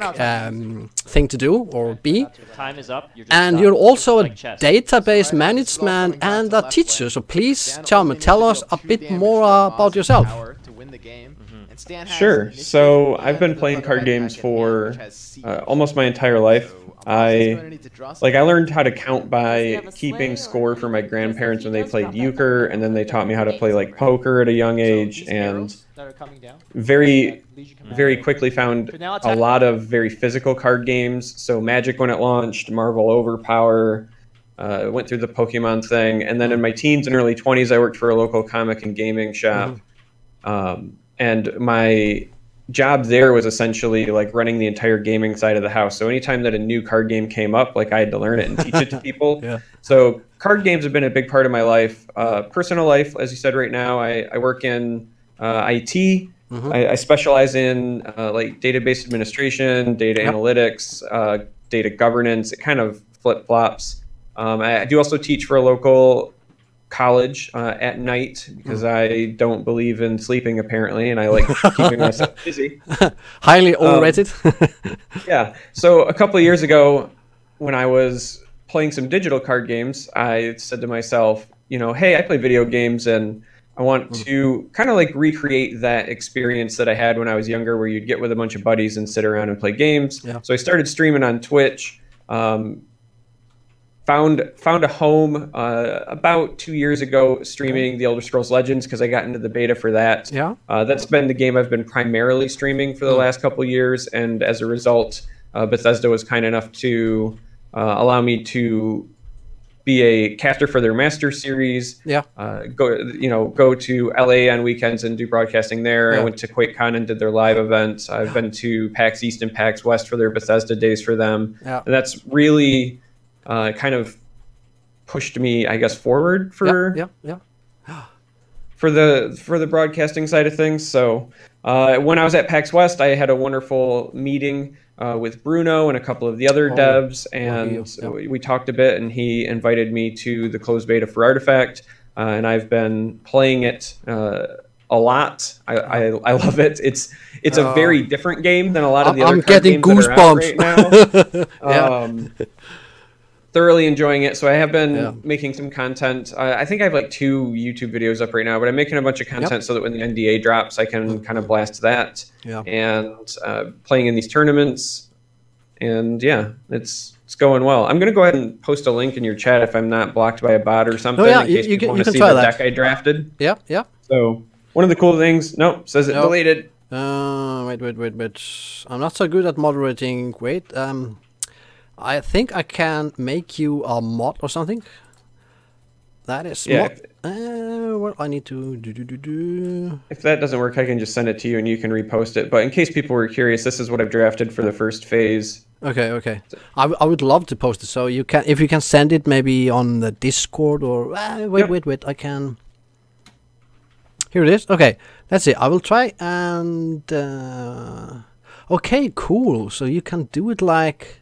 thing to do or be. Time is up. And you're also a database management and a teacher. So please, Charmer, tell us a bit more about yourself. Sure. So I've been playing card games for almost my entire life. I learned how to count by keeping score for my grandparents when they played euchre, and then they taught me how to play like poker at a young age, and very quickly found a lot of very physical card games. So Magic when it launched, Marvel Overpower, went through the Pokemon thing, and then in my teens and early 20s I worked for a local comic and gaming shop. And my job there was essentially like running the entire gaming side of the house. So anytime that a new card game came up, like I had to learn it and teach it to people. So card games have been a big part of my life. Personal life, as you said, right now, I work in IT. I specialize in like database administration, data analytics, data governance. It kind of flip-flops. I do also teach for a local college at night because I don't believe in sleeping apparently, and I like keeping myself busy. Highly overrated. Yeah. So a couple of years ago, when I was playing some digital card games, I said to myself, you know, hey, I play video games and I want to kind of like recreate that experience that I had when I was younger, where you'd get with a bunch of buddies and sit around and play games. So I started streaming on Twitch. Found a home about 2 years ago streaming The Elder Scrolls Legends because I got into the beta for that. That's been the game I've been primarily streaming for the last couple of years, and as a result, Bethesda was kind enough to allow me to be a caster for their Master Series. Go to LA on weekends and do broadcasting there. I went to QuakeCon and did their live events. I've been to PAX East and PAX West for their Bethesda days for them. And that's really kind of pushed me, I guess, forward for for the broadcasting side of things. So when I was at PAX West, I had a wonderful meeting with Bruno and a couple of the other devs, and we talked a bit, and he invited me to the closed beta for Artifact, and I've been playing it a lot. I love it. It's a very different game than a lot of the other card games that are out right now. Thoroughly enjoying it. So I have been making some content. I think I have like 2 YouTube videos up right now, but I'm making a bunch of content so that when the NDA drops, I can kind of blast that. And playing in these tournaments. And yeah, it's going well. I'm going to go ahead and post a link in your chat if I'm not blocked by a bot or something. In case you want to see the deck I drafted. So one of the cool things, says it deleted. Wait. I'm not so good at moderating. Wait. I think I can make you a mod or something. That is what I need to do. If that doesn't work, I can just send it to you and you can repost it. But in case people were curious, this is what I've drafted for the first phase. Okay. I would love to post it. So you can, if you can send it maybe on the Discord or wait. I can. Here it is. Okay, let's see. I will try and. Okay, cool. So you can do it like.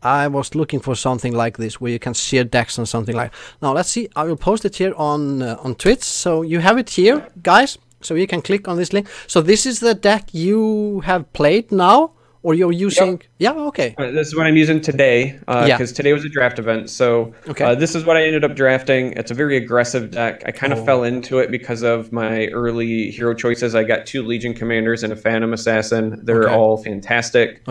I was looking for something like this where you can share decks and something like. Now let's see. I will post it here on Twitch, so you have it here, guys. So you can click on this link. So this is the deck you have played now, or you're using. Okay. This is what I'm using today because today was a draft event. So this is what I ended up drafting. It's a very aggressive deck. I kind of fell into it because of my early hero choices. I got 2 Legion Commanders and a Phantom Assassin. They're all fantastic.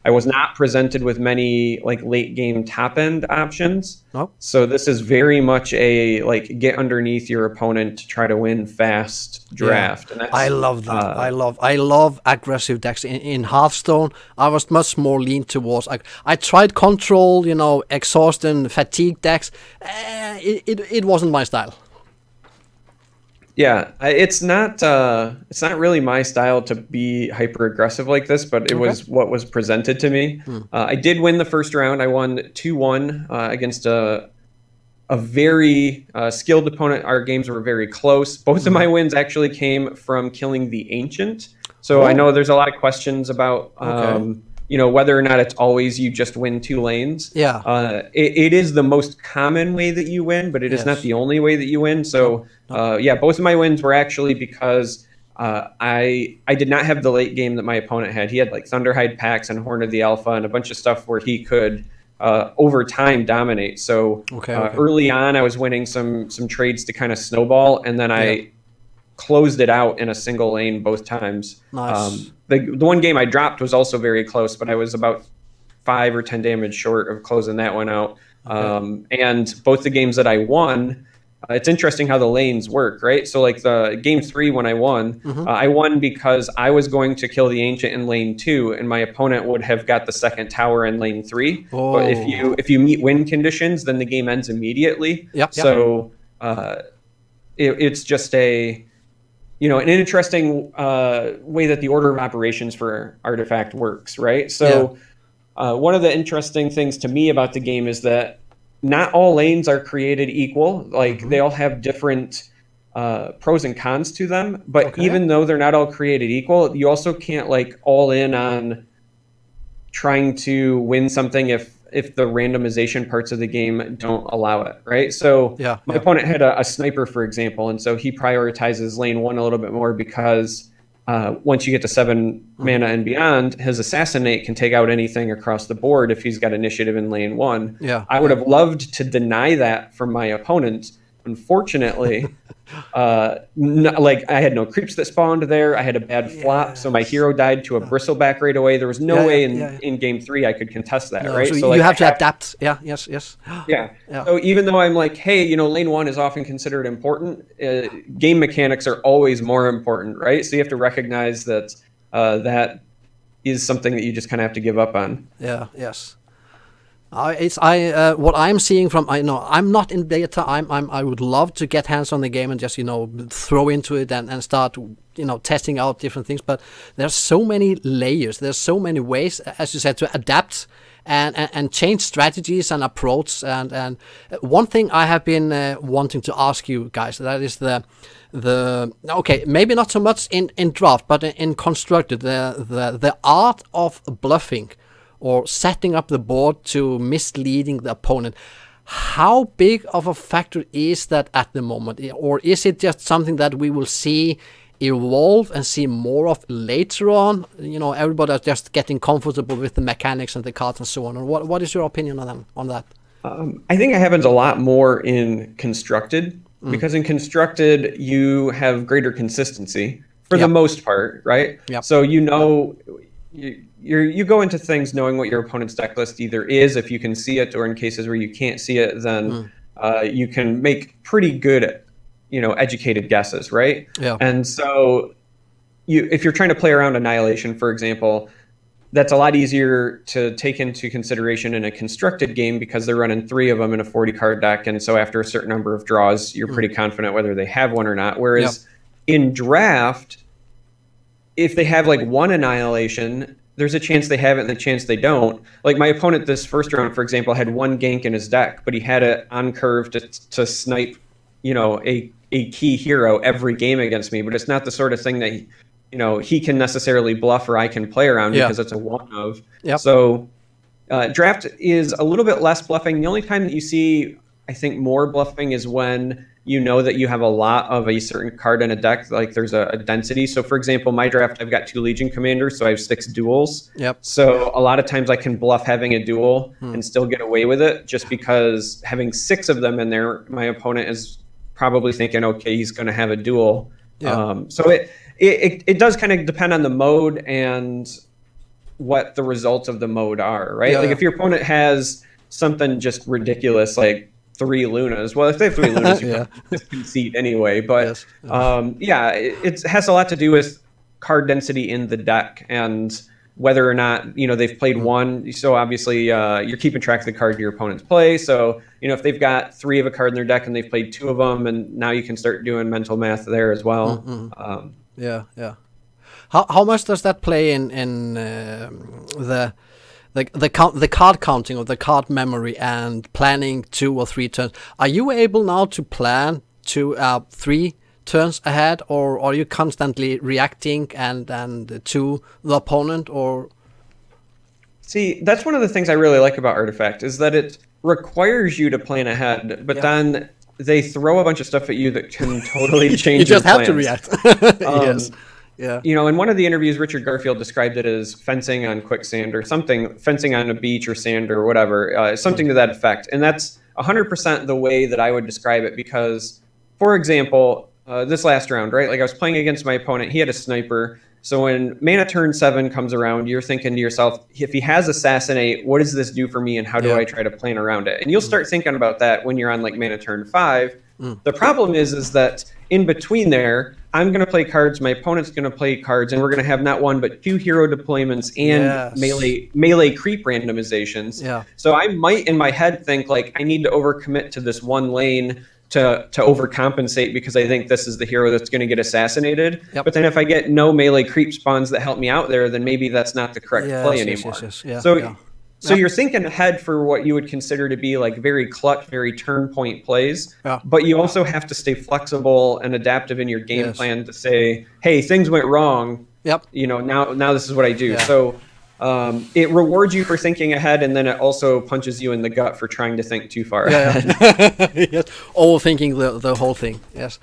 I was not presented with many like late game top end options. So this is very much a like get underneath your opponent to try to win fast draft. And that's, I love that. I love aggressive decks. In Hearthstone, I was much more lean towards. I tried control, exhaust and fatigue decks. It wasn't my style. Yeah, it's not really my style to be hyper aggressive like this, but it was what was presented to me. I did win the first round. I won 2-1 against a very skilled opponent. Our games were very close. Both of my wins actually came from killing the Ancient. So I know there's a lot of questions about you know, whether or not it's always you just win 2 lanes. Yeah. It is the most common way that you win, but it is not the only way that you win. So yeah, both of my wins were actually because I did not have the late game that my opponent had. He had like Thunderhide Pax and Horn of the Alpha and a bunch of stuff where he could over time dominate. So early on, I was winning some trades to kind of snowball, and then I closed it out in a single lane both times. Nice. The one game I dropped was also very close, but I was about 5 or 10 damage short of closing that one out. And both the games that I won, it's interesting how the lanes work, right? So like the game 3 when I won because I was going to kill the Ancient in lane 2, and my opponent would have got the second tower in lane 3. But if you meet win conditions, then the game ends immediately. So it's just a, you know, an interesting way that the order of operations for Artifact works, right? So one of the interesting things to me about the game is that not all lanes are created equal. Like they all have different pros and cons to them. But even though they're not all created equal, you also can't like all in on trying to win something if the randomization parts of the game don't allow it, right? So my opponent had a sniper, for example, and so he prioritizes lane 1 a little bit more because once you get to 7 mana and beyond, his Assassinate can take out anything across the board if he's got initiative in lane 1. I would have loved to deny that from my opponent. Unfortunately, like I had no creeps that spawned there. I had a bad flop, so my hero died to a bristleback right away. There was no way in game 3 I could contest that, right? So you have to adapt. Yes. So even though I'm like, hey, you know, lane 1 is often considered important, game mechanics are always more important, right? So you have to recognize that that is something that you just kind of have to give up on. What I'm seeing from, I'm not in beta. I would love to get hands on the game and just, you know, throw into it and start, you know, testing out different things. But there's so many layers. There's so many ways, as you said, to adapt and change strategies and approach. And one thing I have been wanting to ask you guys, that is okay, maybe not so much in draft, but in constructed, the art of bluffing, or setting up the board to misleading the opponent. How big of a factor is that at the moment? Or is it just something that we will see evolve and see more of later on? You know, everybody is just getting comfortable with the mechanics and the cards and so on. Or what is your opinion on that? I think it happens a lot more in constructed, because in constructed you have greater consistency for the most part, right? So you know, you go into things knowing what your opponent's deck list either is, if you can see it, or in cases where you can't see it, then you can make pretty good, you know, educated guesses, right? And so if you're trying to play around Annihilation, for example, that's a lot easier to take into consideration in a constructed game because they're running 3 of them in a 40-card deck, and so after a certain number of draws, you're pretty confident whether they have one or not. Whereas in draft, if they have like 1 Annihilation, there's a chance they have it and a chance they don't. Like my opponent this first round, for example, had 1 gank in his deck, but he had it on curve to snipe, you know, a key hero every game against me. But it's not the sort of thing that, you know, he can necessarily bluff or I can play around because it's a one of. So draft is a little bit less bluffing. The only time that you see, I think, more bluffing is when you know that you have a lot of a certain card in a deck, like there's a density. So for example, my draft, I've got 2 Legion Commanders, so I have 6 duels. So a lot of times I can bluff having a duel and still get away with it, just because having 6 of them in there, my opponent is probably thinking, okay, he's going to have a duel. So it does kind of depend on the mode and what the results of the mode are, right? Like if your opponent has something just ridiculous, like 3 Lunas. Well, if they have 3 Lunas, you can just concede anyway. But it has a lot to do with card density in the deck. And whether or not, you know, they've played one. So obviously you're keeping track of the card your opponents play. So, you know, if they've got 3 of a card in their deck and they've played 2 of them, and now you can start doing mental math there as well. Yeah. How much does that play in the card counting or the card memory and planning 2 or 3 turns? Are you able now to plan 3 turns ahead, or are you constantly reacting and to the opponent? Or see, that's one of the things I really like about Artifact, is that it requires you to plan ahead, but then they throw a bunch of stuff at you that can totally change. You just have to react. Yes. Yeah. You know, in one of the interviews, Richard Garfield described it as fencing on quicksand or something, fencing on a beach or sand or whatever, something to that effect. And that's 100% the way that I would describe it, because, for example, this last round, right? Like I was playing against my opponent, he had a sniper. So when mana turn 7 comes around, you're thinking to yourself, if he has Assassinate, what does this do for me and how do I try to plan around it? And you'll start thinking about that when you're on like mana turn 5. The problem is that in between there, I'm going to play cards, my opponent's going to play cards, and we're going to have not 1 but 2 hero deployments and melee creep randomizations. So I might in my head think like I need to overcommit to this one lane to overcompensate because I think this is the hero that's going to get assassinated. But then if I get no melee creep spawns that help me out there, then maybe that's not the correct play anymore. So you're thinking ahead for what you would consider to be like very clutch, very turn point plays, but you also have to stay flexible and adaptive in your game plan to say, hey, things went wrong. You know, now this is what I do. So it rewards you for thinking ahead, and then it also punches you in the gut for trying to think too far ahead. Yes, overthinking the whole thing. Yes.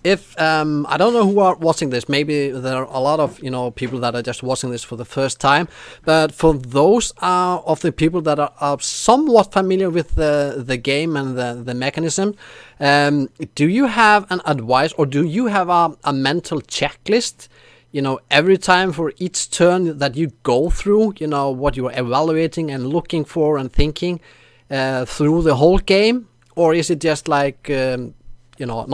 If I don't know who are watching this, maybe there are a lot of people that are just watching this for the first time. But for those of the people that are somewhat familiar with the game and the mechanism, do you have an advice, or do you have a mental checklist? Every time for each turn that you go through, what you are evaluating and looking for and thinking through the whole game, or is it just like not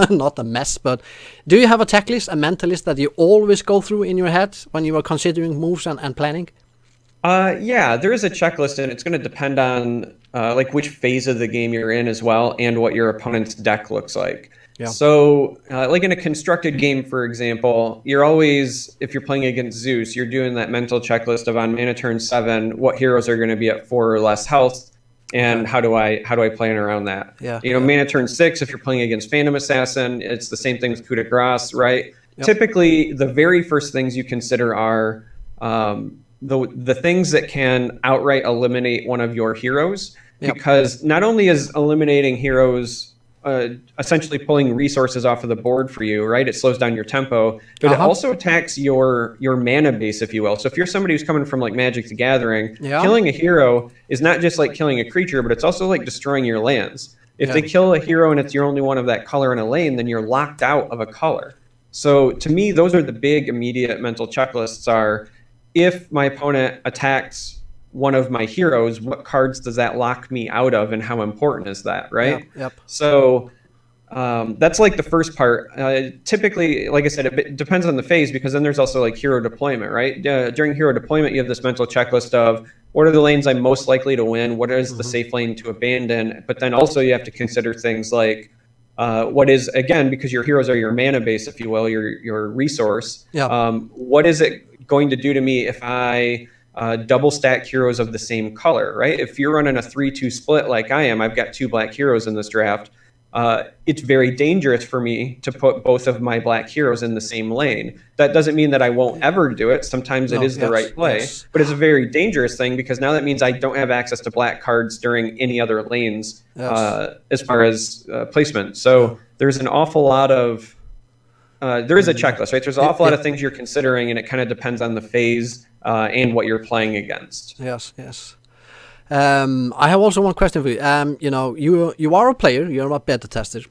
not a mess, but do you have a checklist, a mental list that you always go through in your head when you are considering moves and planning? Yeah, there is a checklist, and it's going to depend on like which phase of the game you're in as well, and what your opponent's deck looks like. So like in a constructed game, for example, you're always, if you're playing against Zeus, you're doing that mental checklist of on mana turn 7, what heroes are going to be at 4 or less health, and how do I plan around that? Mana turn 6, if you're playing against Phantom Assassin, it's the same thing with coup de grace, right? Typically, the very first things you consider are the things that can outright eliminate one of your heroes, because not only is eliminating heroes essentially pulling resources off of the board for you, right? It slows down your tempo, but it also attacks your mana base, if you will. So if you're somebody who's coming from like Magic the Gathering, killing a hero is not just like killing a creature, but it's also like destroying your lands. If they kill a hero and it's your only one of that color in a lane, then you're locked out of a color. So to me, those are the big immediate mental checklists are, if my opponent attacks one of my heroes, what cards does that lock me out of, and how important is that, right? So that's like the first part. Typically, like I said, it depends on the phase, because then there's also like hero deployment, right? During hero deployment, you have this mental checklist of what are the lanes I'm most likely to win, what is the safe lane to abandon, but then also you have to consider things like what is, again, because your heroes are your mana base, if you will, your resource, what is it going to do to me if I double stack heroes of the same color, right? If you're running a 3-2 split like I am, I've got 2 black heroes in this draft. It's very dangerous for me to put both of my black heroes in the same lane. That doesn't mean that I won't ever do it. Sometimes it is the right play, but it's a very dangerous thing, because now that means I don't have access to black cards during any other lanes as far as placement. So there's an awful lot of, there is a checklist, right? There's an awful lot of things you're considering, and it kind of depends on the phase and what you're playing against. Yes. I have also one question for you. You are a player, you're a beta tester,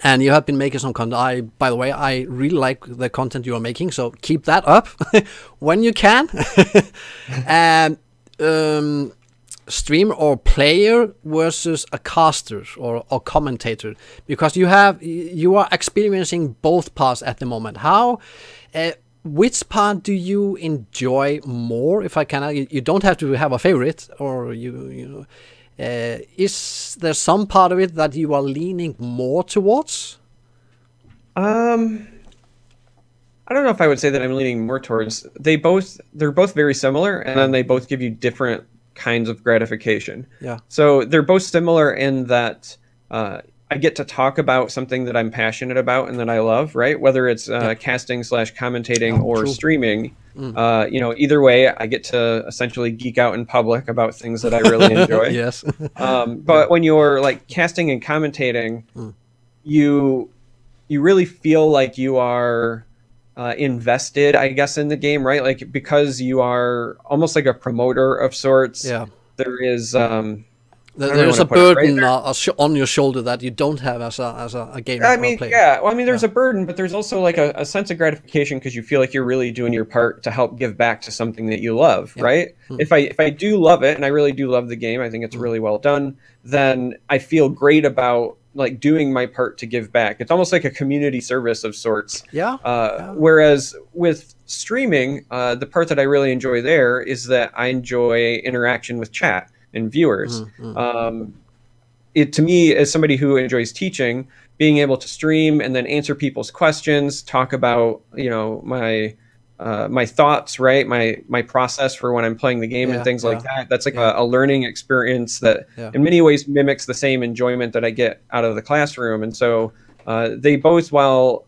and you have been making some content. By the way, I really like the content you are making, so keep that up when you can. And streamer or player versus a caster or commentator, because you are experiencing both paths at the moment. How which part do you enjoy more? If I can, you don't have to have a favorite, or is there some part of it that you are leaning more towards? I don't know if I would say that I'm leaning more towards. They're both very similar, and then they both give you different kinds of gratification. Yeah. So they're both similar in that I get to talk about something that I'm passionate about and that I love, right? Whether it's casting / commentating or streaming, either way, I get to essentially geek out in public about things that I really enjoy. Yes. But when you're like casting and commentating, you really feel like you are invested, I guess, in the game, right? Like, because you are almost like a promoter of sorts. Yeah. There is there's a burden on your shoulder that you don't have as a gamer. I mean, yeah. Well, I mean, there's a burden, but there's also like a sense of gratification because you feel like you're really doing your part to help give back to something that you love, right? If I do love it, and I really do love the game, I think it's really well done, then I feel great about like doing my part to give back. It's almost like a community service of sorts. Whereas with streaming, the part that I really enjoy there is that I enjoy interaction with chat and viewers. To me, as somebody who enjoys teaching, being able to stream and then answer people's questions, talk about my thoughts, right, my process for when I'm playing the game and things like that. That's like a learning experience that in many ways mimics the same enjoyment that I get out of the classroom. And so they both, while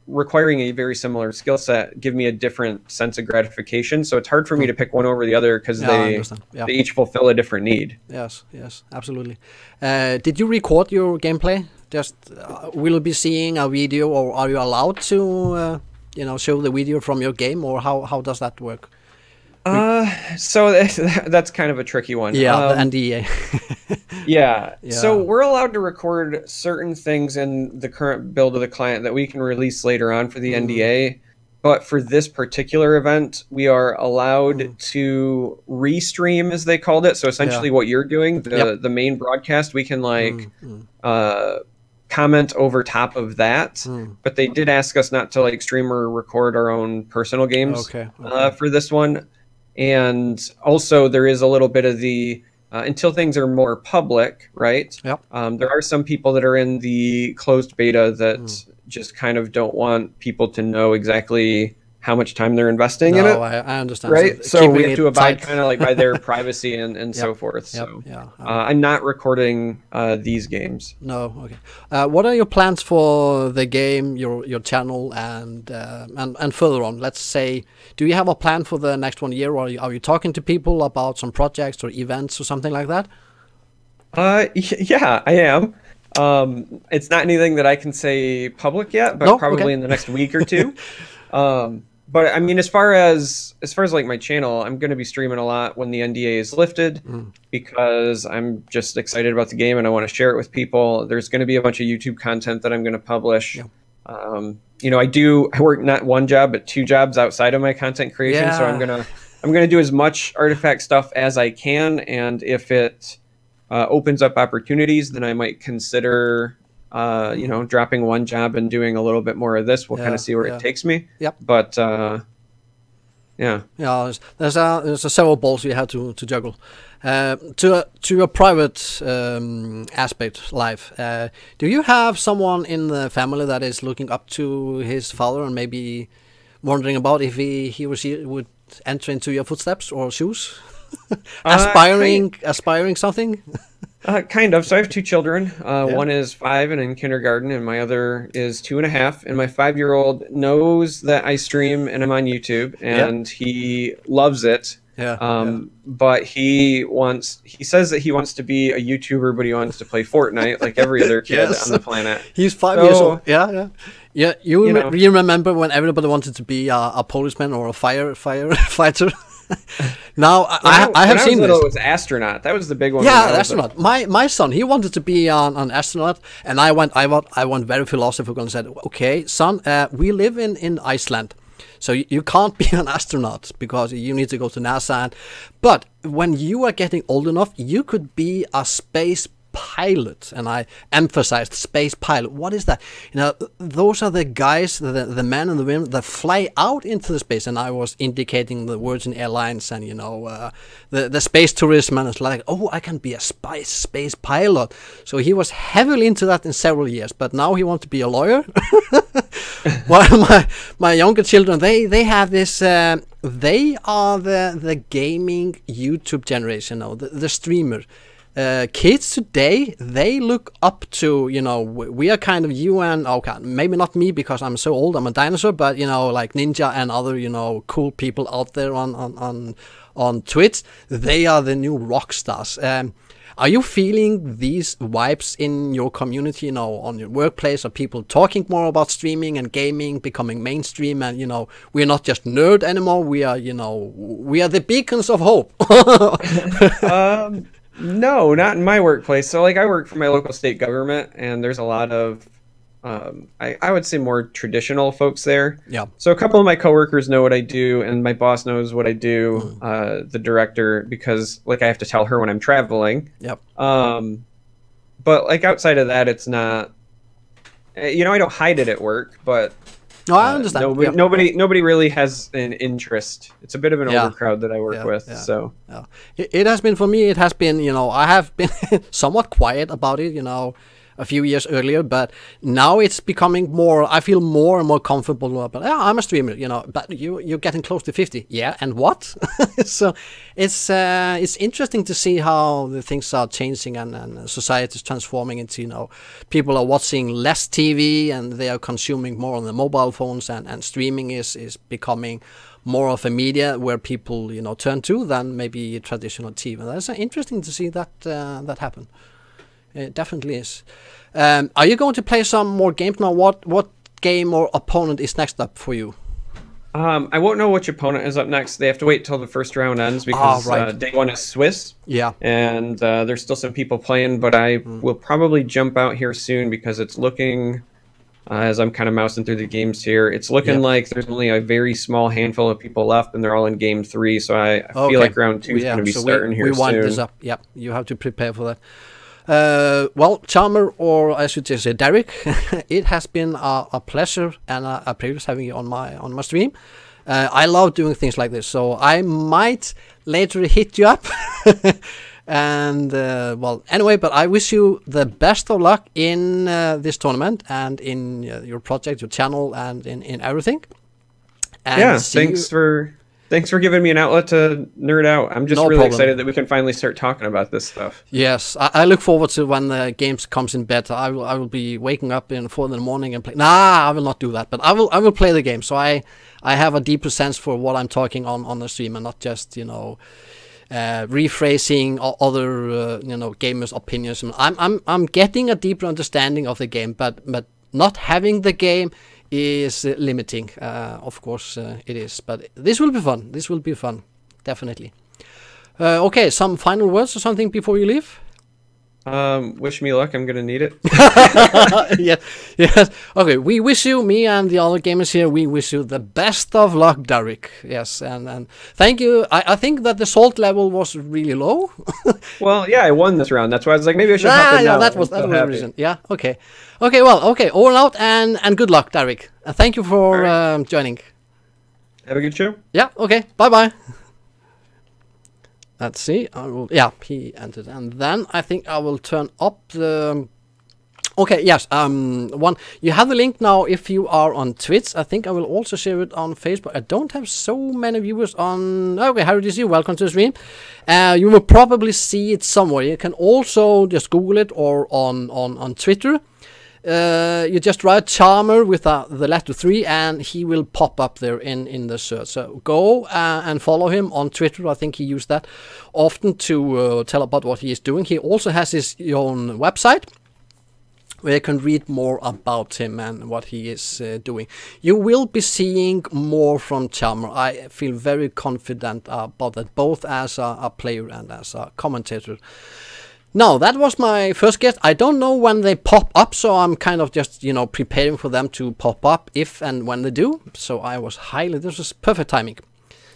requiring a very similar skill set, give me a different sense of gratification. So it's hard for me to pick one over the other because they each fulfill a different need. Yes, absolutely. Did you record your gameplay? Just will you be seeing a video, or are you allowed to show the video from your game, or how does that work? So that's kind of a tricky one. Yeah, the NDA. yeah. So we're allowed to record certain things in the current build of the client that we can release later on for the NDA. But for this particular event, we are allowed to restream, as they called it. So essentially what you're doing, the main broadcast, we can like comment over top of that. But they did ask us not to like stream or record our own personal games for this one. And also there is a little bit of the until things are more public, right? There are some people that are in the closed beta that just kind of don't want people to know exactly how much time they're investing in it. I understand. Right? So we have to abide kind of like by their privacy and so forth. So I'm not recording these games. No, okay. What are your plans for the game, your channel, and further on? Let's say, do you have a plan for the next 1 year, or are you talking to people about some projects or events or something like that? Yeah, I am. It's not anything that I can say public yet, but probably in the next week or two. But I mean, as far as like my channel, I'm going to be streaming a lot when the NDA is lifted because I'm just excited about the game and I want to share it with people. There's going to be a bunch of YouTube content that I'm going to publish. I work not one job but 2 jobs outside of my content creation, so I'm gonna do as much Artifact stuff as I can, and if it opens up opportunities, then I might consider dropping one job and doing a little bit more of this. We'll kind of see where it takes me. But there's several balls you have to juggle. To a private aspect life, do you have someone in the family that is looking up to his father and maybe wondering about if he or she would enter into your footsteps or shoes? aspiring something? Kind of. So I have 2 children. One is 5 and in kindergarten, and my other is 2.5. And my 5-year-old knows that I stream and I'm on YouTube, and he loves it. But he says that he wants to be a YouTuber, but he wants to play Fortnite like every other kid on the planet. He's 5 years old. Yeah. You remember when everybody wanted to be a policeman or a firefighter? Now I have seen this. It was astronaut. That was the big one. Yeah, astronaut. My son, he wanted to be an astronaut, and I went very philosophical and said, okay, son, we live in Iceland, so you can't be an astronaut because you need to go to NASA. But when you are getting old enough, you could be a space pilot, and I emphasized space pilot. What is that? You know, those are the guys, the men and the women that fly out into the space, and I was indicating the words in airlines and, you know, the space tourism, and it's like, oh, I can be a space pilot. So he was heavily into that in several years, but now he wants to be a lawyer. While my younger children, they have this, they are the gaming YouTube generation now, the streamer. Kids today, they look up to, you know, we are kind of you and, okay, maybe not me because I'm so old, I'm a dinosaur, but, you know, like Ninja and other, you know, cool people out there on Twitch, they are the new rock stars. Are you feeling these vibes in your community, you know, on your workplace? Are people talking more about streaming and gaming, becoming mainstream? And, you know, we're not just nerd anymore. We are, you know, we are the beacons of hope. No, not in my workplace. So, like, I work for my local state government, and there's a lot of, I would say, more traditional folks there. Yeah. So a couple of my coworkers know what I do, and my boss knows what I do, the director, because, like, I have to tell her when I'm traveling. Yep. But, like, outside of that, it's not, you know, I don't hide it at work, but... No, I understand. Nobody really has an interest. It's a bit of an overcrowd that I work with. So it has been, for me, it has been, you know, I have been somewhat quiet about it, you know, a few years earlier, but now it's becoming more, I feel more and more comfortable about, yeah, I'm a streamer, you know, but you're getting close to 50. Yeah, and what? So it's interesting to see how the things are changing and society is transforming into, you know, people are watching less TV and they are consuming more on the mobile phones, and streaming is becoming more of a media where people, you know, turn to than maybe traditional TV. That's interesting to see that that happen. It definitely is. Are you going to play some more games now? What game or opponent is next up for you? I won't know which opponent is up next. They have to wait till the first round ends because day one is Swiss. Yeah. And there's still some people playing, but I will probably jump out here soon because it's looking, as I'm kind of mousing through the games here, it's looking like there's only a very small handful of people left, and they're all in game 3. So I feel like round 2 is going to be starting here soon. We wind this up. Yep. You have to prepare for that. Well, Charmer, or I should just say Derek, it has been a pleasure and a privilege having you on my stream. I love doing things like this, so I might later hit you up. And well, anyway, but I wish you the best of luck in this tournament and in your project, your channel, and in everything. And yeah, Thanks for giving me an outlet to nerd out. I'm just really excited that we can finally start talking about this stuff. Yes, I look forward to when the games comes in beta. I will be waking up in 4 in the morning and play. Nah, I will not do that, but I will play the game. So I have a deeper sense for what I'm talking on the stream, and not just, you know, rephrasing other you know, gamers' opinions. I'm getting a deeper understanding of the game, but not having the game is limiting. Of course it is, but this will be fun. This will be fun, definitely. Okay, some final words or something before you leave? Wish me luck. I'm gonna need it. Yes. Okay, we wish you, me and the other gamers here, we wish you the best of luck, Derek. Yes, and thank you. I think that the salt level was really low. Well, yeah, I won this round. That's why I was like, maybe I should hop in now. That was the reason. Yeah, okay. Okay, well, okay, all out, and good luck, Derek. Thank you for joining. Have a good show. Yeah, okay, bye-bye. Let's see, yeah, he entered, and then I think I will turn up the... Okay, yes, you have the link now if you are on Twitch. I think I will also share it on Facebook. I don't have so many viewers on... Okay, how do you see? Welcome to the stream. You will probably see it somewhere. You can also just Google it, or on Twitter. You just write Charmer with the letter 3, and he will pop up there in the search. So go and follow him on Twitter. I think he used that often to tell about what he is doing. He also has his own website where you can read more about him and what he is doing. You will be seeing more from Charmer. I feel very confident about that, both as a player and as a commentator. Now, that was my first guest. I don't know when they pop up, so I'm kind of just, you know, preparing for them to pop up if and when they do. So I was this was perfect timing.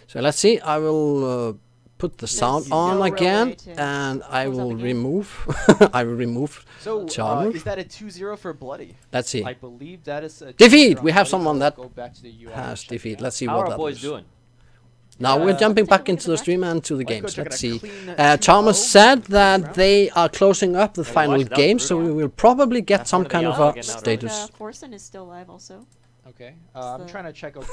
So let's see, I will put the sound on again, and I will remove. I will remove. So is that a 2-0 for Bloody? Let's see. I believe that is a defeat. We have someone that has defeat. Let's see what that is. How are boys doing? Now we're jumping back into the stream and to the games. Let's see. Chalmers said that they are closing up the final game, so we will probably get some kind of a status. Forsen is still live also. Okay, I'm trying to check out.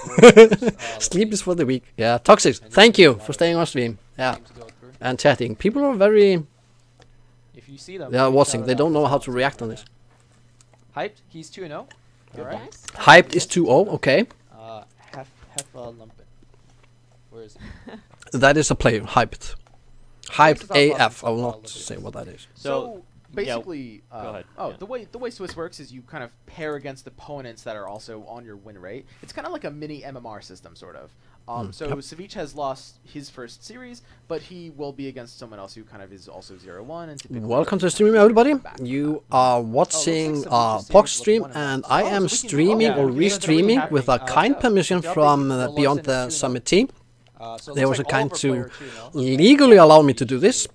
Sleep is for the weak. Yeah, PogSz. Thank you for staying on stream. Yeah, and chatting. People are very. If you see them, they are watching. They don't know how to react on this. Hyped. He's 2-0. All right. Hyped is 2-0. Okay. Lumpen. Where is it? That is a player. Hyped. Hyped AF. I will not say what that is. So basically, go ahead. The way Swiss works is you kind of pair against opponents that are also on your win rate. It's kind of like a mini MMR system, sort of. So c.a.t.s has lost his first series, but he will be against someone else who kind of is also 0-1. And welcome to the stream, everybody. You are watching PogSz stream, and I am streaming or restreaming with a kind permission from Beyond the Summit team. They were so kind to legally allow me to do this.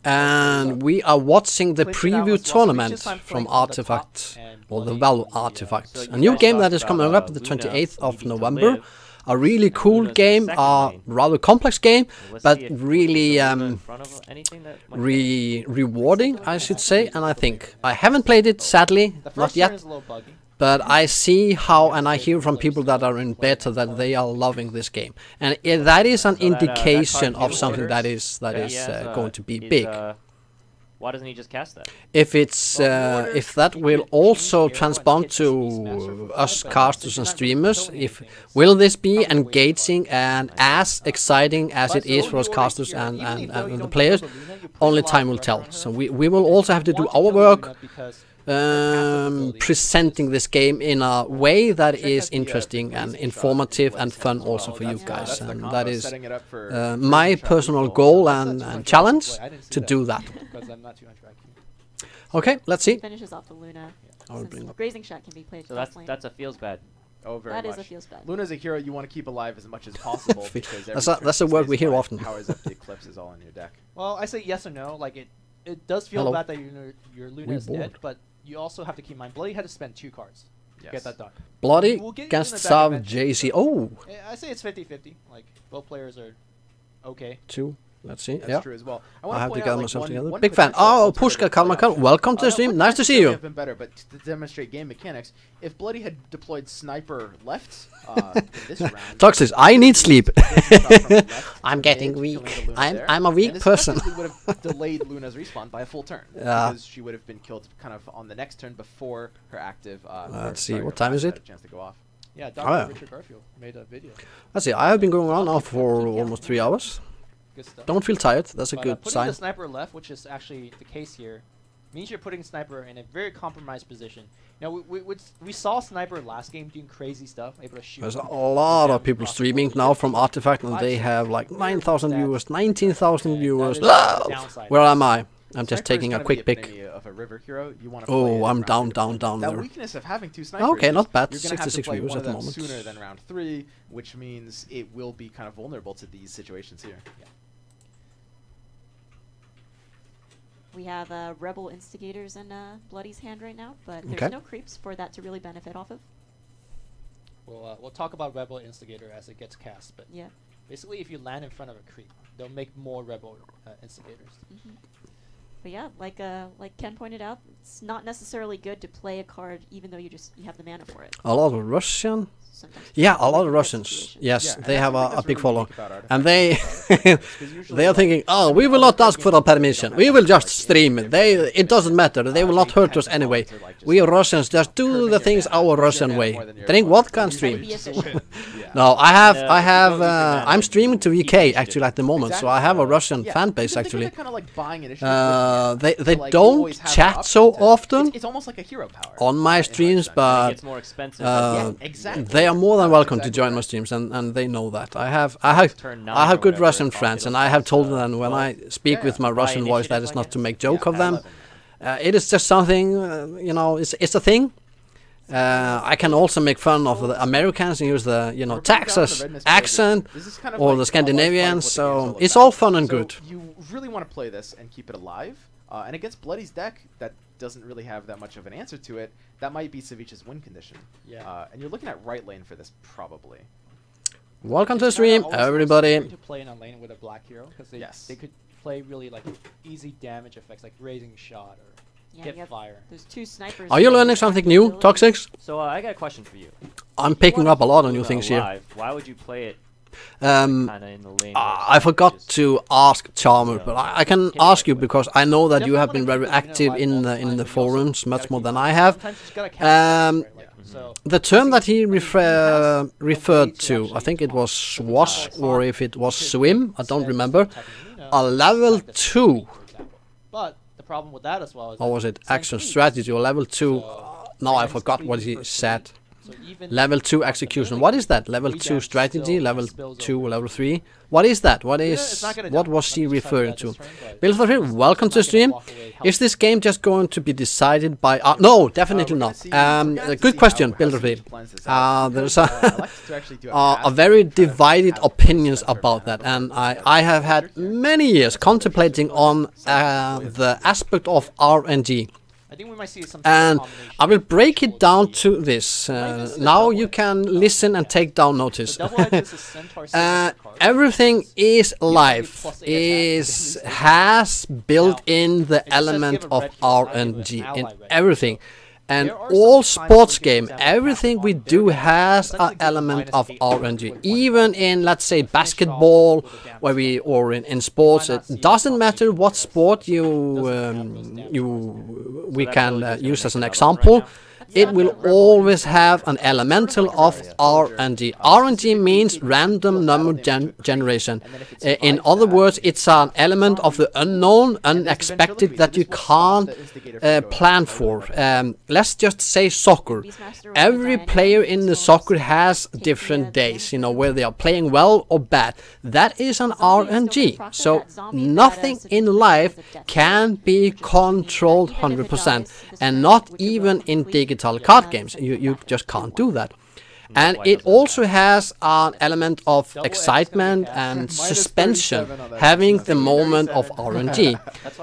And we are watching the preview tournament from Artifact, or the Valve Artifact. A new game that is coming up the 28th of November. A really cool game, a rather complex game, but really rewarding, I should say. And I think I haven't played it, sadly, not yet. But I see how, and I hear from people that are in beta that they are loving this game, and that is an indication of something that is going to be big. Why doesn't he just cast that? If it's if that will also transpond to us casters and streamers, will this be engaging and as exciting as it is for us casters and the players? Only time will tell. So we will also have to do our work. Presenting this game in a way that is interesting and informative and fun also for you guys, and that is my personal goal and challenge to do that. Okay, let's see. Finishes off the Luna. Grazing shot can be played. So that's a feels bad. Oh, very much. That is a feels bad. Luna's a hero you want to keep alive as much as possible because that's a word we hear often. Powers up the Eclipse is all in your deck. Well, I say yes or no. Like it does feel bad that your Luna is dead, but you also have to keep in mind, Bloody had to spend 2 cards to get that done. Bloody against Sav JC. Oh! I say it's 50-50. Like, both players are okay. 2. Let's see. That's true as well. I have to get myself together. Big fan. Oh, Pushka Kalmakal, welcome to the stream. Nice to see you. Been better, but to demonstrate game mechanics, if Bloody had deployed Sniper left in this round, PogSz, I need sleep. I'm getting weak. I'm a weak person. Would have delayed Luna's respawn by a full turn because she would have been killed kind of on the next turn before her active. Let's see. What time is it? A chance to go off. Yeah, Dr. Richard Garfield made a video. Let's see. I have been going around now for almost 3 hours. Don't feel tired. That's a good sign. Putting the sniper left, which is actually the case here, means you're putting sniper in a very compromised position. Now we saw sniper last game doing crazy stuff, able to shoot. There's a lot of people streaming now from Artifact, and they have like 9,000 viewers, 19,000 viewers. Where am I? I'm just taking a quick pick. Of a river hero, you want to I'm down that there. weakness of having 2 snipers. Okay, not bad. You're 66 viewers at the moment. Sooner than round 3, which means it will be kind of vulnerable to these situations here. Yeah. We have Rebel Instigators in Bloody's hand right now, but there's no creeps for that to really benefit off of. We'll talk about Rebel Instigator as it gets cast, but basically if you land in front of a creep, they'll make more Rebel Instigators. But yeah, like Ken pointed out, it's not necessarily good to play a card even though you have the mana for it. A lot of Russian. Yeah, a lot of Russians. Yes, they have a big following, and they are thinking, oh, we will not ask for a permission. We will just stream it. It doesn't matter. They will not hurt us anyway. We Russians just do the things our Russian way. Drink vodka and stream. No, I'm streaming to VK actually at the moment, so I have a Russian fan base actually. They don't chat so often. It's almost like a hero power on my streams, but they are more than welcome to join my streams, and they know that. I have good Russian friends, and I have told them when I speak with my Russian voice that it's not to make joke of them. It is just something, it's a thing. I can also make fun of the Americans and use the Texas accent or the Scandinavians. So it's all fun and good. You really want to play this and keep it alive. And against Bloody's deck, that doesn't really have that much of an answer to it. That might be c.a.t.s' win condition. Yeah. And you're looking at right lane for this, probably. Welcome to the stream, everybody. To play in a lane with a black hero, because they could play really like easy damage effects, like raising shot or hip fire. There's 2 snipers. Are you learning something new, PogSz? So I got a question for you. I'm picking up a lot of new things here. Why would you play it? I forgot to ask Charmer, but I can ask you because I know that you have been very active in the forums, much more than I have. The term that he referred to, I think it was swash or if it was swim, I don't remember. A level 2. But the problem with that as well is, or was it action strategy or level 2? Now I forgot what he said. Level 2 execution. What is that? Level 2 strategy, level 2, level 3. What is that? What was he referring to? Bill, welcome to the stream. Is this game just going to be decided by... no, definitely not. Good question, Bill. There's a very divided opinions about that. And I have had many years contemplating on the aspect of RNG. I think we might see some and I will break it down to this. Now you can listen and take down notice. Everything is live. Has built in the element of RNG in everything. And all sports game, everything we do has an element of RNG. Even in, let's say, basketball, or in sports, it doesn't matter what sport we can use as an example. It will always have an elemental of RNG. RNG means random number generation. In other words, it's an element of the unknown, unexpected that you can't plan for. Let's just say soccer. Every player in the soccer has different days, where they are playing well or bad. That is an RNG. So nothing in life can be controlled 100%, and not even in digital card games. You just can't do that. And it also has an element of excitement and suspension, having the moment of RNG.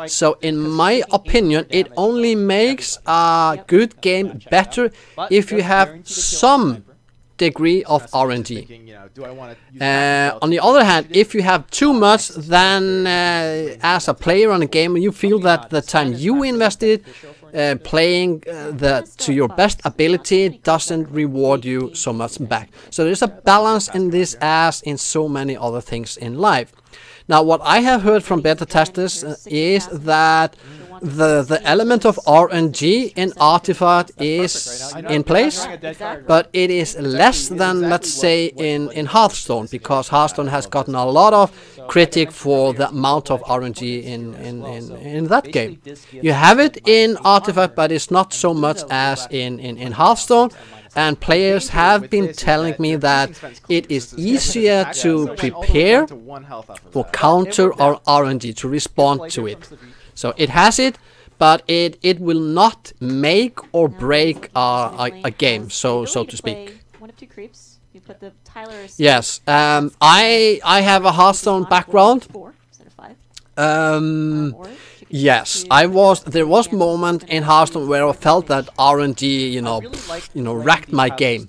So in my opinion, it only makes a good game better if you have some degree of RNG. On the other hand, if you have too much, then as a player on a game, you feel that the time you invested playing to your best ability doesn't reward you so much back. So there's a balance in this, as in so many other things in life. Now, what I have heard from beta testers is that the element of RNG in Artifact is in place, but it is less than, let's say, in Hearthstone, because Hearthstone has gotten a lot of critic for the amount of RNG in that game. You have it in Artifact, but it's not so much as in Hearthstone. And players have been telling me that it is easier to prepare for counter or RNG, to respond to it. So it has it, but it will not make or break a game, so to speak. One of 2 creeps. You put the Tyler. Yes, I have a Hearthstone background. 4 instead of 5. Yes, there was moment in Hearthstone where I felt that RNG, wrecked my game.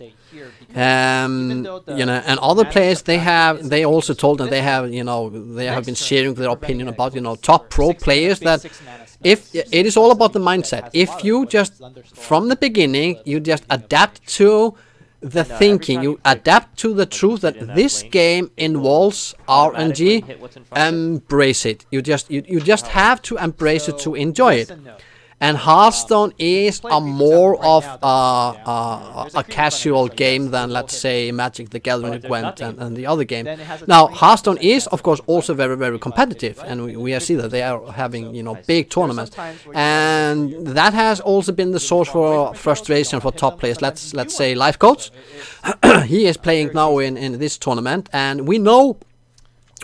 And other players, they also told them they have been sharing their opinion about, top pro players, that if it is all about the mindset. If you just, from the beginning, you just adapt to the thinking, you adapt to the truth that this game involves RNG, embrace it. You just have to embrace it to enjoy it. And Hearthstone is a more of a casual game than, let's say, Magic the Gathering Gwent and the other game. Now, Hearthstone is, of course, also very, very competitive, and we see that they are having, big tournaments, and that has also been the source for frustration for top players. Let's say Life Coach. He is playing now in this tournament, and we know.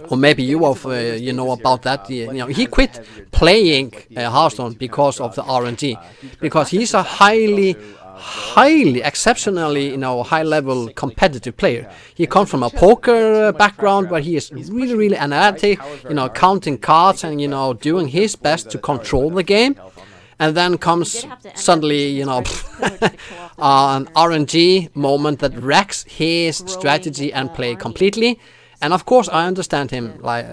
Or maybe you know about that. He quit playing Hearthstone because of the RNG, because he's a highly highly, exceptionally, you know, high-level competitive player. He comes from a poker background, where he is really, really analytic, you know, counting cards and, you know, doing his best to control the game. And then comes suddenly, you know, an RNG moment that wrecks his strategy and play completely. And of course, I understand him. Like,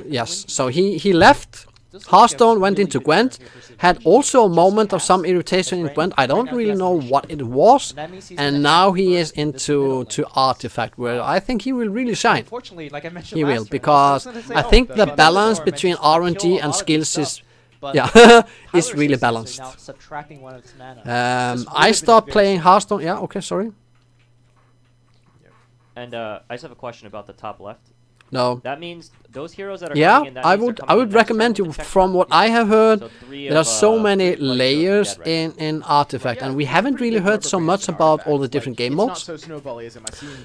yes, so he left Hearthstone, went into Gwent, had also a moment of some irritation in Gwent. I don't really know what it was, and now he is into Artifact, where I think he will really shine. He will, because I think the balance between RNG and skills is is really balanced. I stopped playing Hearthstone. Yeah, okay, sorry. And I just have a question about the top left. No. That means those heroes that are coming in, that I would recommend you, from what I have heard, there are so many layers in Artifact, and we haven't really heard so much about all the different game modes.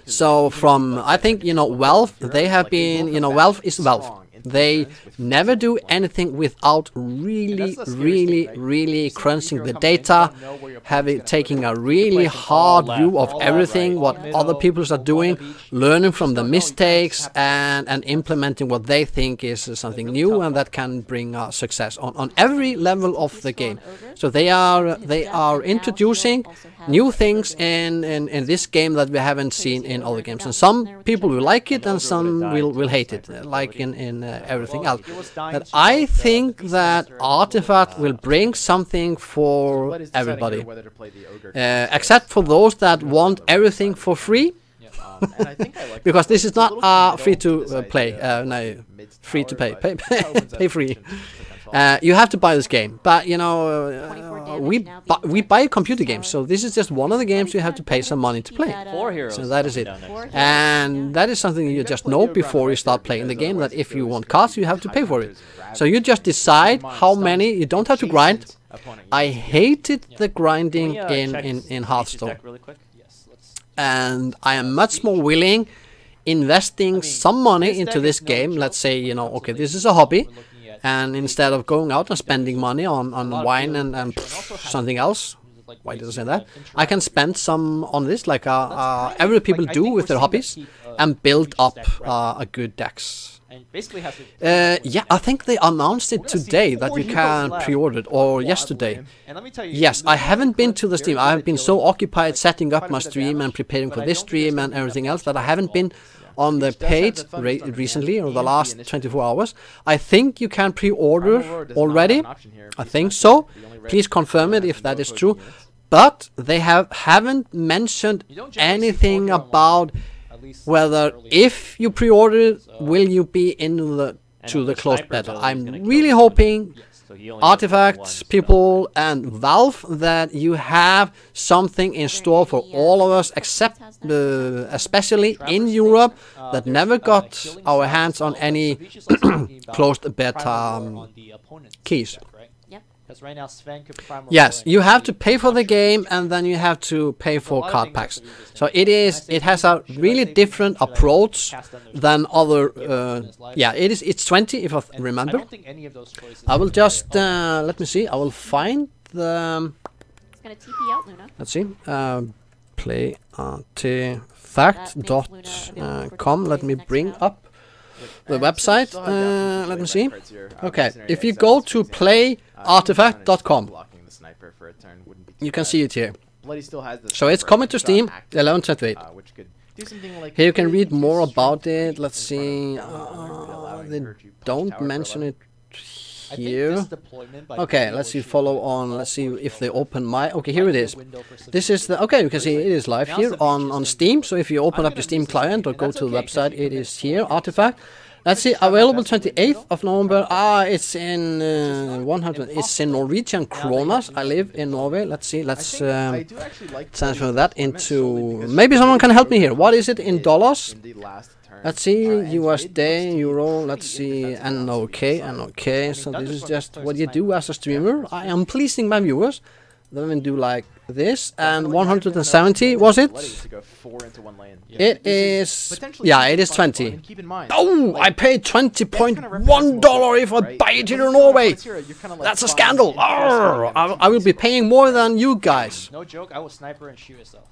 So from, I think, you know, Valve, they have been, you know, Valve is Valve. They never do anything without really crunching the data, taking a really hard view of everything, what other people are doing, learning from the mistakes, and implementing what they think is something new and that can bring success on every level of the game. So they are introducing new things in this game that we haven't seen in other games, and some people will like it and some will hate it, like in everything else. But I think that Artifact will bring something for everybody, except for those that want everything for free. Because this is not free to play, no, free to pay free. You have to buy this game, but you know, we buy computer games, so this is just one of the games you have to pay some money to play. So that is it, and that is something you just know before you start playing the game, that if you want cards, you have to pay for it. So you just decide how many. You don't have to grind. I hated the grinding in Hearthstone, and I am much more willing investing some money into this game. Let's say, you know, okay, this is a hobby. And instead of going out and spending money on wine and something else, why did I say that? I can spend some on this, like every people do with their hobbies, and build up a good decks. Yeah, I think they announced it today that you can pre-order it, or yesterday. Yes, I haven't been to the stream. I have been so occupied setting up my stream and preparing for this stream and everything else that I haven't been on the page recently, or the last 24 hours. I think you can pre-order already. I think so. Please confirm it if that is true. But they haven't mentioned anything about whether if you pre-order, will you be in the closed beta. I'm really hoping, Artifacts people and Valve, that you have something in store for all of us, except especially in Europe, that never got our hands on any closed beta keys. Yes, you have to pay for the game, and then you have to pay for card packs. So it has a really different approach than other. It's 20 if I remember. I will just let me see. I will find the. Let's see. Play artifact.com. Let me bring up the website. Let me see. Okay, if you go to playartifact.com, you can see it here. So it's coming to Steam 11/28. Here you can read more about it. Let's see. They don't mention it here. Okay, let's see. Follow on. Let's see if they open my. Okay, here it is. This is the. Okay, you can see it is live here on Steam. So if you open up your Steam client or go to the website, it is here. Artifact. Let's see, available 28th of November. It's in 100. It's in Norwegian kronas. I live in Norway. Let's see. Let's transfer that into. Maybe someone can help me here. What is it in dollars? Let's see, USD, Euro. Let's see, NOK. So this is just what you do as a streamer. I am pleasing my viewers. then we do like this, and 170 was it? It is, yeah, it is 20. Oh, I paid $20.1 if I buy it here in Norway. That's a scandal. I will be paying more than you guys. No joke, I will sniper and shoot yourself.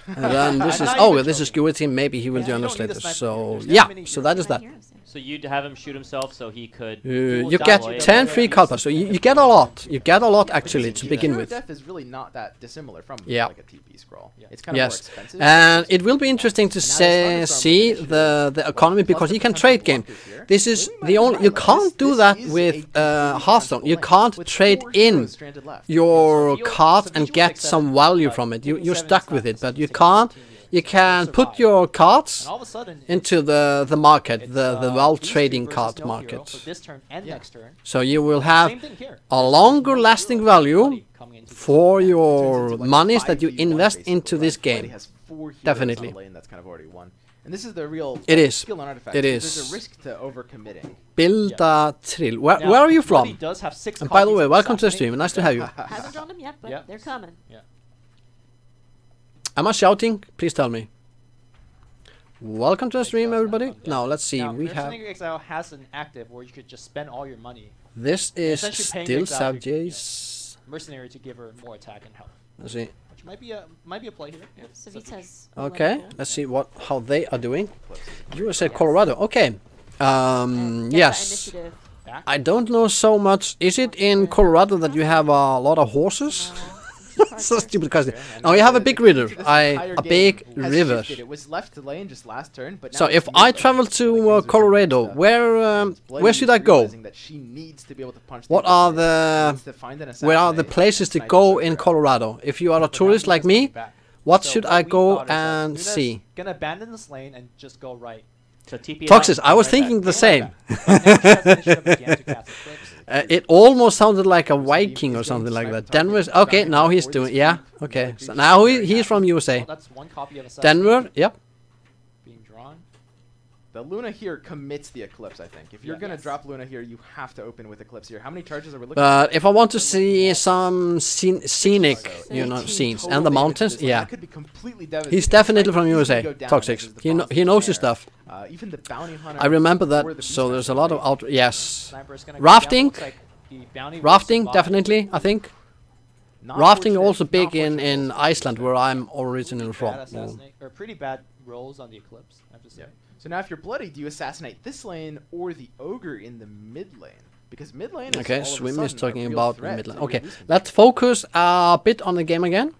And then this is, oh, this is Skewer Team. Maybe he will join us later. So yeah, so that is that. So you'd have him shoot himself so he could... you get 10 free culpas, so you get a lot. You get a lot actually to begin with. Death is really not that dissimilar from like a TP scroll. It's kind of more expensive. And it will be interesting to see the economy, because you can trade game. This is the only... You can't do that with Hearthstone. You can't trade in your card and get some value from it. You're stuck with it, but you can't. You can put your cards into the market, the well trading card market. So you will have a longer lasting value for your monies that you invest into this game. Definitely. And this is the real skill and artifact. It is. There's a risk to overcommitting. Bilda Trill. Where are you from? And by the way, welcome to the stream. Nice to have you. Haven't drawn them yet, but they're coming. Am I shouting? Please tell me. Welcome to the stream, everybody. Now, let's see. We have... Exile has an active where you could just spend all your money. This is still Savja's... Mercenary to give her more attack and health. Let's see. Which might be a play here. Okay, let's see how they are doing. USA Colorado. Okay. Yes. I don't know so much. Is it in Colorado that you have a lot of horses? So stupid question. Oh, you have a big river. A big river. It was left to lane just last turn, but so if I travel to Colorado, where should I go? What are the places to go in Colorado? If you are a tourist like me, what should I go and see? Gonna abandon this lane and just go right. So PogSz, I was thinking the same. It almost sounded like a Viking or something like that. Denver's okay. Now he's doing okay. So now he's from USA. Denver, yep. Being drawn. The Luna here commits the Eclipse, I think. If you're gonna drop Luna here, you have to open with Eclipse here. How many charges are we looking at? If I want to see some scenic, scenes and the mountains, he's definitely from USA. PogSz. He knows his stuff. Even the bounty hunter. I remember that. So there's a lot of rafting. Rafting, definitely. I think. Rafting also big in Iceland, where I'm originally from. Or pretty bad rolls on the Eclipse, I have to say. So now if you're bloody, do you assassinate this lane or the ogre in the mid lane? Because mid lane is okay, Swim is talking about mid lane. Okay, let's focus a bit on the game again.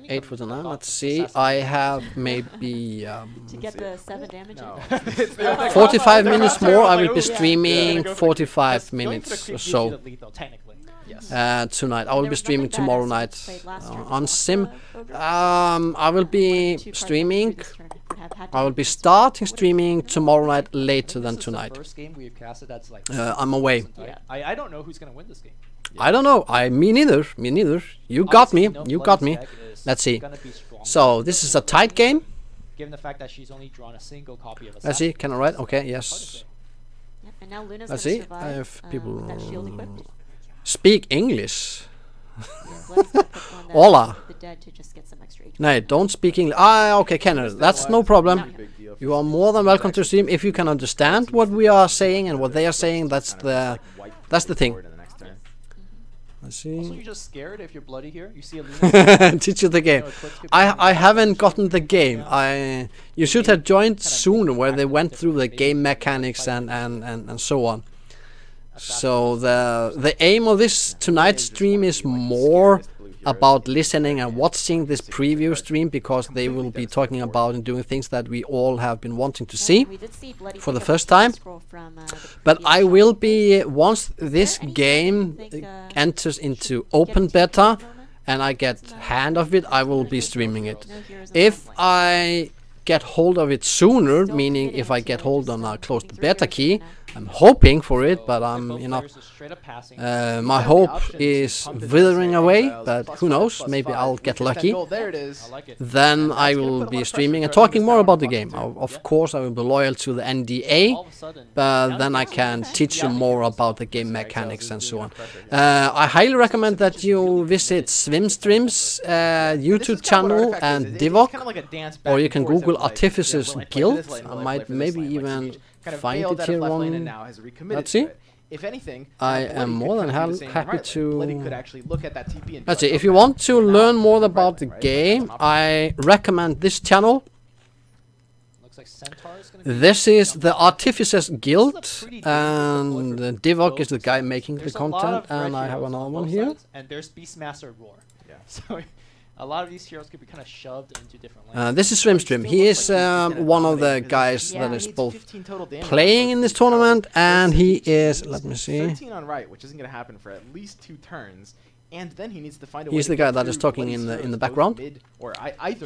8 for the 9. Let's see. I have maybe to get the 7 damage. No. 45 minutes more. I will be streaming 45 minutes or so. Tonight. I will be streaming tomorrow night on Sim. I will be streaming. I will be starting streaming tomorrow night later than tonight. I'm away. I don't know who's gonna win this game. I don't know. Me neither. Me neither. You got me. You got me. Let's see. So this is a tight game. Given the fact that she's only drawn a single copy of a. Let's see. Can I write? Okay. Yes. And now Luna's Let's see. I have people speak English. Hola. No, don't speak English. Okay, Kenner. That's no problem. You are more than welcome to stream if you can understand what we are saying and what they are saying. That's the thing. Let's see. Also, you're just scared if you're bloody here. You see a teach you the game. I haven't gotten the game. You should have joined sooner, where they went through the game mechanics and so on. So the aim of this tonight's stream is more about listening and watching this preview stream, because they will be talking about and doing things that we all have been wanting to see for the first time. But I will be, once this game enters into open beta and I get hand of it, I will be streaming it. If I get hold of it sooner, meaning if I get hold on a closed beta key, I'm hoping for it, but I'm, you know, my hope is withering away, but who knows, maybe I'll get lucky. Then I will be streaming and talking more about the game. Of course, I will be loyal to the NDA, but then I can teach you more about the game mechanics and so on. I highly recommend that you visit Swimstream's YouTube channel and Divok, or you can Google Artificers Guild. I might maybe even find it here on. Let's see. If anything, I am more than happy to. Let's see. If you want to learn more about the game, I recommend this channel. This is the Artificers Guild, and Divok is the guy making the content, and I have another one here. And there's Beastmaster Roar. Yeah. So a lot of these heroes could be kind of shoved into different lanes. This is Swimstream. He is one of the guys that is both playing in this tournament, and he is, let me see. 13 on right, which isn't going to happen for at least 2 turns. And then he needs to find a way. He's the guy that is talking in the background.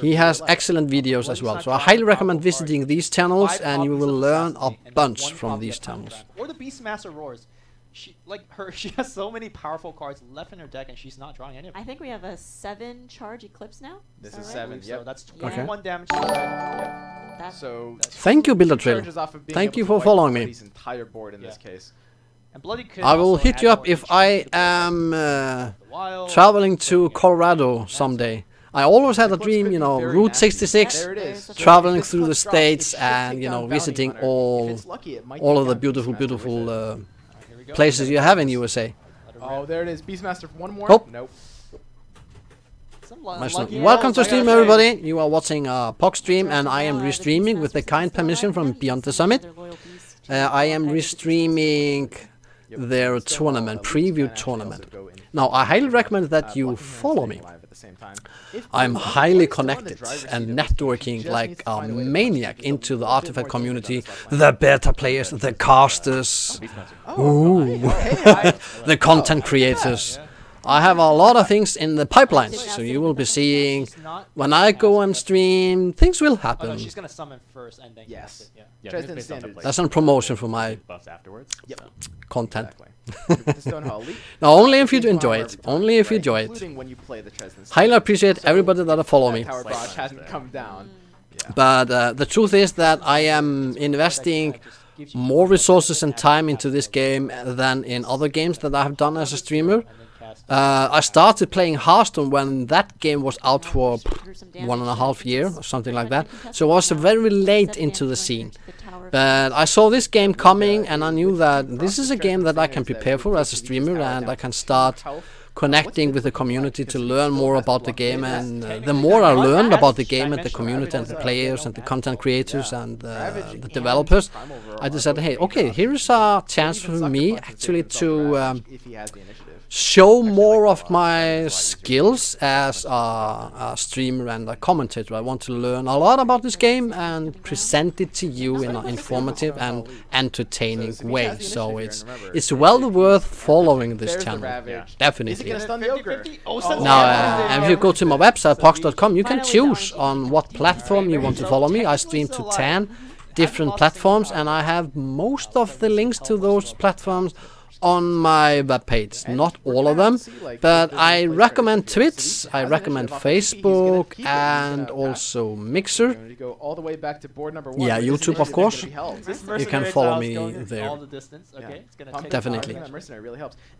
He has excellent videos as well, so I highly recommend visiting these channels, and you will learn a bunch from these channels. Or the Beastmaster Roars. She has so many powerful cards left in her deck, and she's not drawing any of them. I think we have a 7 charge Eclipse now. This is 7. Yep. So that's 21 damage. Yep. So thank you, Builder Trail. Thank you for following me. Entire board in this case. And Bloody Kid I will hit you up if I am traveling to Colorado someday. I always had a dream, you know, Route 66, traveling through the states and, you know, visiting all of the beautiful places you have in USA. Oh, there it is. Beastmaster for one more. Oh. Nope. Welcome to stream, everybody. You are watching a PogSz stream, and I am restreaming with the kind permission from Beyond the Summit. I am restreaming their tournament, preview tournament. Now, I highly recommend that you follow me. I'm highly connected and networking like a maniac into the Artifact community, the beta players, the casters, the content creators. I have a lot of things in the pipelines, so you will be seeing when I go and stream, things will happen. Oh, no, she's gonna summon first and then yes. That's a promotion for my content. Exactly. No, only if you enjoy it. Only if you enjoy it. Highly appreciate everybody that follow me. But the truth is that I am investing more resources and time into this game than in other games that I have done as a streamer. I started playing Hearthstone when that game was out for 1.5 years or something like that. So I was very late into the scene. But I saw this game coming, and I knew that this is a game that I can prepare for as a streamer, and I can start connecting with the community to learn more about the game. And the more I learned about the game and the community and the players and the content creators and the developers, I decided, hey, okay, here is a chance for me actually to show more of my skills as a streamer and a commentator. I want to learn a lot about this game and present it to you in an informative and entertaining way. So it's well worth following this channel. Definitely. Now, if you go to my website, PogSz.com, you can choose on what platform you want to follow me. I stream to 10 different platforms, and I have most of the links to those platforms on my webpage. Not all of them, but I recommend Twitch, I recommend Facebook, and also Mixer. Yeah, YouTube, of course. You can follow me there. Definitely.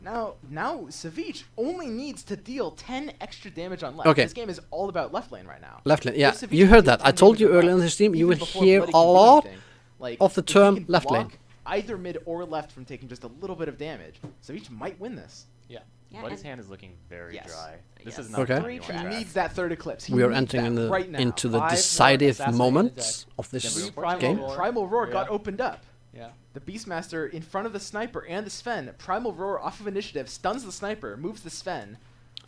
Now c.a.t.s only needs to deal 10 extra damage on left. Okay. This game is all about left lane right now. Left lane, yeah. You heard that. I told you earlier in the stream, you will hear a lot of the term left lane. Either mid or left from taking just a little bit of damage. c.a.t.s might win this. Yeah. But his hand is looking very dry. This is not okay. He needs that third eclipse. We are entering into the decisive moments of this game. Primal Roar got opened up. Yeah. The Beastmaster in front of the sniper and the Sven. Primal Roar off of initiative stuns the sniper, moves the Sven.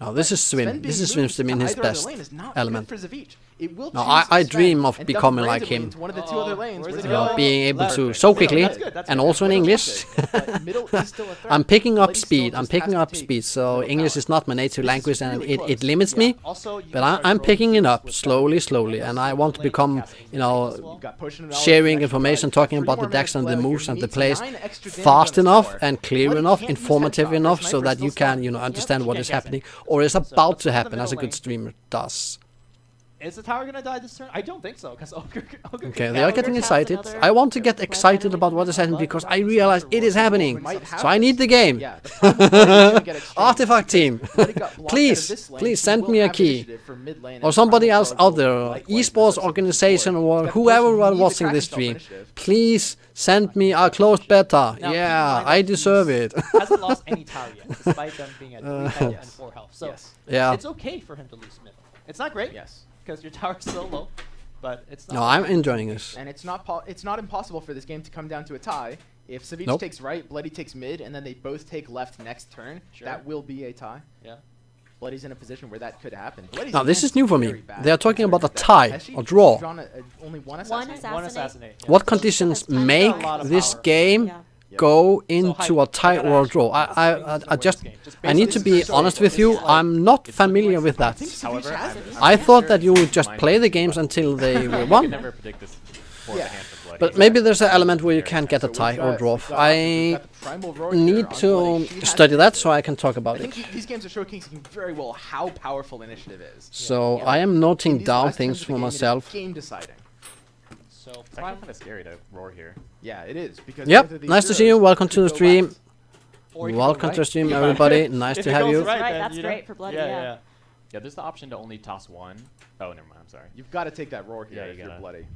Oh, this is Swim. This is Swimstream in his best element. For c.a.t.s. It will no, I dream of becoming like him. One of the two other lanes. Being able to so quickly, and also in English. I'm picking up speed. So English is not my native language, and it limits me. But I'm picking it up slowly, and I want to become, you know, sharing information, talking about the decks and the moves and the plays fast enough and clear enough, informative enough, so that you can, you know, understand what is happening or is about to happen, as a good streamer does. Is the tower gonna die this turn? I don't think so, because okay, they are getting excited. I want to get excited about what is happening because I realize it is happening. So I need the game. Artifact team, please send me a key. Or somebody else out there, esports organization or whoever are watching this stream, please send me a closed beta. Yeah, I deserve it. Hasn't lost any tower yet, despite them being at 3 health and 4 health. So it's okay for him to lose middle. It's not great. Because your tower's so low, but it's not. No, I'm enjoying this. And it's not impossible for this game to come down to a tie. If c.a.t.s takes right, Bloody takes mid, and then they both take left next turn, that will be a tie. Yeah. Bloody's in a position where that could happen. Now this is new for me. They are talking about a tie or draw. Only one assassinate. What conditions make this game go into a tie or a draw? I need to be honest with you. I'm not familiar with that. I thought that you would just play the games until they were won. But maybe there's an element where you can get a tie or draw. I need to study that so I can talk about it. I think these games are showcasing very well how powerful initiative is. So I am noting down things for myself. Game deciding. So it's actually kind of scary to roar here. Yeah, it is. Because nice to see you. Welcome to the stream. Welcome to the stream, everybody. Nice to have you. That's great for Bloody. Yeah, there's the option to only toss one. Oh, never mind. I'm sorry. You've got to take that roar here if you're Bloody.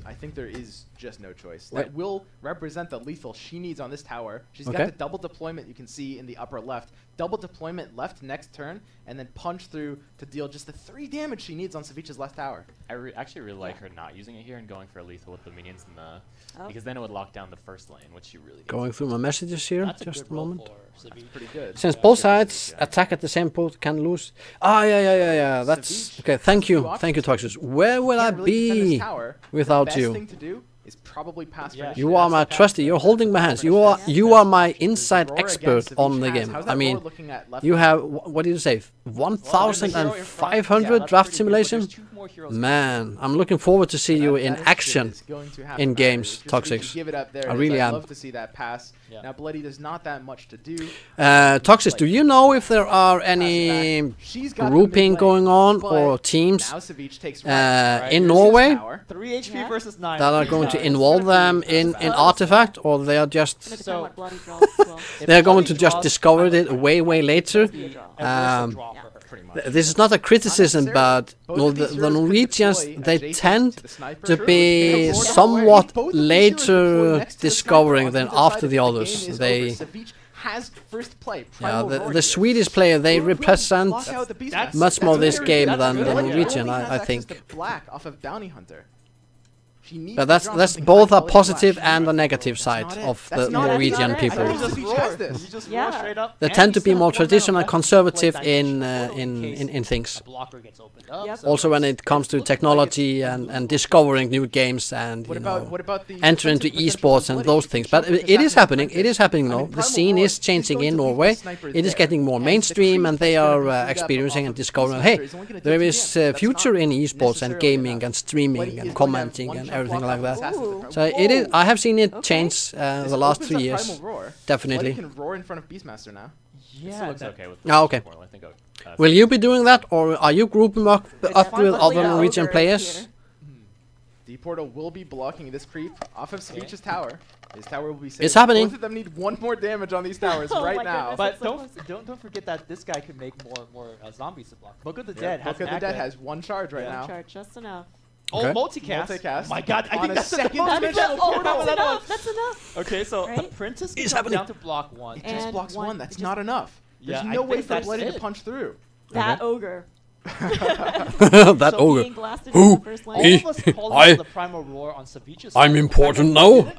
I think there is just no choice. That will represent the lethal she needs on this tower. She's got the double deployment you can see in the upper left. Double deployment left next turn, and then punch through to deal just the 3 damage she needs on c.a.t.s left tower. I actually really like her not using it here and going for a lethal with the minions in the... Because then it would lock down the first lane, which she really needs. Going through my messages here, just a moment. That's pretty good. Since both sides attack at the same point, can lose. Yeah. That's okay. Thank you, PogSz. Where will I be without you? Is probably pass you are my trusty. You're holding my hands. You are my inside expert on the game. I mean, you have what did you say? 1,500 draft simulation. Man, I'm looking forward to see you in action in games, PogSz. I really am. Love to see that pass. Now Bloody does not that much to do. PogSz, do you know if there are any grouping going on or teams in Norway 3 HP versus 9 that are going to involve them in Artifact, or they are just they're going to just discover it way later? This is not a criticism, but the Norwegians, they tend to be somewhat later discovering than after the others. They the Swedish player, they represent much more this game than the Norwegian, I think. But that's both a positive and a negative side of the Norwegian people. They tend to be more traditional and conservative in things. Also when it comes to technology and discovering new games and enter into esports and those things. But it is happening. It is happening now. The scene is changing in Norway. It is getting more mainstream, and they are experiencing and discovering, hey, there is a future in esports and gaming and streaming and commenting and everything like that. So it is. I have seen it change the last 3 years. Definitely. You can roar in front of Beastmaster now. Yeah. Looks okay with okay. Will you be doing that, or are you grouping up with other Norwegian players? D-Portal will be blocking this creep off of c.a.t.s tower. His tower will be safe. It's happening. Both of them need 1 more damage on these towers right now. But don't forget that this guy could make more zombies to block. Book of the Dead has 1 charge right now. Just enough. Oh, multicast. My God, I think that's second dimension. That's enough. Okay, so Apprentice is down to block 1. It just blocks 1. That's not enough. There's no way for Bloody to punch through. That ogre. That ogre. Who? Me? I'm important now.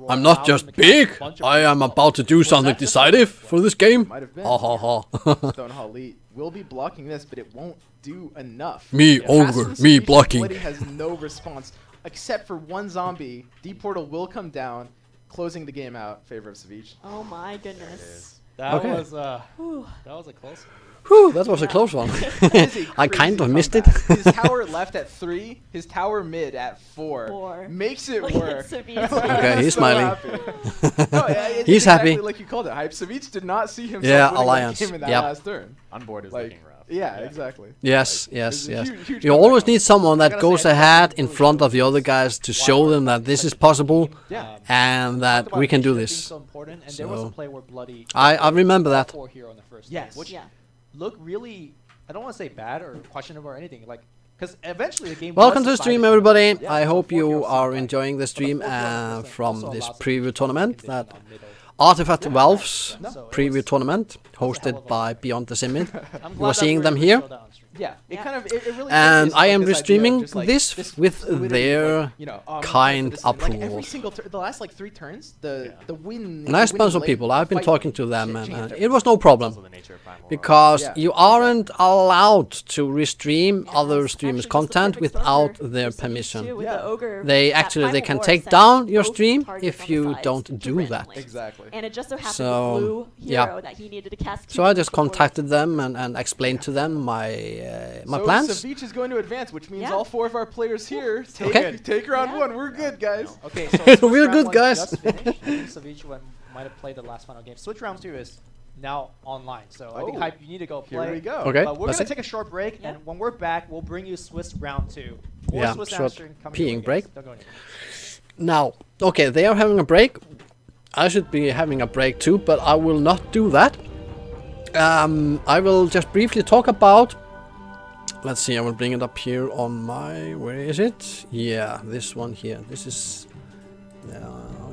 I'm not just big. I am about to do something decisive for this game. Ha ha ha. Stonehall will be blocking this, but it won't do enough. Me, ogre. Me blocking. Has no response except for one zombie. D portal will come down, closing the game out in favor of c.a.t.s. Oh my goodness. That was a close one. Whew, that was a close one. I kind of missed it. His tower left at 3, his tower mid at 4. Makes it work. Okay, he's smiling. No, he's exactly happy. Like you called it, Hype. c.a.t.s did not see himself winning Alliance. the game in that last turn. Onboard is looking rough. Yeah, exactly. Yes, yes, yes. You always need someone that goes ahead in front of the other guys to show them that this is possible and that we can do this. So I remember that. Yes. Which look really, I don't want to say bad or questionable or anything, like, because eventually the game. Welcome to the stream, everybody. I hope you are enjoying the stream from this preview tournament, that Artifact Valve's preview tournament, hosted by Beyond the Simid. You are seeing them here. Yeah, it kind of it really. And I am restreaming this with their kind approval. Every single the last like 3 turns, the win. Nice bunch of people. I've been talking to them, and it was no problem, because you aren't allowed to restream other streamers' content without their permission. They can take down your stream if you don't do that. Exactly. And it just so happened the blue hero that he needed to cast. So I just contacted them and explained to them my plans. So c.a.t.s is going to advance, which means all 4 of our players here take round 1. We're good, guys. Okay, so we're good, guys. c.a.t.s might have played the last final game. Switch round 2 is now online, so I think Hype, you need to go play. Here we go. Okay, but we're gonna take a short break, and when we're back, we'll bring you Swiss round 2. Swiss short peeing break. Now, okay, they are having a break. I should be having a break too, but I will not do that. I will just briefly talk about. Let's see, I will bring it up here on my. Where is it? Yeah, this one here. This is.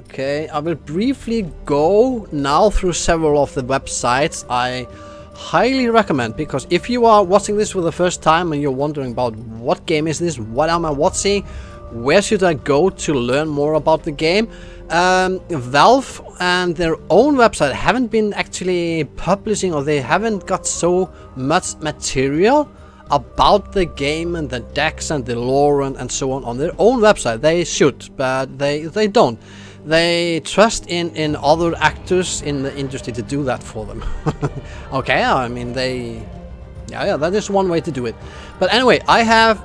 Okay, I will briefly go now through several of the websites I highly recommend, because if you are watching this for the first time and you're wondering about what game is this, what am I watching, where should I go to learn more about the game, Valve and their own website haven't been actually publishing, or they haven't got so much material about the game and the decks and the lore and so on their own website. They should, but they don't. They trust in other actors in the industry to do that for them. Okay, I mean that is one way to do it. But anyway, I have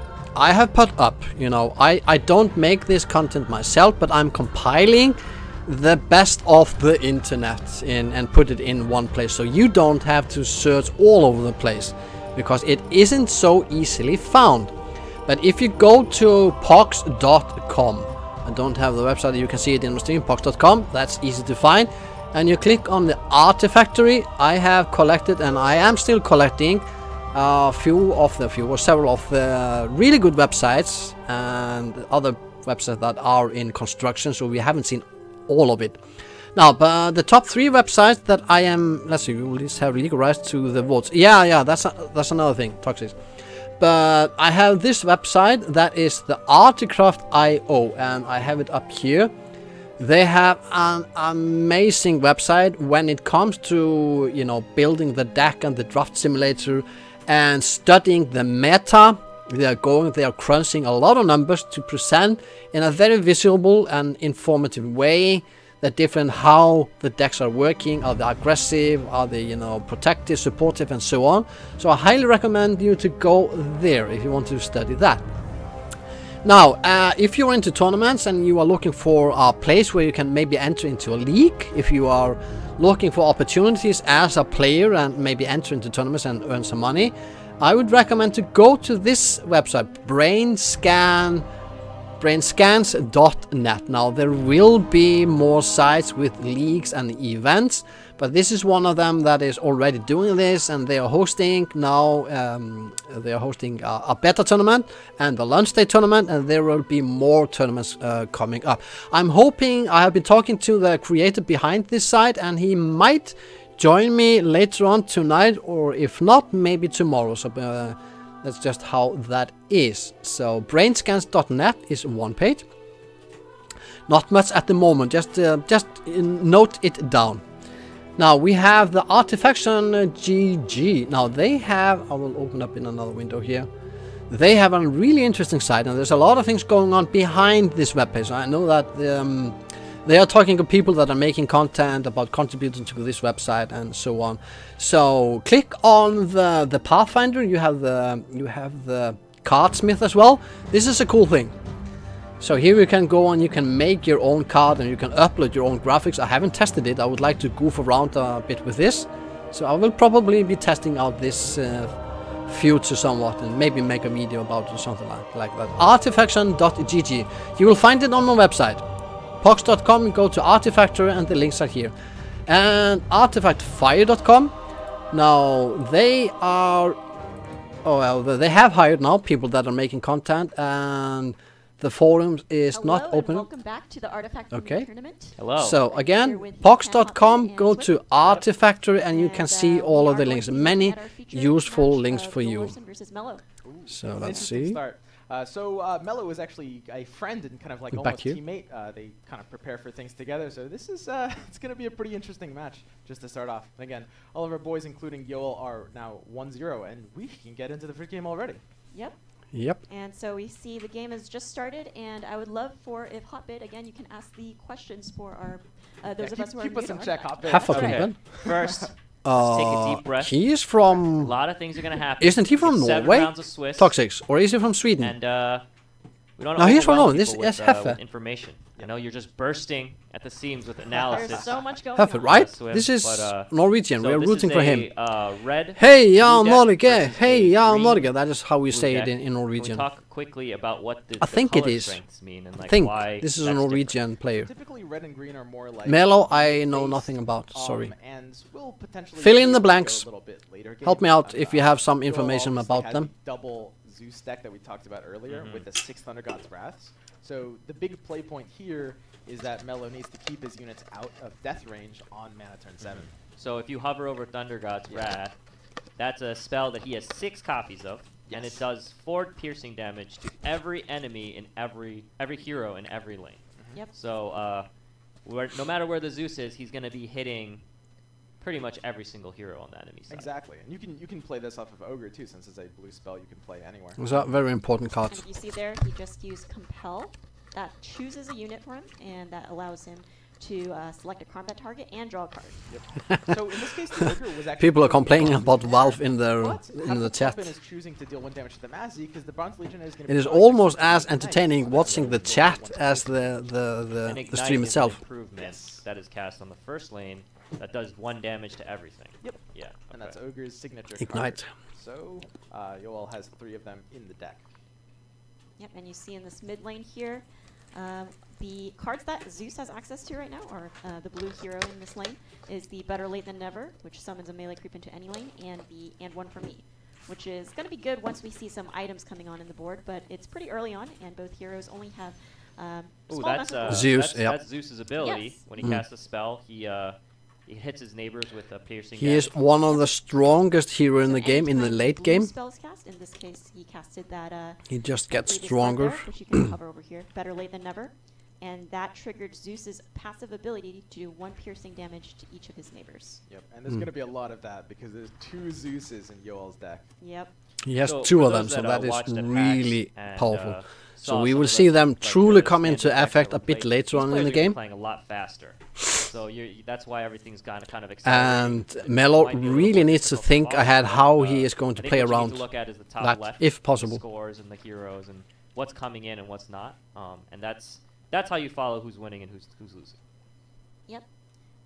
put up, I don't make this content myself, but I'm compiling the best of the internet and put it in one place, so you don't have to search all over the place, because it isn't so easily found. But if you go to PogSz.com, I don't have the website, you can see it in the stream, PogSz.com, that's easy to find, and you click on the Artifactory. I have collected, and I am still collecting, several of the really good websites and other websites that are in construction, so we haven't seen all of it. Now, but the top 3 websites that I am, let's see, we will just have legal rights to the votes. Yeah, that's another thing, PogSz. But I have this website that is the Articraft.io, and I have it up here. They have an amazing website when it comes to, building the deck and the draft simulator and studying the meta. They are crunching a lot of numbers to present in a very visual and informative way the different, how the decks are working. Are they aggressive? Are they, protective, supportive, and so on? So I highly recommend you to go there if you want to study that. Now, if you're into tournaments and you are looking for a place where you can maybe enter into a league, if you are looking for opportunities as a player and maybe enter into tournaments and earn some money, I would recommend to go to this website, brainscans.net. Now, there will be more sites with leagues and events, but this is one of them that is already doing this, and they are hosting now. They are hosting a beta tournament and the launch day tournament, and there will be more tournaments coming up. I'm hoping. I have been talking to the creator behind this site, and he might join me later on tonight, or if not, maybe tomorrow. So That's just how that is. So brainscans.net is one page. Not much at the moment. Just note it down. Now we have the Artifaction GG. Now they have, I will open up in another window here. They have a really interesting site, and there's a lot of things going on behind this webpage. I know that they are talking to people that are making content about contributing to this website and so on. So click on the Pathfinder. You have the cardsmith as well. This is a cool thing. So here you can go and you can make your own card and you can upload your own graphics. I haven't tested it. I would like to goof around a bit with this. So I will probably be testing out this future somewhat and maybe make a video about it or something like that. Artifaction.gg. You will find it on my website. PogSz.com, go to Artifactory and the links are here. And artifactfire.com. Now they are, oh well, they have hired now people that are making content, and the forum is not open. Welcome back to the Artifact tournament. Hello. So again, PogSz.com, go to Artifactory and you can see all of the links. Many useful links for you. So let's see. So Mello is actually a friend and kind of like almost teammate. They kind of prepare for things together. So this is it's going to be a pretty interesting match just to start off. And again, all of our boys, including Yoel, are now 1-0, and we can get into the first game already. Yep. Yep. And so we see the game has just started, and I would love for, if Hotbit, again, you can ask the questions for our those of us who are keep us in check, Hotbit. Okay. First, take a deep breath. He is from... A lot of things are going to happen. Isn't he from Norway? PogSz, or is he from Sweden? And we don't no, he's from Norway. This is with information. I know you're just bursting at the seams with analysis. There's so much going on. Right? This is Norwegian. So we are rooting for him. Red. Hey, ja, Norge. Hey, ja, Norge. That is how we say it in Norwegian. We'll talk quickly about what the color strengths mean and like why this is a Norwegian player. Typically, red and green are more like Mello, I know nothing about. Sorry. And we'll potentially fill in the blanks. Help me out if you have some information about them. Double Zeus deck that we talked about earlier with the 6 Thunder God's Wraths. So the big play point here is that Mello needs to keep his units out of death range on mana turn 7. So if you hover over Thunder God's Wrath, that's a spell that he has 6 copies of, and it does 4 piercing damage to every enemy in every hero in every lane. Yep. So no matter where the Zeus is, he's going to be hitting pretty much every single hero on the enemy side. Exactly, and you can play this off of Ogre too, since it's a blue spell you can play anywhere. It's a very important card. And you see there, he just used Compel. That chooses a unit for him, and that allows him to select a combat target and draw a card. Yep. So in this case, the Ogre was actually people are complaining about Valve in the chat. Is choosing to deal 1 damage to the Mazzy because the Bronze Legion is going to. It is almost as entertaining watching the chat as the stream itself. Improvement that is cast on the first lane that does 1 damage to everything. Yep. Yeah. And that's Ogre's signature Ignite. Card. So Yoel has 3 of them in the deck. Yep, and you see in this mid lane here, the cards that Zeus has access to right now, or the blue hero in this lane, is the Better Late Than Never, which summons a melee creep into any lane, and the And One For Me, which is going to be good once we see some items coming on in the board, but it's pretty early on, and both heroes only have Zeus. That's Zeus's ability. Yes. When he casts a spell, he hits his neighbors with a piercing damage. He is one of the strongest hero in the game, in the late game. Spells cast. In this case, he casted that. He just gets stronger. There, which you can hover over here. Better late than never. And that triggered Zeus's passive ability to do 1 piercing damage to each of his neighbors. Yep, and there's going to be a lot of that because there's 2 Zeuses in Yoel's deck. Yep. He has 2 of them, so that is really powerful. So we will see them truly come into effect a bit later on in the game. Playing a lot faster, so that's why everything's kind of exciting. And Mello really needs to think ahead how he is going to play around that, if possible. Scores and the heroes and what's coming in and what's not, and that's how you follow who's winning and who's losing. Yep.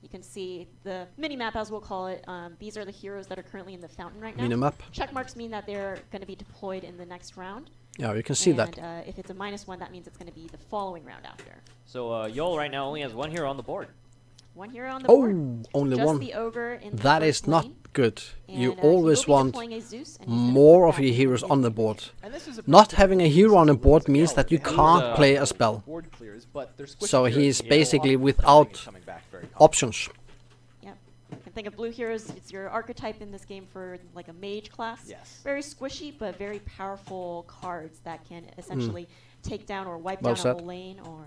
You can see the mini-map, as we'll call it. These are the heroes that are currently in the fountain right now. Mini-map. Check marks mean that they're going to be deployed in the next round. Yeah, you can see that. And if it's a -1, that means it's going to be the following round after. So Yoel right now only has 1 hero on the board. 1 hero on the board. Oh, only just 1. The ogre in the that is not good. And, you always want Zeus, more of your heroes on the board. Not having a hero on the board means that you can't play a spell. So he's basically without options. can think of blue heroes. It's your archetype in this game for like a mage class. Yes. Very squishy, but very powerful cards that can essentially take down or wipe down a whole lane, or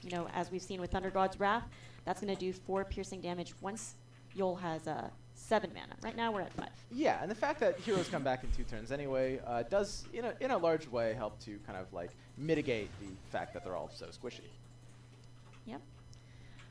you know, as we've seen with Thunder God's Wrath, that's going to do 4 piercing damage once Yol has 7 mana. Right now we're at 5. Yeah, and the fact that heroes come back in 2 turns anyway does, in a large way, help to kind of like mitigate the fact that they're all so squishy. Yep.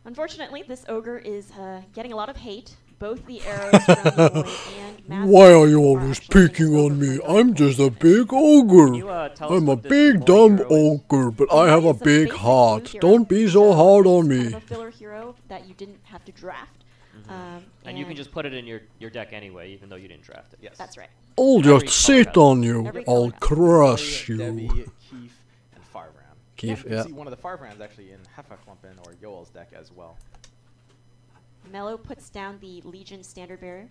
Unfortunately, this ogre is getting a lot of hate. Both the arrows from the void and Master. Why are you always picking on me? I'm just a big ogre. I'm a big dumb ogre, but I have a big heart. Don't be so hard on me. Kind of a filler hero that you didn't have to draft. And you can just put it in your deck anyway, even though you didn't draft it. Yes, that's right. I'll just sit on you. I'll crush you. Debbie, Keith, and Farbrand. Keith, you can see one of the Farbrands actually in Hefeklumpen or Yoel's deck as well. Mello puts down the Legion Standard Bearer,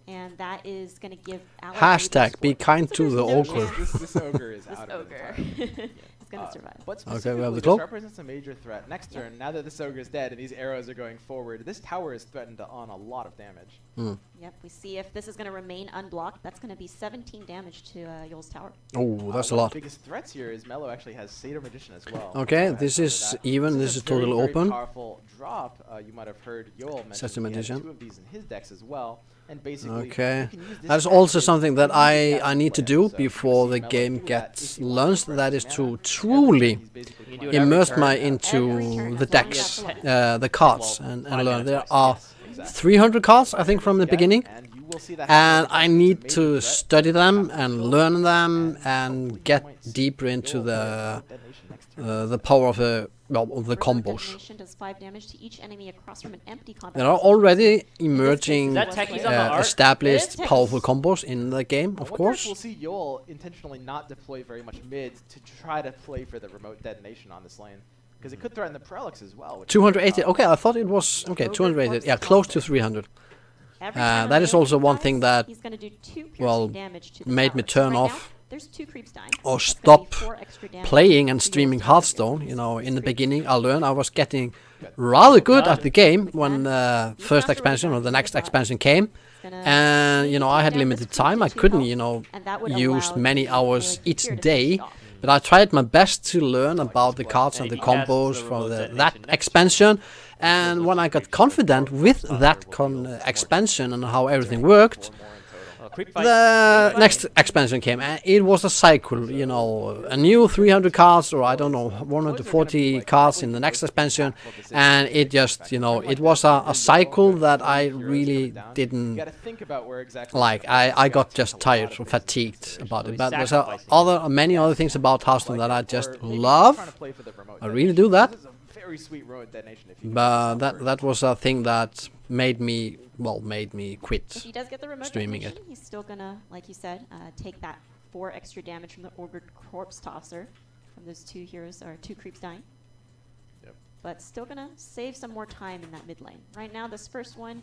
and that is going to give Alex Hashtag be kind to the ogre. This ogre is out of it. It's going to survive. But okay, we have the this cloak. represents a major threat. Next turn, now that this ogre is dead and these arrows are going forward, this tower is threatened on a lot of damage. Yep, we see if this is going to remain unblocked, that's going to be 17 damage to Yol's tower. Oh, that's a lot. One of the biggest threats here is Mello actually has Satyr Magician as well. Okay, this is even. This is totally open. Powerful drop. You might have heard Yol mention he has 2 of these in his decks as well. And basically, okay, that's also something that I need to do before the game gets launched. That is to truly immerse into the decks, the cards, and learn. There are 300 cards, I think, from the beginning, and I need to study them and learn them and get deeper into the power of the combos. Does 5 damage to each enemy across from an empty combat. There are already emerging, established, powerful combos in the game, of course. We'll see Yol intentionally not deploy very much mid to try to play for the remote detonation on this lane. Because it could threaten the Prelix as well. 280. Okay, I thought it was 280. Yeah, close to 300. That is also one thing that made me turn off or stop playing and streaming Hearthstone. You know, in the beginning, I learned I was getting rather good at the game when the first expansion or the next expansion came, and you know, I had limited time. I couldn't, you know, use many hours each day. But I tried my best to learn about the cards and the combos for that expansion, and when I got confident with that expansion and how everything worked, the next expansion came, and it was a cycle, you know, a new 300 cards, or I don't know, 140 cards in the next expansion, and it just, you know, it was a cycle that I really didn't like. I got just tired or fatigued about it, but there's many other things about Hearthstone that I just love. I really do that. But that was a thing that made me quit if he does get the remote streaming it. He's still gonna, like you said, take that 4 extra damage from the Ogre Corpse Tosser from those 2 heroes, or 2 creeps dying. Yep. But still gonna save some more time in that mid lane. Right now, this first one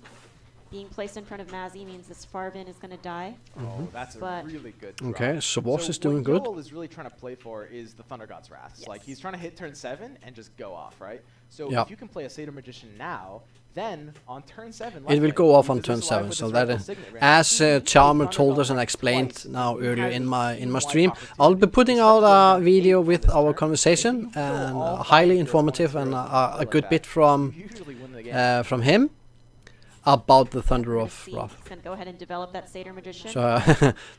being placed in front of Mazzy means this Farvin is gonna die. Oh, that's a really good drop. Okay, so is doing good. What Yol is really trying to play for is the Thunder God's Wrath. Yes. Like, he's trying to hit turn 7 and just go off, right? So if you can play a Satyr Magician now, then on turn 7... It will go off on turn 7, so that is, as Charmer told us and explained now earlier in my stream, I'll be putting out a video with our conversation, and highly informative and a good bit from him about the Thunder of Wrath. He's gonna go ahead and develop that Satyr Magician. So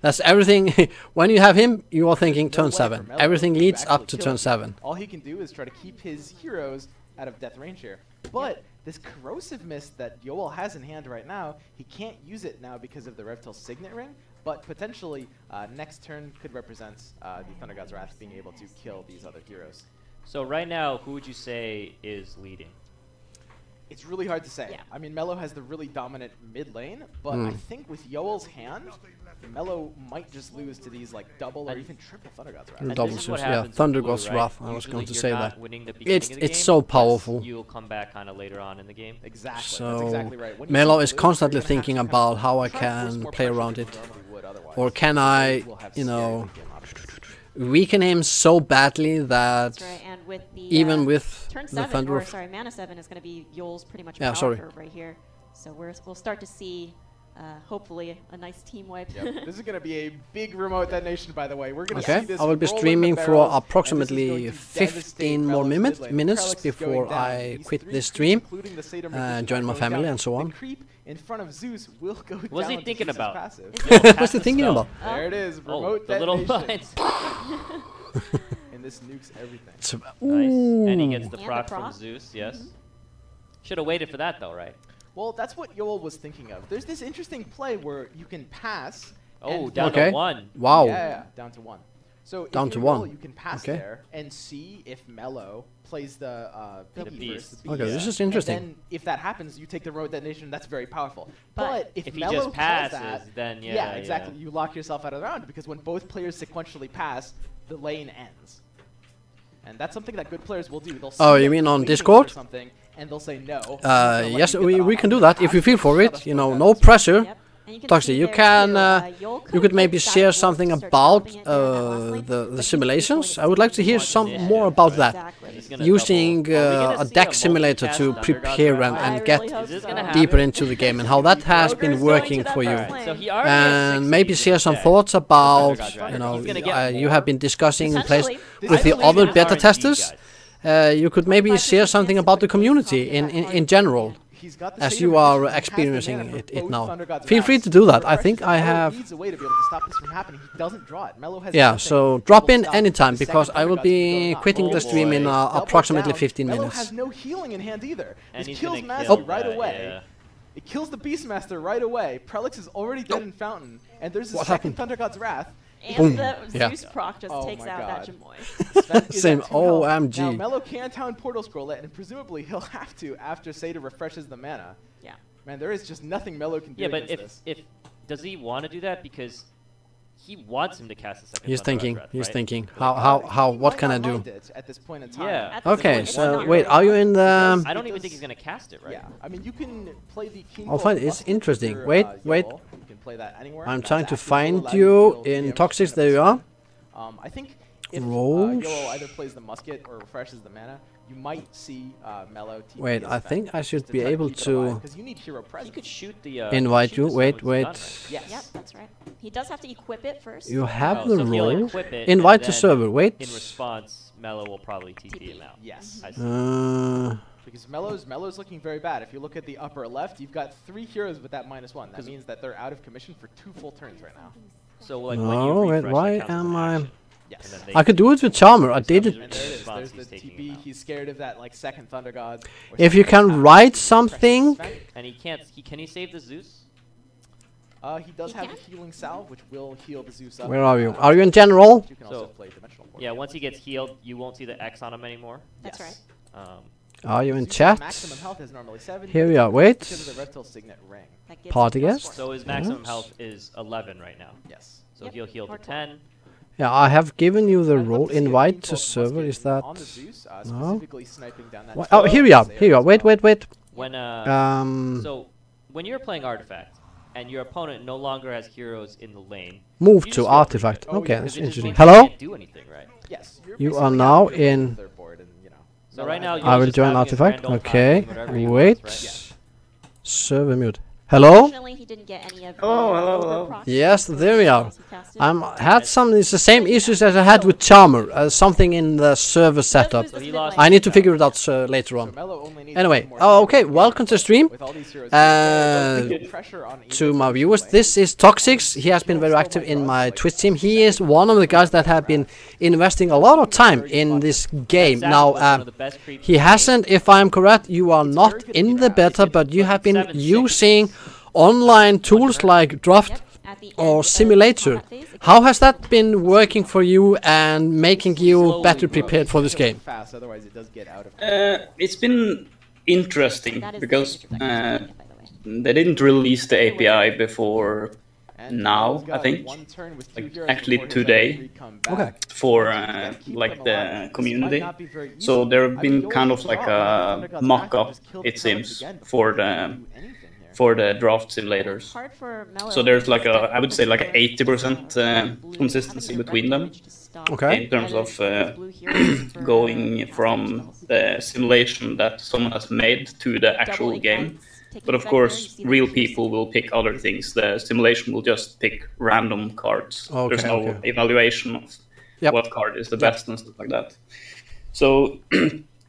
that's everything. When you have him, you are thinking turn 7. Everything leads up to turn 7. All he can do is try to keep his heroes out of death range here. But this Corrosive Mist that Yoel has in hand right now, he can't use it now because of the Revtil Signet Ring, but potentially next turn could represent the Thunder God's Wrath being able to kill these other heroes. So right now, who would you say is leading? It's really hard to say. Yeah. I mean, Mello has the really dominant mid lane, but I think with Yoel's hand, Mello might just lose to these like double or even triple Thunder God's Wrath. Yeah, Thunder God's Wrath. I was going to say that. It's so powerful. You'll come back kind of later on in the game. Exactly. So that's exactly right. Mello is constantly thinking about how I can play around it, or can I, you know, weaken him so badly that and with the, even with turn the 7, Thunder or of... sorry, mana 7 is going to be Yol's pretty much power curve right here. So we'll start to see, hopefully, a nice team wipe. Yep. This is going to be a big remote detonation, by the way. We're going to see this. I will be streaming for approximately 15 more minutes before I quit this stream, join my family and so on. In front of Zeus will go down. What's he thinking about? What's he thinking about? There it is, remote the little lines. And this nukes everything. Nice. And he gets the proc from Zeus, yes. Should have waited for that though, right? Well, that's what Yoel was thinking of. There's this interesting play where you can pass. Oh, down to 1. Wow. Yeah, down to 1. So down if to you're 1. Yoel, you can pass there and see if Mello plays the beast. Okay, this is interesting. And then if that happens, you take the remote detonation. That's very powerful. But if he Mello just passes, that, then yeah, exactly. You lock yourself out of the round because when both players sequentially pass, the lane ends. And that's something that good players will do. They'll oh, you mean on Discord? Something, and they'll say no. Yes, we can do that if you feel for it. You know, no pressure. PogSz, you could maybe share something about the simulations. I would like to hear some more about that. Using a deck simulator to prepare and get deeper into the game and how that has been working for you. And maybe share some thoughts about, you know, you have been discussing in place with the other beta testers. You could maybe share something about the community in general, as you are experiencing it now. Feel free to do that. I think I have... Yeah, so drop in anytime, because I will be quitting the stream in approximately 15 minutes. Mello has no healing in hand either. This kills Master right away. It kills the Beastmaster right away. Prelix is already dead in Fountain, and there's a second Thunder God's Wrath. And the Zeus proc just takes out that Jamoy. Same OMG. Now Mello can town Portal Scroll it, and presumably he'll have to after c.a.t.s refreshes the mana. Yeah. Man, there is just nothing Mello can do. Yeah, but if does he want to do that because he wants him to cast a second? He's thinking. Breath, he's right? thinking. How? What can I do? At this point in time. Yeah. Okay. So wait, are you in the? I don't even think he's gonna cast it, right? Yeah. I mean, you can play the King. I'll find it. It's interesting. Wait. You can play that anywhere. I'm trying to find you in PogSz. There you are. I think if Roach. Yoel either plays the musket or refreshes the mana, you might see Mello. Wait, I think I should be able to. Because you need hero presence. You could shoot the. Invite you. Wait. Yes. Yep, that's right. He does have to equip it first. You have so the role. Invite to server. Wait. In response, Mello will probably TP him out. Yes. Because Mello's looking very bad. If you look at the upper left, you've got 3 heroes with that -1. That means that they're out of commission for 2 full turns right now. So like no, when you wait, why am I? Yes. I could do it with Charmer. I did it. There's the TP. He's scared of that like second Thunder God. If you can write something. And he can't. Can he save the Zeus? He does have a healing salve, which will heal the Zeus up. Where are you? Are you in general? You can also play dimensional portal. Yeah, once he gets healed, you won't see the X on him anymore. That's right. Are you in chat? Maximum health is normally 7. Here we are. Wait. Because of the Red Pill Signet ring. Party guest. So his maximum health is 11 right now. Yes. So he'll heal to 10. Yeah, I have given you the role. Invite to server. Is that? No. Oh, here we are. Here we are. Wait. When so when you're playing Artifact and your opponent no longer has heroes in the lane, move to Artifact. Okay, that's interesting. Hello. Do anything, right? Yes. You are now in. So right now, I will join Artifact. Okay. Wait. Server mute. Hello? He didn't get any of hello. Yes, there we are. It's the same issues as I had with Charmer. Something in the server setup. I need to figure it out later on. Anyway, okay, welcome to the stream. To my viewers, this is PogSz. He has been very active in my Twitch team. He is one of the guys that have been investing a lot of time in this game. Now, he hasn't, if I'm correct, you are not in the beta, but you have been using online tools like Draft or Simulator. How has that been working for you and making you better prepared for this game? It's been interesting because they didn't release the API before now, I think, like actually today, for like the community. So there have been kind of like a mock-up, it seems, for the draft simulators. So there's like I would say like 80% consistency between them. Okay. In terms of going from the simulation that someone has made to the actual game. But of course, real people will pick other things. The simulation will just pick random cards. There's no evaluation of what card is the best and stuff like that. So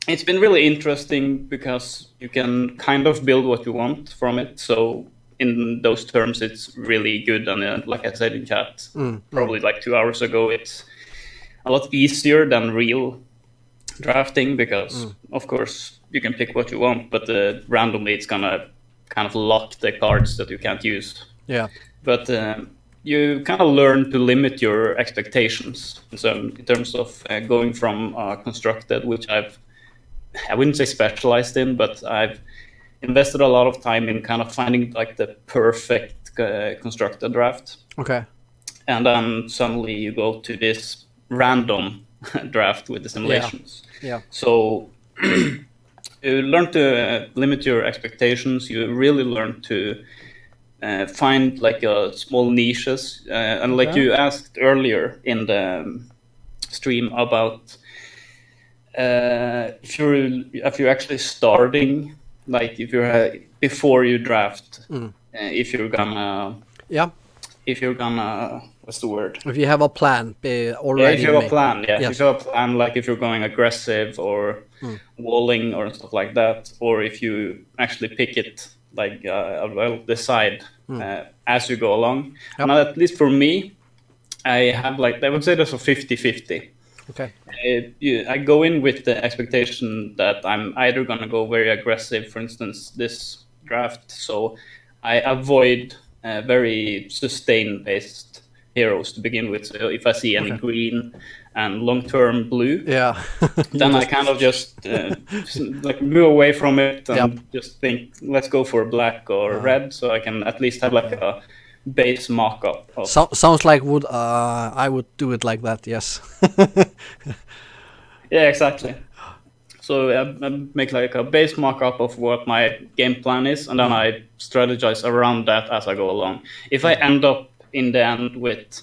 it's been really interesting because you can kind of build what you want from it. So in those terms, it's really good. And like I said in chat, probably like 2 hours ago, it's a lot easier than real drafting because, of course, you can pick what you want, but randomly it's gonna kind of lock the cards that you can't use. Yeah. But you kind of learn to limit your expectations. So in terms of going from constructed, which I wouldn't say specialized in, but I've invested a lot of time in kind of finding like the perfect constructed draft. Okay. And then suddenly you go to this random draft with the simulations. Yeah. So you learn to limit your expectations. You really learn to find like small niches. And like you asked earlier in the stream about if you're actually starting, like if you're before you draft, if you're gonna what's the word? If you have a plan already. Yeah, if you have a plan, Yes. If you have a plan, like if you're going aggressive or walling or stuff like that, or if you actually pick it, like decide as you go along. And at least for me, I have I would say there's a 50-50. Okay. I go in with the expectation that I'm either going to go very aggressive, for instance, this draft, so I avoid very sustain-based heroes to begin with. So if I see any green and long-term blue, then I kind of just like move away from it and just think, let's go for black or red, so I can at least have like a base mock-up. Sounds like I would do it like that. Yes. Yeah, exactly. So I make like a base mock-up of what my game plan is, and then I strategize around that as I go along. If I end up in the end with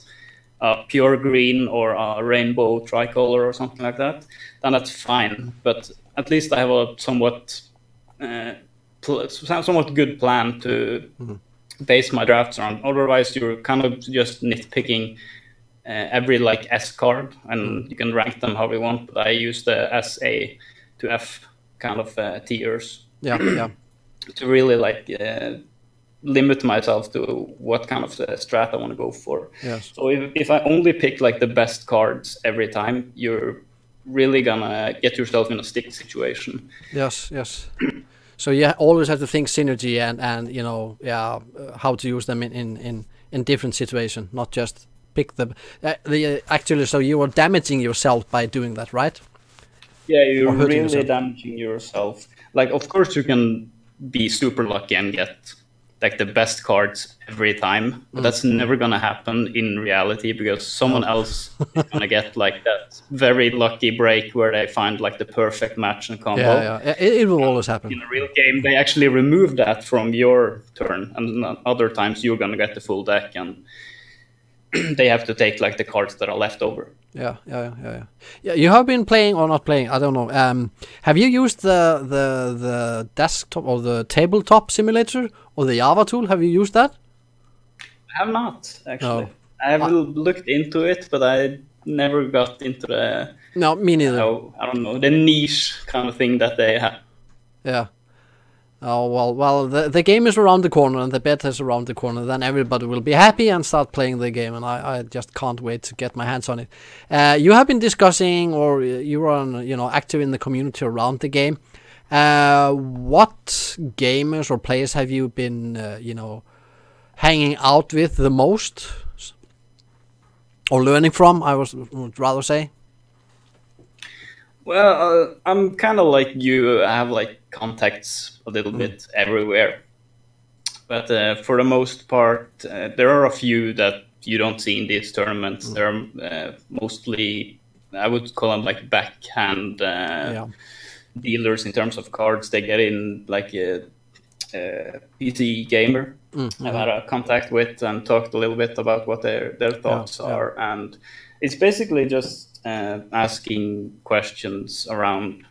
a pure green or a rainbow tricolor or something like that, then that's fine. But at least I have a somewhat good plan to base my drafts around. Otherwise, you're kind of just nitpicking every like S card, and you can rank them how you want. But I use the S-A to F kind of tiers. To really like limit myself to what kind of strat I want to go for. Yes. So if I only pick like the best cards every time, you're really gonna get yourself in a stick situation. Yes. So you always have to think synergy and you know how to use them in different situations, not just pick them. Actually, so you are damaging yourself by doing that, right? Yeah, you're really damaging yourself. Like, of course, you can be super lucky and get like the best cards every time, but that's never gonna happen in reality because someone else is gonna get like that very lucky break where they find like the perfect match and combo. It will always happen. In a real game, they actually remove that from your turn, and other times you're gonna get the full deck, and they have to take like the cards that are left over. Yeah. You have been playing or not playing? I don't know. Have you used the desktop or the tabletop simulator or the Java tool? Have you used that? I have not actually. I have looked into it, but I never got into the. No, me neither. I don't know, the niche kind of thing that they have. Yeah. Oh well. The game is around the corner, and the beta is around the corner. Then everybody will be happy and start playing the game, and I just can't wait to get my hands on it. You have been discussing, or you are active in the community around the game. What gamers or players have you been hanging out with the most, or learning from? I would rather say. Well, I'm kind of like you. I have like contacts a little bit everywhere, but for the most part, there are a few that you don't see in these tournaments. They're mostly, I would call them like backhand dealers in terms of cards. They get in like a PC gamer. I've had a contact with and talked a little bit about what their thoughts are, and it's basically just asking questions around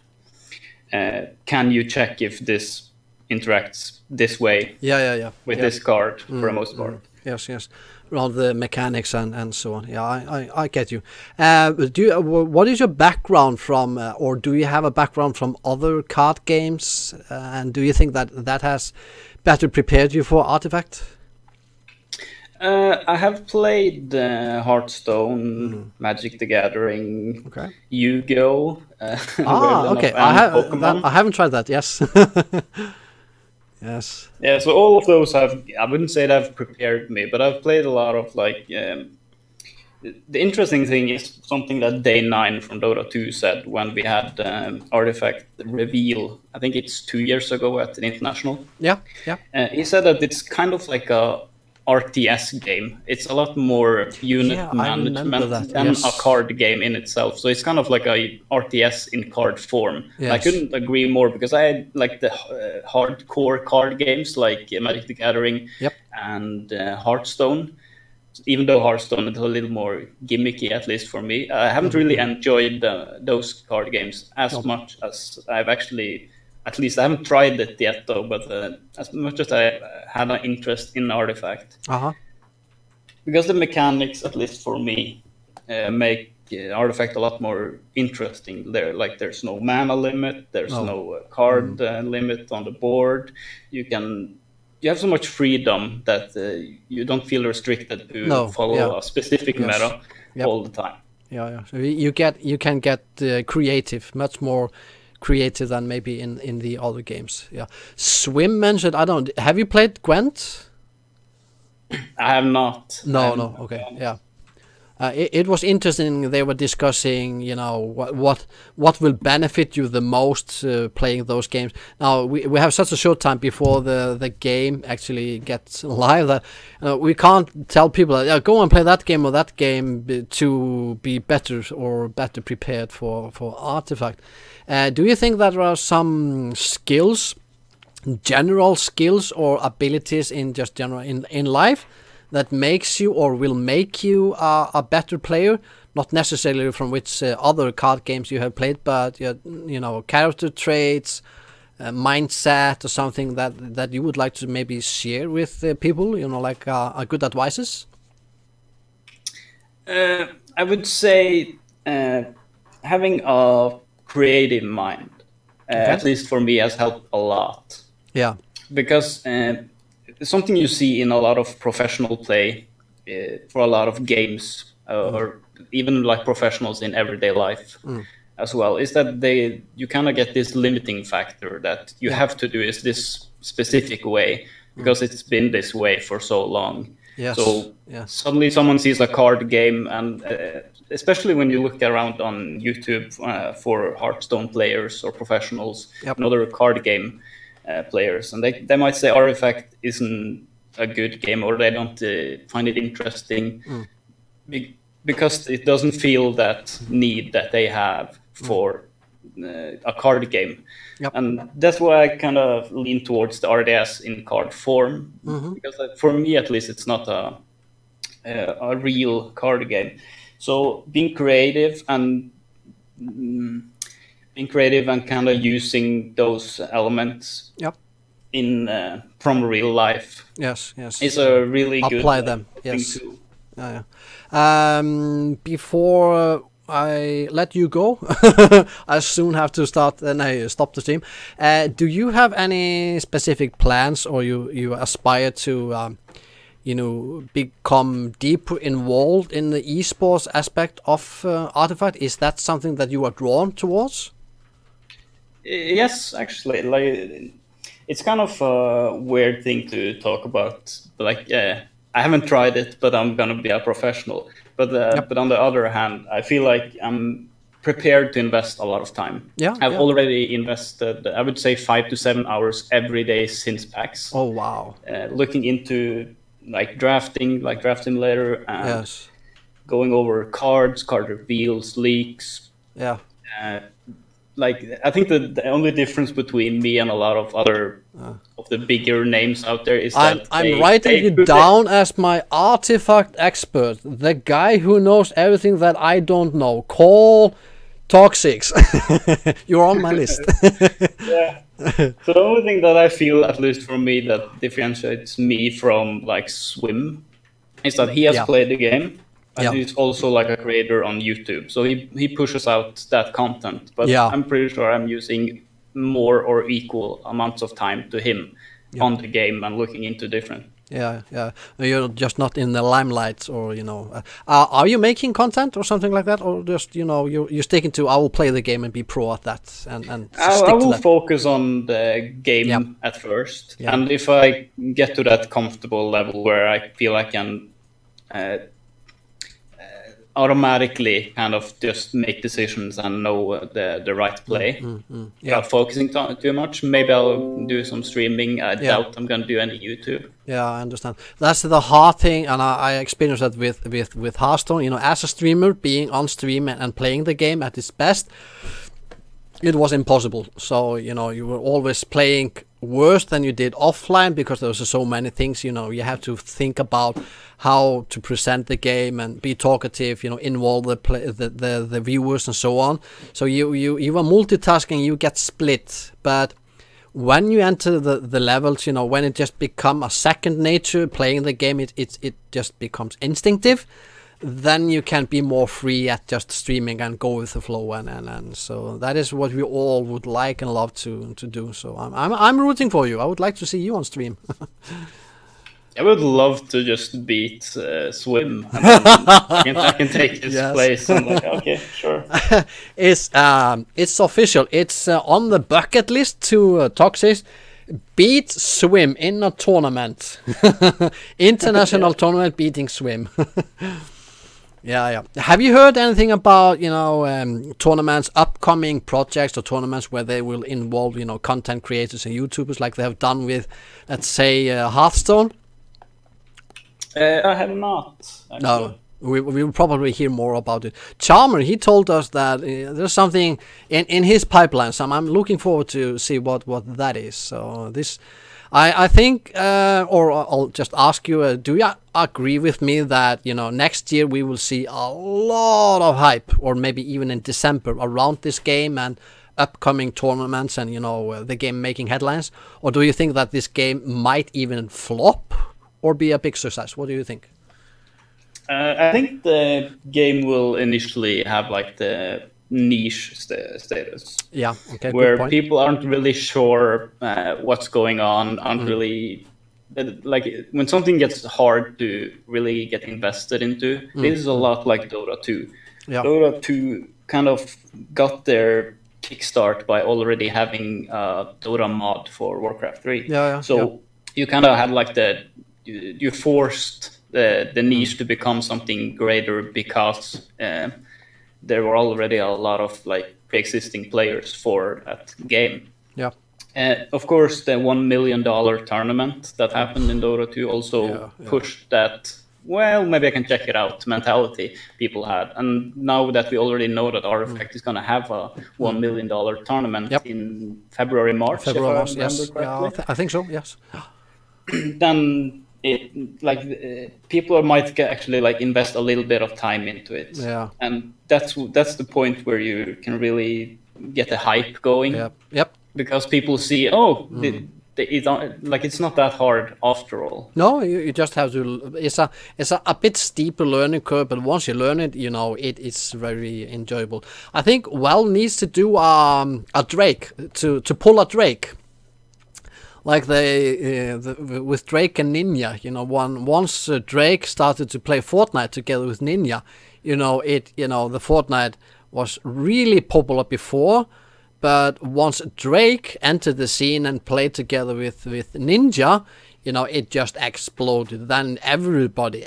can you check if this interacts this way. With this card for the most part. Yes. Around the mechanics and so on. Yeah, I get you. What is your background from, or do you have a background from other card games? And do you think that has better prepared you for Artifact? I have played Hearthstone, Magic the Gathering, Yu-Gi-Oh. Okay. I haven't tried that. Yes. Yes. Yeah. So all of those I wouldn't say that have prepared me, but I've played a lot of like. The interesting thing is something that Day 9 from Dota 2 said when we had Artifact reveal. I think it's 2 years ago at an international. Yeah. He said that it's kind of like a RTS game. It's a lot more unit management than a card game in itself. So it's kind of like a RTS in card form. Yes. I couldn't agree more because I like the hardcore card games like Magic the Gathering and Hearthstone. Even though Hearthstone is a little more gimmicky, at least for me, I haven't really enjoyed those card games as much as I've actually. At least I haven't tried it yet, though. But as much as I had an interest in Artifact, because the mechanics, at least for me, make Artifact a lot more interesting. There's no mana limit, there's no card limit on the board. You have so much freedom that you don't feel restricted to follow a specific meta all the time. Yeah. So you can get creative, much more creative than maybe in the other games. Yeah. Swim mentioned. Have you played Gwent? I have not. No. Okay. Yeah. It was interesting. They were discussing, what will benefit you the most playing those games. Now we have such a short time before the game actually gets live that we can't tell people go and play that game or that game to be better prepared for Artifact. Do you think that there are some skills, general skills or abilities in just general in life that makes you or will make you a better player? Not necessarily from which other card games you have played, but character traits, mindset, or something that you would like to maybe share with people. Like good advices. I would say having a creative mind, at least for me, has helped a lot. Yeah, because something you see in a lot of professional play for a lot of games, or even like professionals in everyday life as well, is that you kind of get this limiting factor that you have to do is this specific way because it's been this way for so long. Yes. So suddenly someone sees a card game, and especially when you look around on YouTube for Hearthstone players or professionals and other card game players, and they might say Artifact isn't a good game, or they don't find it interesting because it doesn't feel that need that they have for a card game. And that's why I kind of lean towards the RTS in card form, because for me at least it's not a real card game. So being creative and kind of using those elements in from real life. Yes. Is a really good apply them. Yes. Before I let you go, I soon have to stop the stream. Do you have any specific plans, or you aspire to become deeper involved in the esports aspect of Artifact? Is that something that you are drawn towards? Yes, actually, it's kind of a weird thing to talk about. I haven't tried it, but I'm gonna be a professional. But on the other hand, I feel like I'm prepared to invest a lot of time. I've already invested, I would say, 5 to 7 hours every day since PAX. Oh wow! Looking into drafting later, and going over cards, card reveals, leaks. I think the only difference between me and a lot of other of the bigger names out there is that I'm writing you down as my Artifact expert, the guy who knows everything that I don't know. Call PogSz. You're on my list. So the only thing that I feel, at least for me, that differentiates me from like Swim is that he has played the game. And he's also like a creator on YouTube. So he pushes out that content. But I'm pretty sure I'm using more or equal amounts of time to him on the game and looking into different. You're just not in the limelight, or are you making content or something like that, or just you're sticking to I will play the game and be pro at that, and I will focus on the game at first, and if I get to that comfortable level where I feel I can automatically kind of just make decisions and know the right play without focusing too much. Maybe I'll do some streaming. I doubt I'm going to do any YouTube. Yeah, I understand. That's the hard thing, and I experienced that with Hearthstone. As a streamer, being on stream and playing the game at its best, it was impossible. So you were always playing worse than you did offline because there was so many things. You have to think about how to present the game and be talkative. Involve the viewers and so on. So you are multitasking. You get split. But when you enter the levels, when it just become a second nature, playing the game, it just becomes instinctive. Then you can be more free at just streaming and go with the flow, and so that is what we all would like and love to do. So I'm rooting for you. I would like to see you on stream. I would love to just beat Swim. I can take his place. I'm like, okay, sure. It's official. It's on the bucket list to PogSz. Beat Swim in a tournament. International tournament beating Swim. Yeah. Have you heard anything about tournaments, upcoming projects or tournaments where they will involve content creators and YouTubers like they have done with, let's say, Hearthstone? I have not. Actually. No, we will probably hear more about it. Charmer, he told us that there's something in his pipeline, so I'm looking forward to see what that is. So this. I think, or I'll just ask you, do you agree with me that, next year we will see a lot of hype, or maybe even in December, around this game and upcoming tournaments and, the game making headlines? Or do you think that this game might even flop or be a big success? What do you think? I think the game will initially have like the niche status. Yeah, okay. Where people aren't really sure what's going on, aren't really like when something gets hard to really get invested into. This is a lot like Dota 2. Yeah. Dota 2 kind of got their kickstart by already having a Dota mod for Warcraft 3. So you kind of had like you forced the niche to become something greater because there were already a lot of like pre-existing players for that game. Yeah. Of course, the $1 million tournament that happened in Dota 2 also pushed that, well, maybe I can check it out mentality people had. And now that we already know that Artifact is going to have a $1 million tournament in February, March, yes. I think so, yes. Then people might actually like invest a little bit of time into it, and that's the point where you can really get the hype going. Because people see, it's not that hard after all. No, you just have to. It's a bit steeper learning curve, but once you learn it, it's very enjoyable. I think Valve needs to do a Drake to pull a Drake. Like with Drake and Ninja, once Drake started to play Fortnite together with Ninja, the Fortnite was really popular before, but once Drake entered the scene and played together with Ninja, it just exploded. Then everybody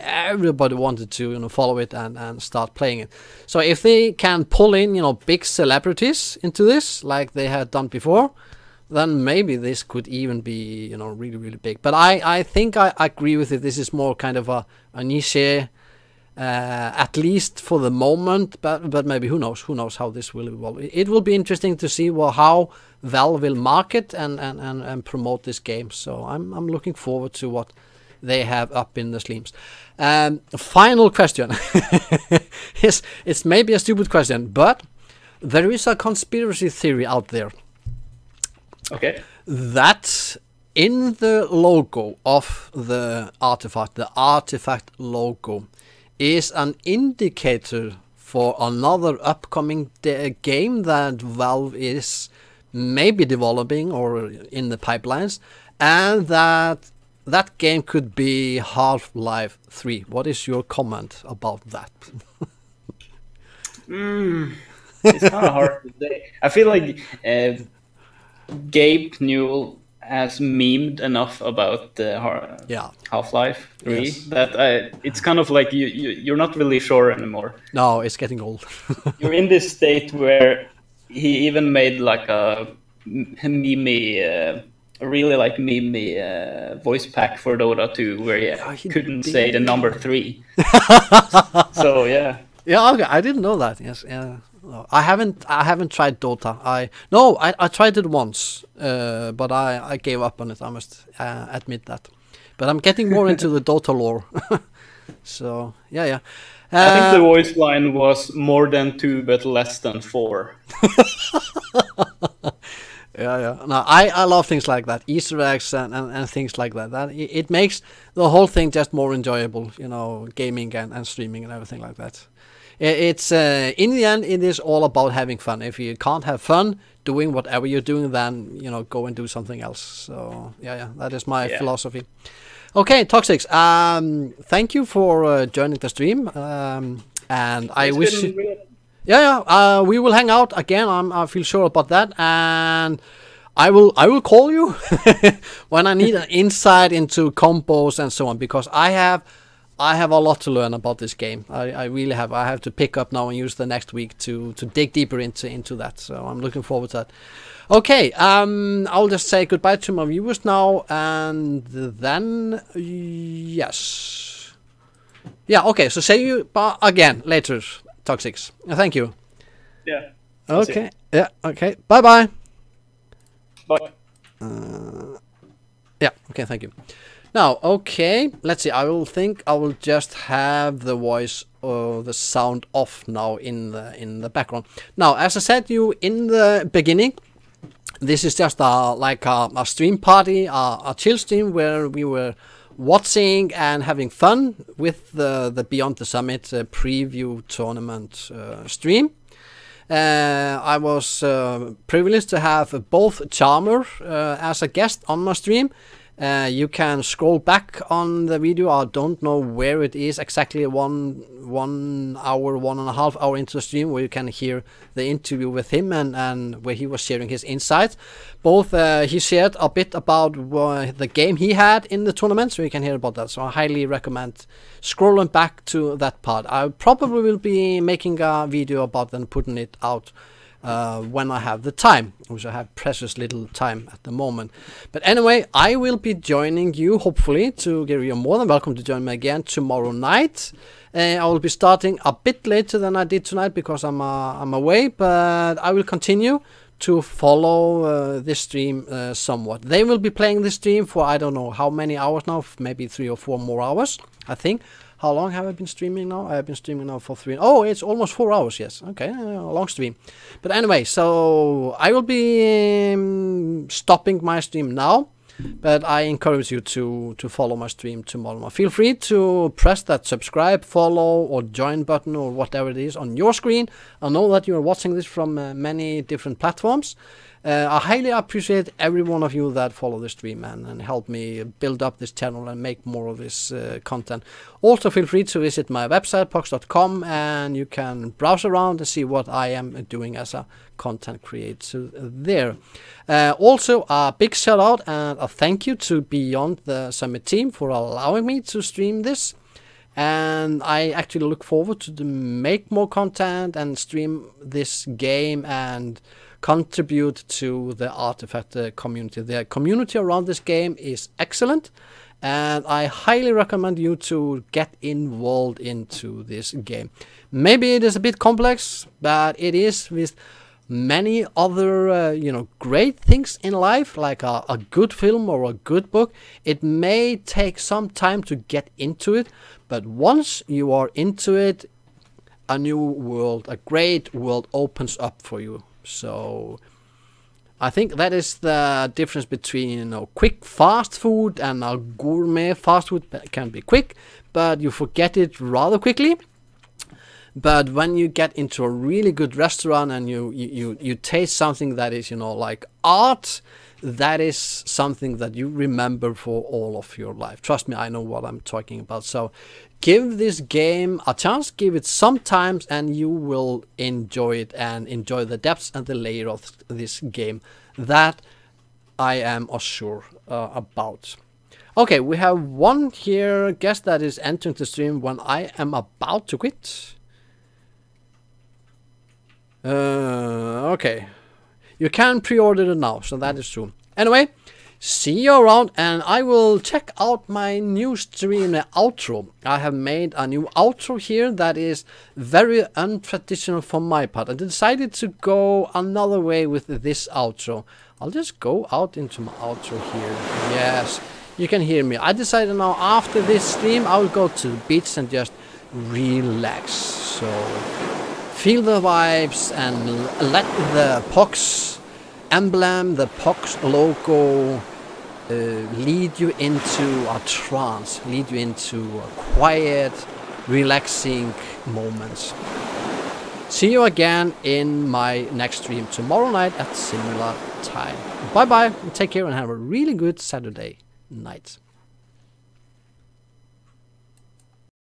wanted to follow it and start playing it. So if they can pull in big celebrities into this like they had done before, then maybe this could even be, really, really big. But I think I agree with it. This is more kind of a niche, at least for the moment. But maybe who knows how this will evolve. It will be interesting to see how Valve will market and promote this game. So I'm looking forward to what they have up in the sleeves. Final question. It's maybe a stupid question, but there is a conspiracy theory out there. Okay. That in the logo of the artifact logo is an indicator for another upcoming game that Valve is maybe developing or in the pipelines, and that game could be Half-Life 3. What is your comment about that? It's kind of hard to say. I feel like Gabe Newell has memed enough about Half-Life 3 that it's kind of like you're not really sure anymore. No, it's getting old. You're in this state where he even made like a really like meme voice pack for Dota 2 where he couldn't say the number 3. So yeah. Yeah, okay, I didn't know that. Yes, yeah. No, I haven't tried Dota. I tried it once, but I gave up on it. I must admit that. But I'm getting more into the Dota lore. So yeah. I think the voice line was more than 2, but less than 4. Yeah. No, I love things like that, Easter eggs and things like that. That it makes the whole thing just more enjoyable. You know, gaming and streaming and everything like that. It's in the end, it is all about having fun. If you can't have fun doing whatever you're doing, then go and do something else. So yeah, that is my philosophy. Okay, PogSz, thank you for joining the stream, and I wish. We will hang out again. I feel sure about that, and I will call you when I need an insight into combos and so on, because I have a lot to learn about this game. I really have. I have to pick up now and use the next week to dig deeper into that. So I'm looking forward to that. Okay, I'll just say goodbye to my viewers now, and then yes. Yeah, okay, so see you again later, PogSz. Thank you. Yeah. Okay, yeah, okay. Bye-bye. Bye. Yeah, okay, thank you. Now, okay, let's see. I will just have the voice or the sound off now in the background. Now, as I said to you in the beginning, this is just like a stream party, a chill stream where we were watching and having fun with the Beyond the Summit preview tournament stream. I was privileged to have both Charmer as a guest on my stream. You can scroll back on the video. I don't know where it is exactly, 1 hour, 1.5 hour into the stream, where you can hear the interview with him and where he was sharing his insights. Both he shared a bit about the game he had in the tournament, so you can hear about that. So I highly recommend scrolling back to that part. I probably will be making a video about that and putting it out when I have the time, which I have precious little time at the moment. But anyway, I will be joining you, hopefully, to give you more than welcome to join me again tomorrow night. I will be starting a bit later than I did tonight because I'm away, but I will continue to follow this stream somewhat. They will be playing this stream for I don't know how many hours now, maybe 3 or 4 more hours, I think. How long have I been streaming now? I have been streaming now for 3. Oh, it's almost 4 hours. Yes. Okay, a long stream. But anyway, so I will be stopping my stream now. But I encourage you to follow my stream tomorrow. Feel free to press that subscribe, follow, or join button, or whatever it is on your screen. I know that you are watching this from many different platforms. I highly appreciate every one of you that follow the stream and help me build up this channel and make more of this content. Also, feel free to visit my website, PogSz.com, and you can browse around and see what I am doing as a content creator there. Also, a big shout out and a thank you to Beyond the Summit team for allowing me to stream this. And I actually look forward to make more content and stream this game and contribute to the Artifact community. The community around this game is excellent, and I highly recommend you to get involved into this game. Maybe it is a bit complex, but it is with many other great things in life, like a good film or a good book. It may take some time to get into it, but once you are into it, a new world, a great world opens up for you. So I think that is the difference between quick fast food and gourmet fast food. Can be quick, but you forget it rather quickly. But when you get into a really good restaurant and you taste something that is like art, that is something that you remember for all of your life. Trust me, I know what I'm talking about. So give this game a chance, give it some time, and you will enjoy it and enjoy the depths and the layer of this game. That I am sure about. Okay, we have one here guest that is entering the stream when I am about to quit. Okay. You can pre-order it now, so that is true. Anyway, see you around, and I will check out my new stream outro. I have made a new outro here that is very untraditional for my part. I decided to go another way with this outro. I'll just go out into my outro here. Yes, you can hear me. I decided now after this stream I will go to the beach and just relax. So feel the vibes and let the PogSz emblem, the PogSz logo lead you into a trance, lead you into a quiet, relaxing moments. See you again in my next stream tomorrow night at similar time. Bye bye, take care and have a really good Saturday night.